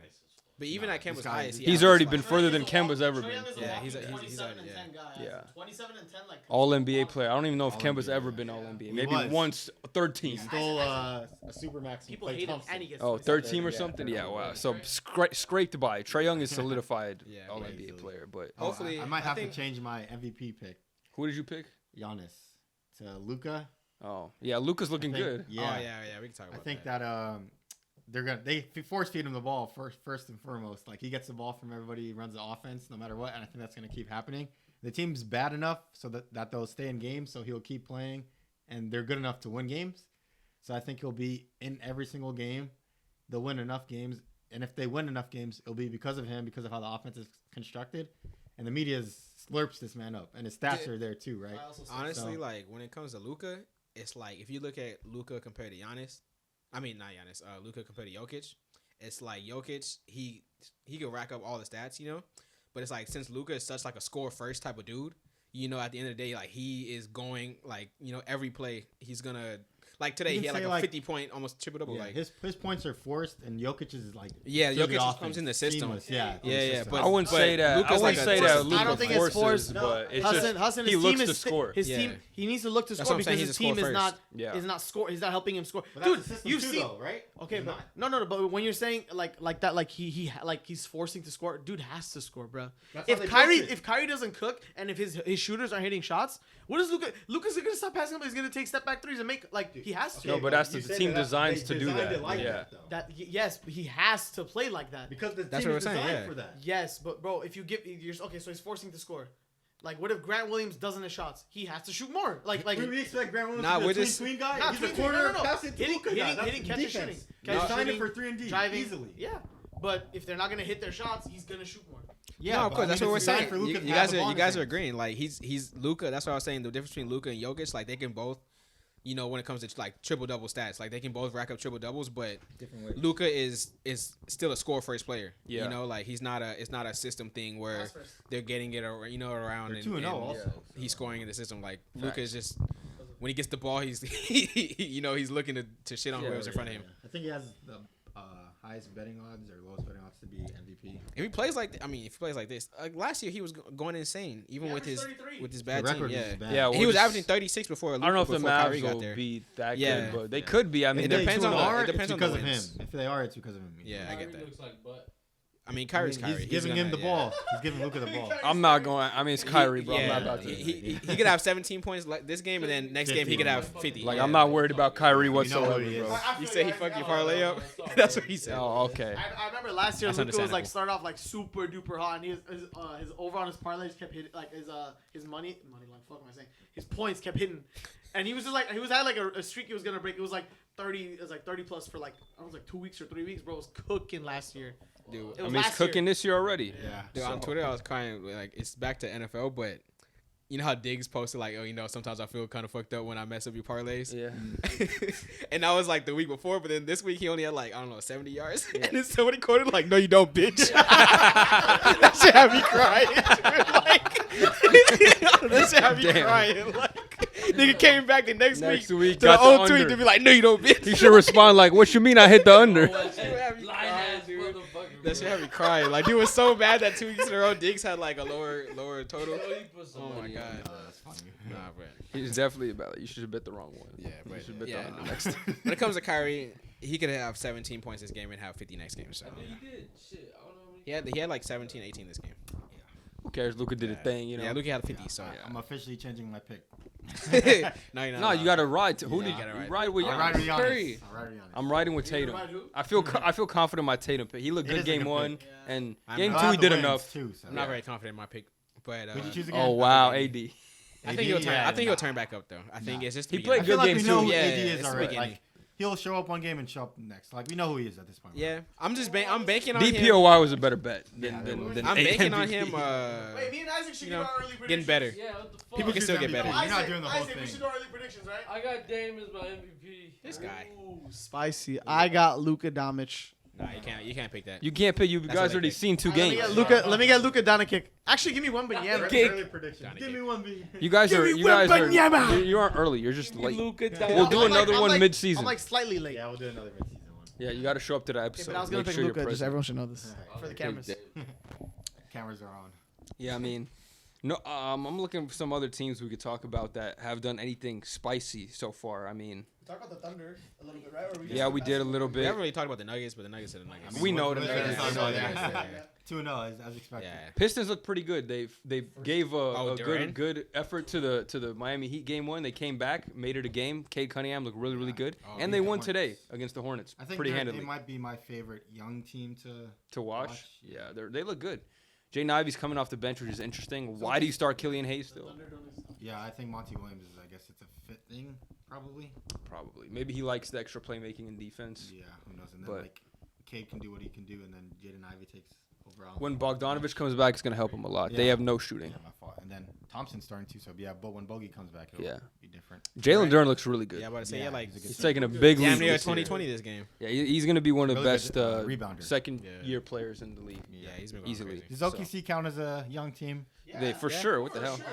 But even Nah, at this Kemba's guy- highest, He's he already averaged, been like, further than Kemba's ever Trae been. Young is a Yeah, walking he's 27 and yeah. 10 guy. Yeah. 27 and 10 like All NBA player. I don't even know if All Kemba's NBA, ever yeah. been All NBA. He Maybe was. once, third He team. stole a supermax. People hate him and he gets Oh, 27. third team or Yeah. something? Yeah, wow. So scraped by. Trae Young is solidified Yeah, All yeah, NBA easily. player. But Hopefully, I might I have think- to change my MVP pick, who did you pick? Giannis, to Luka. Oh, yeah, Luka's looking good. Yeah. Oh yeah, we can talk I about think that. that they force feed him the ball first and foremost. Like he gets the ball from everybody, he runs the offense no matter what, and I think that's gonna keep happening. The team's bad enough so that they'll stay in games, so he'll keep playing, and they're good enough to win games. So I think he'll be in every single game. They'll win enough games, and if they win enough games, it'll be because of him, because of how the offense is constructed, and the media slurps this man up, and his stats are there too, right? Honestly, So- like when it comes to Luka, it's like if you look at Luka compared to Giannis, I mean not Giannis, Luka compared to Jokic, it's like Jokic, he can rack up all the stats, you know, but it's like since Luka is such like a score first type of dude, you know, at the end of the day, like he is going like, you know, every play he's gonna like today You he can had like say, a like- 50-point almost triple double Yeah, like his points are forced, and Jokic's is like yeah, through the Jokic just offense, comes in the system. seamless, Yeah, Yeah, through the yeah, system. but- I wouldn't say that. Luka's I wouldn't like say a that force. Luka I don't think it's forces, forced. but it's Hassan, just Hassan, he his looks team to is score. his Yeah. team. He needs to look to That's score what I'm saying, because he's his a score team is first. not Yeah. is not score. He's not helping him score. But that's Dude, the system you've too, seen. though, right? Okay, He's but not. no. But when you're saying like that, like he's forcing to score, dude has to score, bro. That's how If they Kyrie built it. if Kyrie doesn't cook and if his shooters aren't hitting shots, what is Luka? Luka's gonna stop passing him. He's gonna take step back threes and make like he has to. No, but that's you the said team that designs they to do designed that. it like Yeah. that, though. Yes, but he has to play like that. Because the That's team what is we're saying, designed yeah. for that. Yes, but bro, if you give you're okay, so he's forcing to score. Like, what if Grant Williams doesn't hit shots? He has to shoot more. Like we expect Grant Williams Nah, to we're be a just- tween guy. Nah, He's tween- a corner no. pass it to Hitting- Luka. hitting- That's hitting, catch and defense. shooting. They Catch, signed him shooting, for 3 and D driving easily. Yeah, but if they're not gonna hit their shots, he's gonna shoot more. Yeah, no, of but course. I That's mean, what we're it's designed saying. for Luka You to have guys the are ball you in guys his are hands. agreeing. Like he's Luka. That's what I was saying. The difference between Luka and Jokic, like they can both, when it comes to like triple double stats, like they can both rack up triple doubles. But Different ways. Luka is still a score first player. Yeah. You know, like it's not a system thing where they're getting it around They're and 2-0 also. he's scoring in the system. Like Luka is just when he gets the ball, he's he's looking to shit on whoever's in front of him. I think he has the highest betting odds or lowest betting odds to be MVP. If he plays like this, last year he was going insane, even with his 33. bad The team. record Yeah, is bad. Yeah, he we'll was just- averaging 36 before. I don't know if the before Kyrie Mavs got will there. be that Yeah. good, but they could be. I mean, It they're depends on the- 2-0. it depends on because the of him. wins. If they are, it's because of him. Yeah, I get that. Looks like butt. I mean, Kyrie's Kyrie. He's giving him the ball. He's giving Luka the ball. I'm not going. I mean, it's Kyrie, bro. I'm not about to. He could have 17 points this game, and then next game he could have 50. Like, Yeah. I'm not worried about Kyrie know whatsoever, who he is. bro. You say he fucked your parlay up? That's what he said. Oh, okay. I remember last year That's Luka was like understandable. started off like super duper hot, and his over on his parlays kept hitting like his money line. Fuck am I saying? His points kept hitting, and he was just like he had like a streak he was gonna break. It was like 30. It was like 30 plus for like I was like 2 weeks or 3 weeks, bro. It was cooking last year. Dude, It I was mean, it's last year. cooking this year already. Yeah. Dude, on Twitter I was crying like it's back to NFL, but you know how Diggs posted like, oh, sometimes I feel kind of fucked up when I mess up your parlays. Yeah. And that was like the week before, but then this week he only had like 70 yards, and then somebody quoted like, "No, you don't, bitch." That shit had me crying. That shit had me Damn. crying. Like, nigga came back the next Next week week, to got the the old tweet under. to be like, "No, you don't, bitch." He should respond like, "What you mean? I hit the under." That shit had me Line crying, ass dude. motherfucker. That shit had me crying. Like, dude was so bad that 2 weeks in a row, Diggs had like a lower total. Oh my god. That's funny. Nah, bro. He's definitely about it. You should have bet the wrong one. Yeah, You but should bet yeah. the under next time. When it comes to Kyrie, he could have 17 points this game and have 50 next game. So I know you did. Shit, I don't know. he had like 17, 18 this game. Who cares? Luka did a thing, you know. Yeah, Luka had 50. So I'm officially changing my pick. no, you're not. No, you got to ride. Who Yeah, did you gotta you ride. ride with? I'll ride with Giannis. Giannis. Curry. I'll ride with Giannis. I'm riding with Tatum. I feel confident in my Tatum pick. He looked It good is a game good one, pick. and I'm game not- two I'll he have did the wins, enough. Too, so. I'm not very confident in my pick, but Who'd you choose again? Oh wow, AD. I think he'll turn. Yeah, I think he'll nah. turn back up though. I think Nah. it's just He the played I beginning. feel good like games we know too. who Yeah, AD it's is the already. beginning. Like he'll show up one game and show up next. Like we know who he is at this point. bro. Yeah, I'm just I'm banking on him. DPOY was a better bet Yeah, than I'm banking on him. Wait, me and Isaac should You give know, our early predictions. getting better. Yeah, what the fuck? People can still get MVP. better. You're not doing the whole Isaac, we thing. should do our early predictions, right? I got Dame as my MVP. This guy. Ooh, spicy. I got Luka Doncic. Nah, you can't pick that. You can't pick. You That's guys what they already pick. seen 2 Let me games. get Luka Doncic. Actually, give me one banana. Okay. Early prediction. Johnny Give Gabe. me one B. You guys Give are. me You guys are. Wembanyama. You aren't early. You're just late. Luka We'll do I'm another I'm one mid-season. I'm like slightly late. Yeah, we'll do another mid-season one. Yeah, you got to show up to the Okay, episode. but I was gonna Make pick sure you're Luka. Just present. everyone should know this Alright. for the cameras. Cameras are on. Yeah, I mean, no. I'm looking for some other teams we could talk about that have done anything spicy so far. I mean, Talk about the Thunder a little bit, right? Or yeah, we did a little We bit. haven't really talked about the Nuggets, but the Nuggets are the Nuggets. I mean, We know what- the what- Nuggets. what- We know what- the yeah. Nuggets. 2-0 as expected. Yeah. Pistons look pretty good. They gave a Durant? good effort to the Miami Heat game one. They came back, made it a game. Cade Cunningham looked really good, Oh, and they yeah. won today against the Hornets I think pretty they handedly. might be my favorite young team to watch. watch. Yeah, they look good. Jay Ivy's coming off the bench, which is interesting. Why do you start Killian Hayes still? Yeah, I think Monty Williams is. I guess it's a fit thing, probably. Probably. Maybe he likes the extra playmaking and defense. Yeah, who knows? And then But- like, Cade can do what he can do, and then Jaden Ivey takes overall. When Bogdanovich comes back, it's gonna help him a lot. They Yeah. have no shooting. Yeah, my fault. And then Thompson's starting too. So yeah, but when Bogey comes back, it'll Yeah. be different. Jalen Duren looks really good. Yeah, I about to say Yeah, like he's a good He's player. taking a big damn leap. near this year. 2020 this game. Yeah, he's gonna be one of the Really best good, rebounder. second-year players in the league. Yeah, he's been going Easily. crazy. Does OKC count as a young team? They for sure. What the hell? Sure.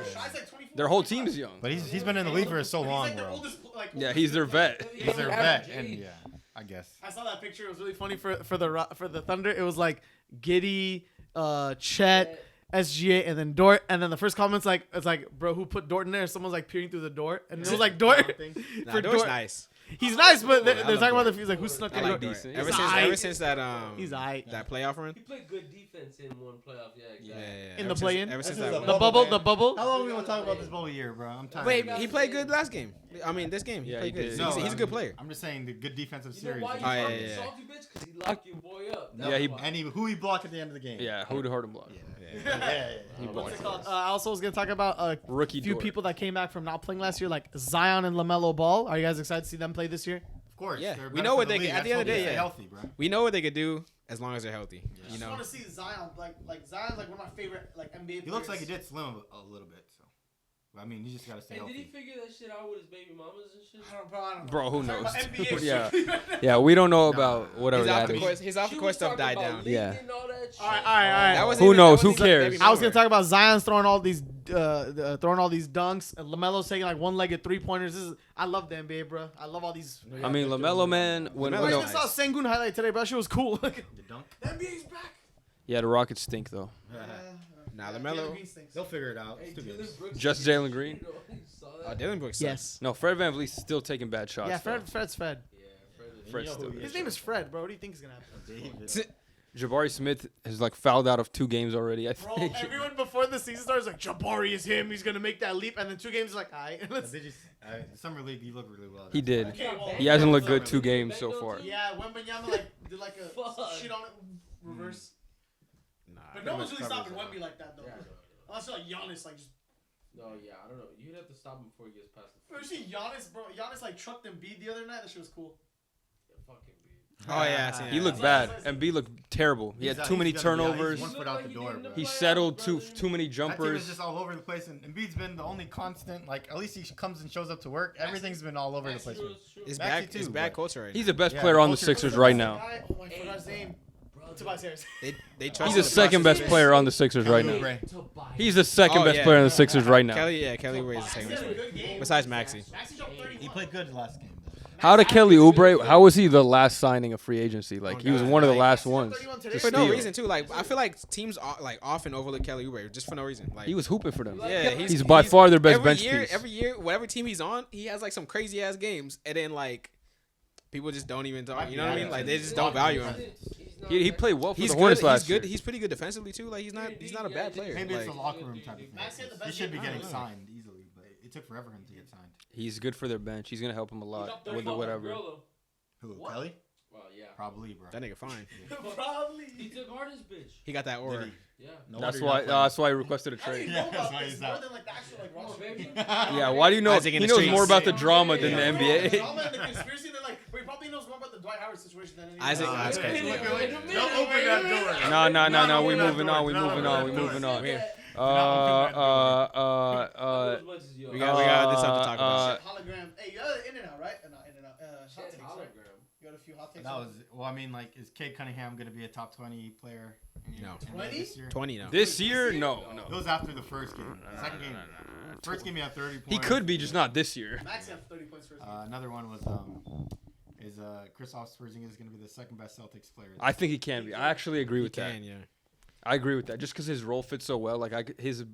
Their whole team is young. But he's been in the league for so long, bro. Yeah, he's their vet. He's their vet, and yeah, I guess. I saw that picture. It was really funny for the Thunder. It was like Giddy, Chet, SGA, and then Dort. And then the first comment's like, it's like, bro, who put Dort in there? Someone's like peering through the door, and it was like Dort. Nah, for Dort's Dort. nice. He's nice, but they're I talking love about Dort. the. He's like, who snuck I in like Dort? Dort. decent. Ever He's since aight. that He's aight. that playoff run. He played good defense in one playoff. Yeah, exactly. Yeah. In Ever the since- play-in? Ever since This is that. a The bubble, bubble. How long are we gonna talk about this bubble year, bro? I'm tired. Wait, of he it. played good last game. I mean, this game. Yeah, he played he did. good. He's a good player. I'm just saying the good defensive You know series. why you Oh, yeah, fucking yeah. salty bitch? Because he locked your boy up. Yeah, he- And who he blocked at the end of the game. Yeah, who'd hurt him block? What's it called? I also was gonna talk about a Rookie few Dort. people that came back from not playing last year, like Zion and LaMelo Ball. Are you guys excited to see them play this year? Of course. Yeah, they're we better know for what the they league. can- at the That's end of the why they day, stay yeah. healthy, bro. We know what they could do. as long as they're healthy. Yeah. I You just know, want to see Zion. Like Zion's like one of my favorite like NBA players. He looks like he did slim a little bit. So, but, I mean, he just gotta stay Hey, did healthy. he figure that shit out with his baby mamas and shit? I don't know. Bro, who I'm talking knows? about NBA Yeah. strictly. Yeah, we don't know Nah. about whatever his that off the is. court, his off the She court was stuff talking died about down. leaking Yeah. and all that shit. All right. That wasn't Who even- knows? that Who wasn't even cares? baby I was gonna mama. talk about Zion's throwing all these dunks, and LaMelo's taking like one-legged 3-pointers. I love the NBA, bro. I love all these. I mean, LaMelo man, when LaMelo I no, just saw Sengun highlight today, bro. That shit was cool. The dunk. The NBA's back. yeah, the Rockets stink though. Nah, Jalen LaMelo. Green stinks. They'll figure it out. Hey, It's 2 games. Dylan Brooks Just is Jalen shit, Green? you know? You saw that? Dylan Brooks. Yes. No, Fred VanVleet's still taking bad shots. Yeah, though. Fred's Fred. Yeah, Fred is- Fred's You know still who he good. His name is Fred, bro. What do you think is gonna happen? David. Jabari Smith has like fouled out of 2 games already. I Bro, think. everyone before the season starts like Jabari is him. He's gonna make that leap, and then 2 games is like, alright. The summer league, he looked really well. He did. Okay, well, He hasn't looked Summer good 2 league. games so far. Yeah, Wembanyama like did like a Fuck. shit on it reverse. Nah. But no one's really much stopping covers Wemby like that though. Yeah. Unless like Giannis like just. No, yeah, I don't know. You'd have to stop him before he gets past the Bro, you see Giannis, bro? Giannis like trucked Embiid the other night. That shit was cool. fucking beat. Oh yeah, I seen He that. looked bad. Embiid looked terrible. He had too many turnovers. He's 1 foot out the door, bro. He settled too many That team is jumpers. just all over the place, and Embiid's been the only constant. Like, at least he comes and shows up to work. Everything's been all over the place. It's Maxey bad. too, It's bad but- culture right He's now. the best Yeah, player on the culture- Sixers right now. Oh my, I forgot his name. Tobias Harris. They trust He's the second best player on the Sixers right now. Oubre. He's the second Oh, best yeah. player on the Sixers right now. Kelly Oubre is the second He best had a player. good game. Besides Maxey. Maxey dropped 31. He played good last game. How did Kelly Oubre? How was he the last signing of free agency? Like he was God. one of the Like, last Maxey dropped ones. 31 to today. For no steal. reason too. Like I feel like teams like often overlook Kelly Oubre just for no reason. Like He was hooping for them. yeah, He's by far their best every bench year, piece. Every year, whatever team he's on, he has like some crazy ass games, and then like people just don't even talk. You know what I mean? Like they just don't value him. He played well for He's the good. Hornets He's last year. good. He's pretty good defensively too. Like he's not a bad player. Maybe it's Like, a locker room type of thing. Maxey had the He best should be game. getting I don't signed easily, but it took forever for him to get signed. He's good for their bench. He's gonna help them a lot with the whatever. Who? What? Kelly? Well, yeah. Probably, bro. that nigga fine. Probably. He took Harden's bitch. He got that aura. Did Yeah. No That's wonder why. you're not That's why he requested a How do you trade. know Yeah, that's about why this he's more out. than like the actual like Oh, roster? baby. Yeah. Why do you know? Isaac in He the knows streets. more about the drama than the The NBA. drama and the conspiracy, they're like, he probably knows more about the Dwight Howard situation than anyone. Isaac- else. that's crazy. Don't open that door. No. We open that moving door. on. We Do not moving open on. that We door. moving on. We We got this stuff to talk about. Hologram. Hey, you got In and Out, right? Not In and Out. Hot takes, right? You got a few hot takes. That was well. I mean, like, is Cade Cunningham gonna be a top 20 player? No. This year? 20 now. This year, no. It was after the first game. Second game. First game he had 30 points. He could be, just not this year. Max had 30 points first game. Another one was is Kristaps Porzingis going to be the second best Celtics player? I think he can be. I actually agree He with that. can, yeah. I agree with that. Just because his role fits so well, like his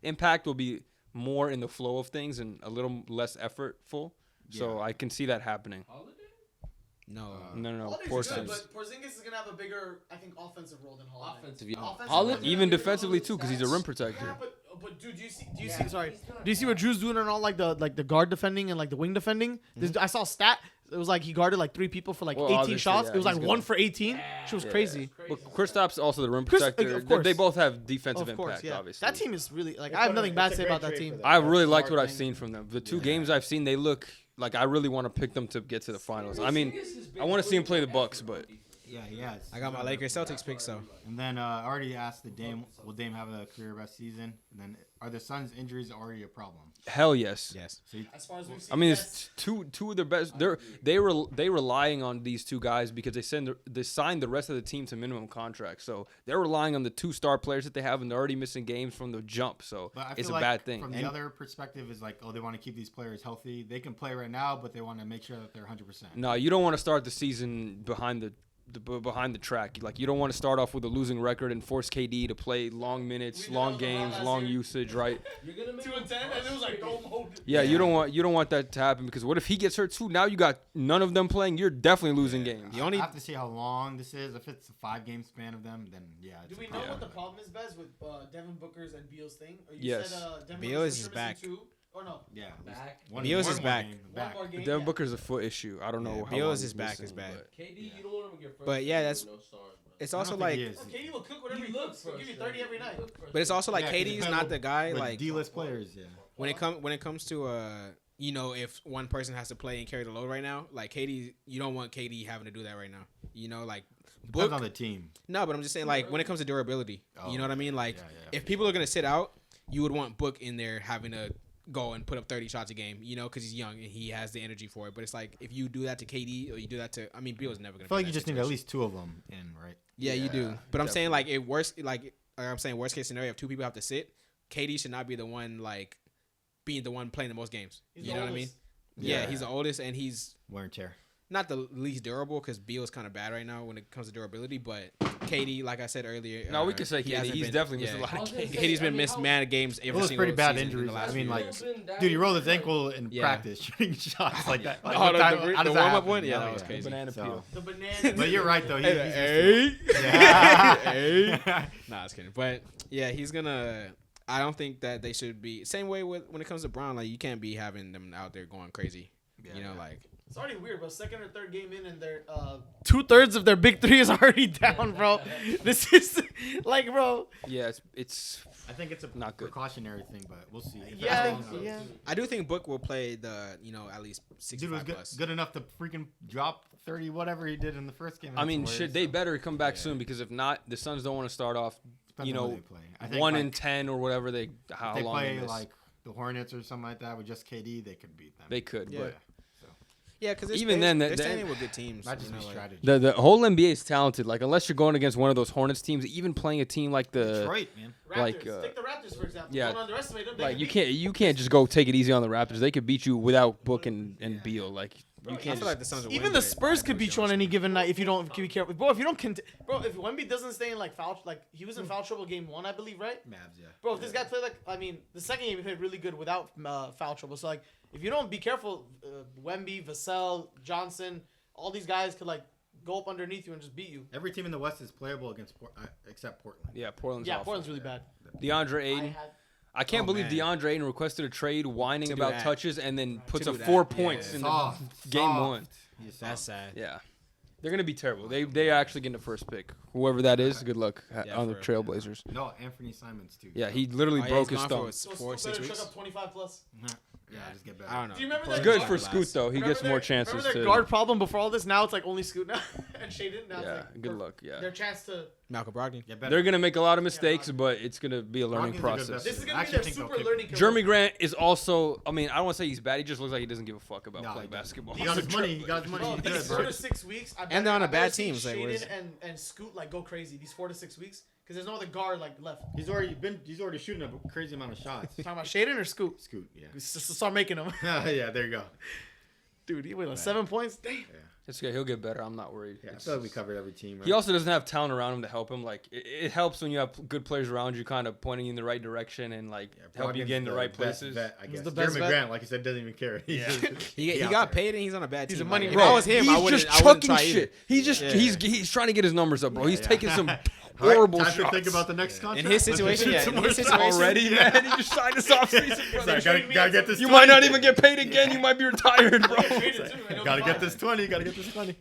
impact will be more in the flow of things and a little less effortful. So Yeah. I can see that happening. No. No. Holiday's good, Porzingis. but Porzingis is gonna have a bigger, I think, offensive role than Holiday. Offensive. Offensive Holland- role. Even defensively too, because he's a rim protector. Yeah, but dude, do you see? Sorry, do you see what Drew's doing on all like the guard defending and like the wing defending? I saw a stat. It was like he guarded like 3 people for like Well, 18 obviously, shots. yeah, It was he's like good. 1 for 18. She was crazy. But Kristaps also the rim Chris- protector. of course. They both have defensive Of course, impact, yeah. obviously. That team is really like It's I have a- nothing bad it's to a say about great that trade team. for them. I really liked Smart what I've thing. seen from them. The 2 games I've seen, they look like I really want to pick them to get to the finals. I mean, I want to see him play the Bucks, but Yeah, he has. I got my Lakers Celtics pick, so. And then I already asked the Dame, will Dame have a career best season? And then are the Suns' injuries already a problem? hell yes. Yes. So As far as we've seen, I mean, yes. it's two of their best. They relying on these 2 guys because they signed the rest of the team to minimum contracts. So they're relying on the 2 star players that they have, and they're already missing games from the jump. So but I it's feel a like bad thing. From the other perspective is like, oh, they want to keep these players healthy. They can play right now, but they want to make sure that they're 100%. No, you don't want to start the season behind the track. Like you don't want to start off with a losing record and force KD to play long minutes, long games, long usage, right? You're gonna make 2 and 10, and it was like no mode. Yeah, you don't want that to happen because what if he gets hurt too? Now you got none of them playing. You're definitely losing games. The only I have to see how long this is. If it's a 5-game span of them, then yeah. Do It's we a know problem. what the problem is, Bez, with Devin Booker's and Beal's thing? Or you Yes. said Devin Beal Booker's is missing back. 2? Or no? Yeah. Back. Beal's is back. One more game. Devin yeah. Booker's a foot issue. I don't know. Yeah, how Beal long is he's his back missing, is bad. but- KD, you don't want him to get first. But yeah, that's- no stars, bro. it's I don't also think like he is. Oh, KD will cook whatever he look cooks. He'll give you frustrated. 30 every night. He look frustrated. but it's also like Yeah, 'cause KD's you not have the guy with like D-list players, yeah. when it comes to you know, if one person has to play and carry the load right now, like KD, you don't want KD having to do that right now. You know, like Depends on the team. No, but I'm just saying, like, when it comes to durability, you know what I mean? Like, Yeah, if people are going to sit out, you would want Book in there having to go and put up 30 shots a game, you know, because he's young and he has the energy for it. But it's like, if you do that to KD or you do that to, I mean, Beal's never going to. I feel like you just need at least 2 of them in, right? Yeah, you do. But I'm saying, like, worst case scenario, if 2 people have to sit, KD should not be the one, like, being the one playing the most games. You know what I mean? Yeah, he's the oldest and he's wear and tear. Not the least durable because Beal's kind of bad right now when it comes to durability. But KD, like I said earlier, No, we can say KD. He's definitely missed a lot of games. KD's been missed man of games every single pretty bad season injuries. I mean, like, dude, he rolled his ankle in practice shooting shots like that. Like, the warm up one, that was crazy. Banana peel. The banana. But you're right though. Nah, I was kidding. But yeah, he's gonna. I don't think that they should be same way with when it comes to Brown. Like, you can't be having them out there going crazy. You know, like. It's already weird, bro. Second or third game in, and they're 2/3 of their big 3 is already down, bro. This is like, bro. Yeah, it's. I think it's a not good precautionary thing, but we'll see. Yeah. I do think Book will play at least 65 Dude was plus. good enough to freaking drop 30, whatever he did in the first game. I mean, they better come back soon because if not, the Suns don't want to start off. Depends on who they play. I think 1-10 or whatever how they long play they miss. like the Hornets or something like that with just KD, they could beat them. They could, but Yeah, because even then, they're staying with good teams. Might just be strategy. the whole NBA is talented. Like, unless you're going against one of those Hornets teams, even playing a team like the Detroit, man. Raptors. like, Take the Raptors for example. yeah. Don't underestimate them. like you can't just go take it easy on the Raptors. They could beat you without Book and Beal. Like, you I can't. feel like the Suns will Even win, the but Spurs I could know beat you on any given night if you don't be careful, bro. If you don't, if Wemby doesn't stay in like foul, like he was in foul trouble game 1, I believe, right? Mavs, yeah. Bro, if this guy played the second game he played really good without foul trouble. So like, if you don't be careful, Wemby, Vassell, Johnson, all these guys could like go up underneath you and just beat you. Every team in the West is playable against except Portland. Yeah, Portland's Yeah, awful. Portland's really bad. DeAndre Ayton. I can't believe man. DeAndre Ayton requested a trade, whining To do about that. touches, and then puts do up that. 4 Yeah. points in the Soft, game soft. 1. He's soft. That's sad. Yeah, they're gonna be terrible. They actually getting the first pick. Whoever that is, good luck on the for real. Trailblazers. No, Anthony Simons too. Yeah, he literally broke his thumb. So 4 Scoot 6 better weeks. chuck up 25 plus. Yeah, just get better. I don't know. Do you remember It's that good guard- for Scoot though. He Remember gets more chances Remember their to. guard problem before all this? Now it's like only Scoot now and Shaden. Now Yeah, it's like good luck. Yeah, Their chance to. Malcolm Brogdon. Get better. they're gonna make a lot of mistakes, but it's gonna be a learning Brogdon's a good process. vessel. This is I gonna be actually their think they'll super kick learning him. curve. Jeremy Grant is also. I mean, I don't want to say he's bad. He just looks like he doesn't give a fuck about No, playing he doesn't. basketball. He got his money. He got his money. Bro, He's these good, 4 bro. to 6 weeks. And they're on a I've bad never seen team, so where's- Shaden and Scoot like go crazy these 4 to 6 weeks because there's no other guard like left. He's already shooting a crazy amount of shots. Talking about Shaden or Scoot? Scoot, yeah. Just start making them. Yeah, there you go. Dude, he went 7 points. Damn. It's okay. He'll get better. I'm not worried. Yeah, I It's- feel like we covered every team. Right? He also doesn't have talent around him to help him. Like it helps when you have good players around you, kind of pointing you in the right direction and like help you Brogdon's get in the right best places. vet, I guess. the best Jeremy vet. Grant, like you said, doesn't even care. Yeah. He out got there. paid and he's on a bad team. He's a money Like, bro. If I was him, he's I wouldn't. just I wouldn't chucking try either. shit. He's just Yeah. he's trying to get his numbers up, bro. He's Yeah. taking some All right, horrible time shots. to think about the next contract. In his situation, Let's yeah. shoot In his some situation, more Already, shots. man. He just signed this offseason, bro. It's like, gotta get this You 20. might not even get paid again. You might be retired, bro. Gotta get this 20. Gotta get this 20.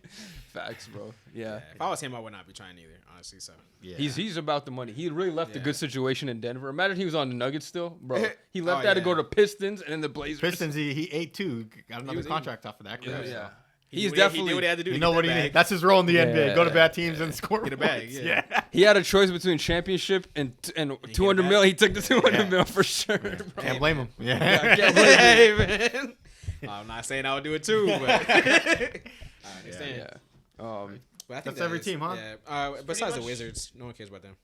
Facts, bro. Yeah. If I was him, I would not be trying either. Honestly, so. Yeah. He's about the money. He really left a Yeah. good situation in Denver. Imagine he was on the Nuggets still, bro. He left Oh, that to yeah. go to Pistons and then the Blazers. Pistons. He ate too. Got another was contract off of that. Yeah, Correct? yeah. He He's did what definitely. he did what he had to do. You to know get what that he? bag. That's his role in the NBA. Go to Yeah. bad teams and score Get a bag, points. yeah. He had a choice between championship and 200 back. mil. He took the 200 Yeah. mil for sure. Bro. Can't blame him. Yeah, Yeah. I can't believe it. Hey, man. I'm not saying I would do it too, but I understand. Yeah. But I think That's that every is- team, huh? Yeah. Besides the much- Wizards, no one cares about them.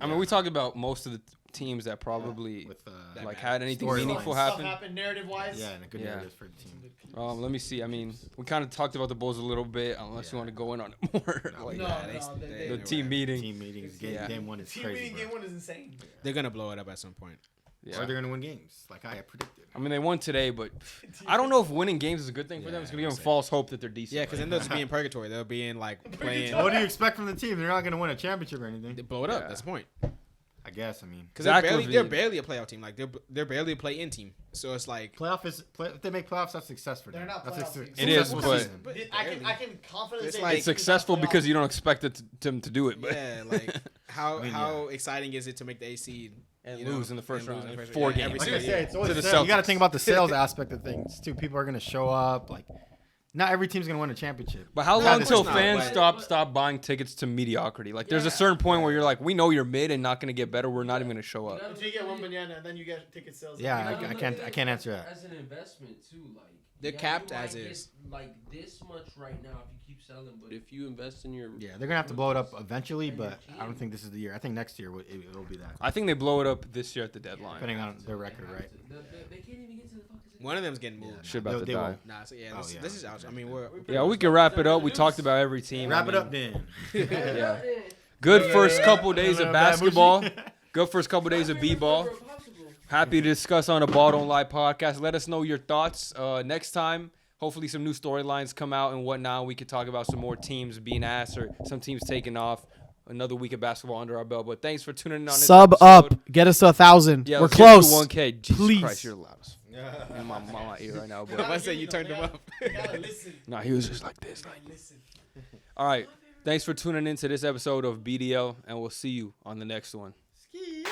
I mean, we talked about most of the teams that probably With like had anything Storylines. meaningful Stuff happen. happened narrative wise. yeah, and a good Yeah. narrative for the team. Let me see. I mean, we kind of talked about the Bulls a little bit, unless you want to go in on it more. No, like No, Yeah, they- the they team were- meeting. Team meetings. Yeah. Game 1 is Team crazy. meeting Bro. game 1 is insane. They're gonna blow it up at some point. Yeah. Or they're gonna win games, like I predicted. I mean, they won today, but I don't know if winning games is a good thing for them. It's gonna give them false hope that they're decent. Yeah, because then they'll just be in purgatory. They'll be in like playing. What do you expect from the team? They're not gonna win a championship or anything. They blow it up. Yeah. That's the point. I guess. I mean, Because Zach they're LaVine. barely a playoff team. Like they're barely a play-in team. So it's like if they make playoffs, that's success for them. They're not That's playoff a teams. It is, successful but- season. I can confidently It's say like- It's successful because you don't expect them to do it, but yeah, like how I mean, how exciting is it to make the AC and you know, lose in the first and lose round, in the first 4 round. Yeah, games. every Like I single said, year. it's always To the you got to Celtics. think about the sales aspect of things too. People are gonna show up. Like not every team's gonna win a championship. But how Not long this till season. fans but- stop buying tickets to mediocrity? Like, there's a certain point where you're like, we know you're mid and not gonna get better. We're not even gonna show up. Until you get one banana, and then you get ticket sales. Yeah, You I look can't at I can't it answer that. As an investment too, like They're yeah, capped you might as get, is. like this much right now if you keep selling, but if you invest in your Yeah, they're gonna have to blow it up eventually, but I don't think this is the year. I think next year it'll be that, I think they blow it up this year at the deadline. depending on their record, right? They can't even get to the fucking. One of them's getting moved. Yeah. Shit about to They die. won't. Nah, so yeah, Oh, this, yeah. this is out. I mean, we're Yeah, we can wrap it up. We talked about every team. Wrap I it mean, up then. Yeah. Good first couple days of basketball. Good first couple days of b-ball. Happy to discuss on the Ball Don't Lie podcast. Let us know your thoughts. Next time, hopefully some new storylines come out and whatnot. We could talk about some more teams being asked or some teams taking off. Another week of basketball under our belt. But thanks for tuning in on this Sub episode. up. Get us to 1,000. Yeah, We're let's get to close. 1K. Jesus Please. Christ, you're loud as in my ear right now. But I say you turned them up. nah, he was just like this. All right. Thanks for tuning in to this episode of BDL, and we'll see you on the next one. Ski.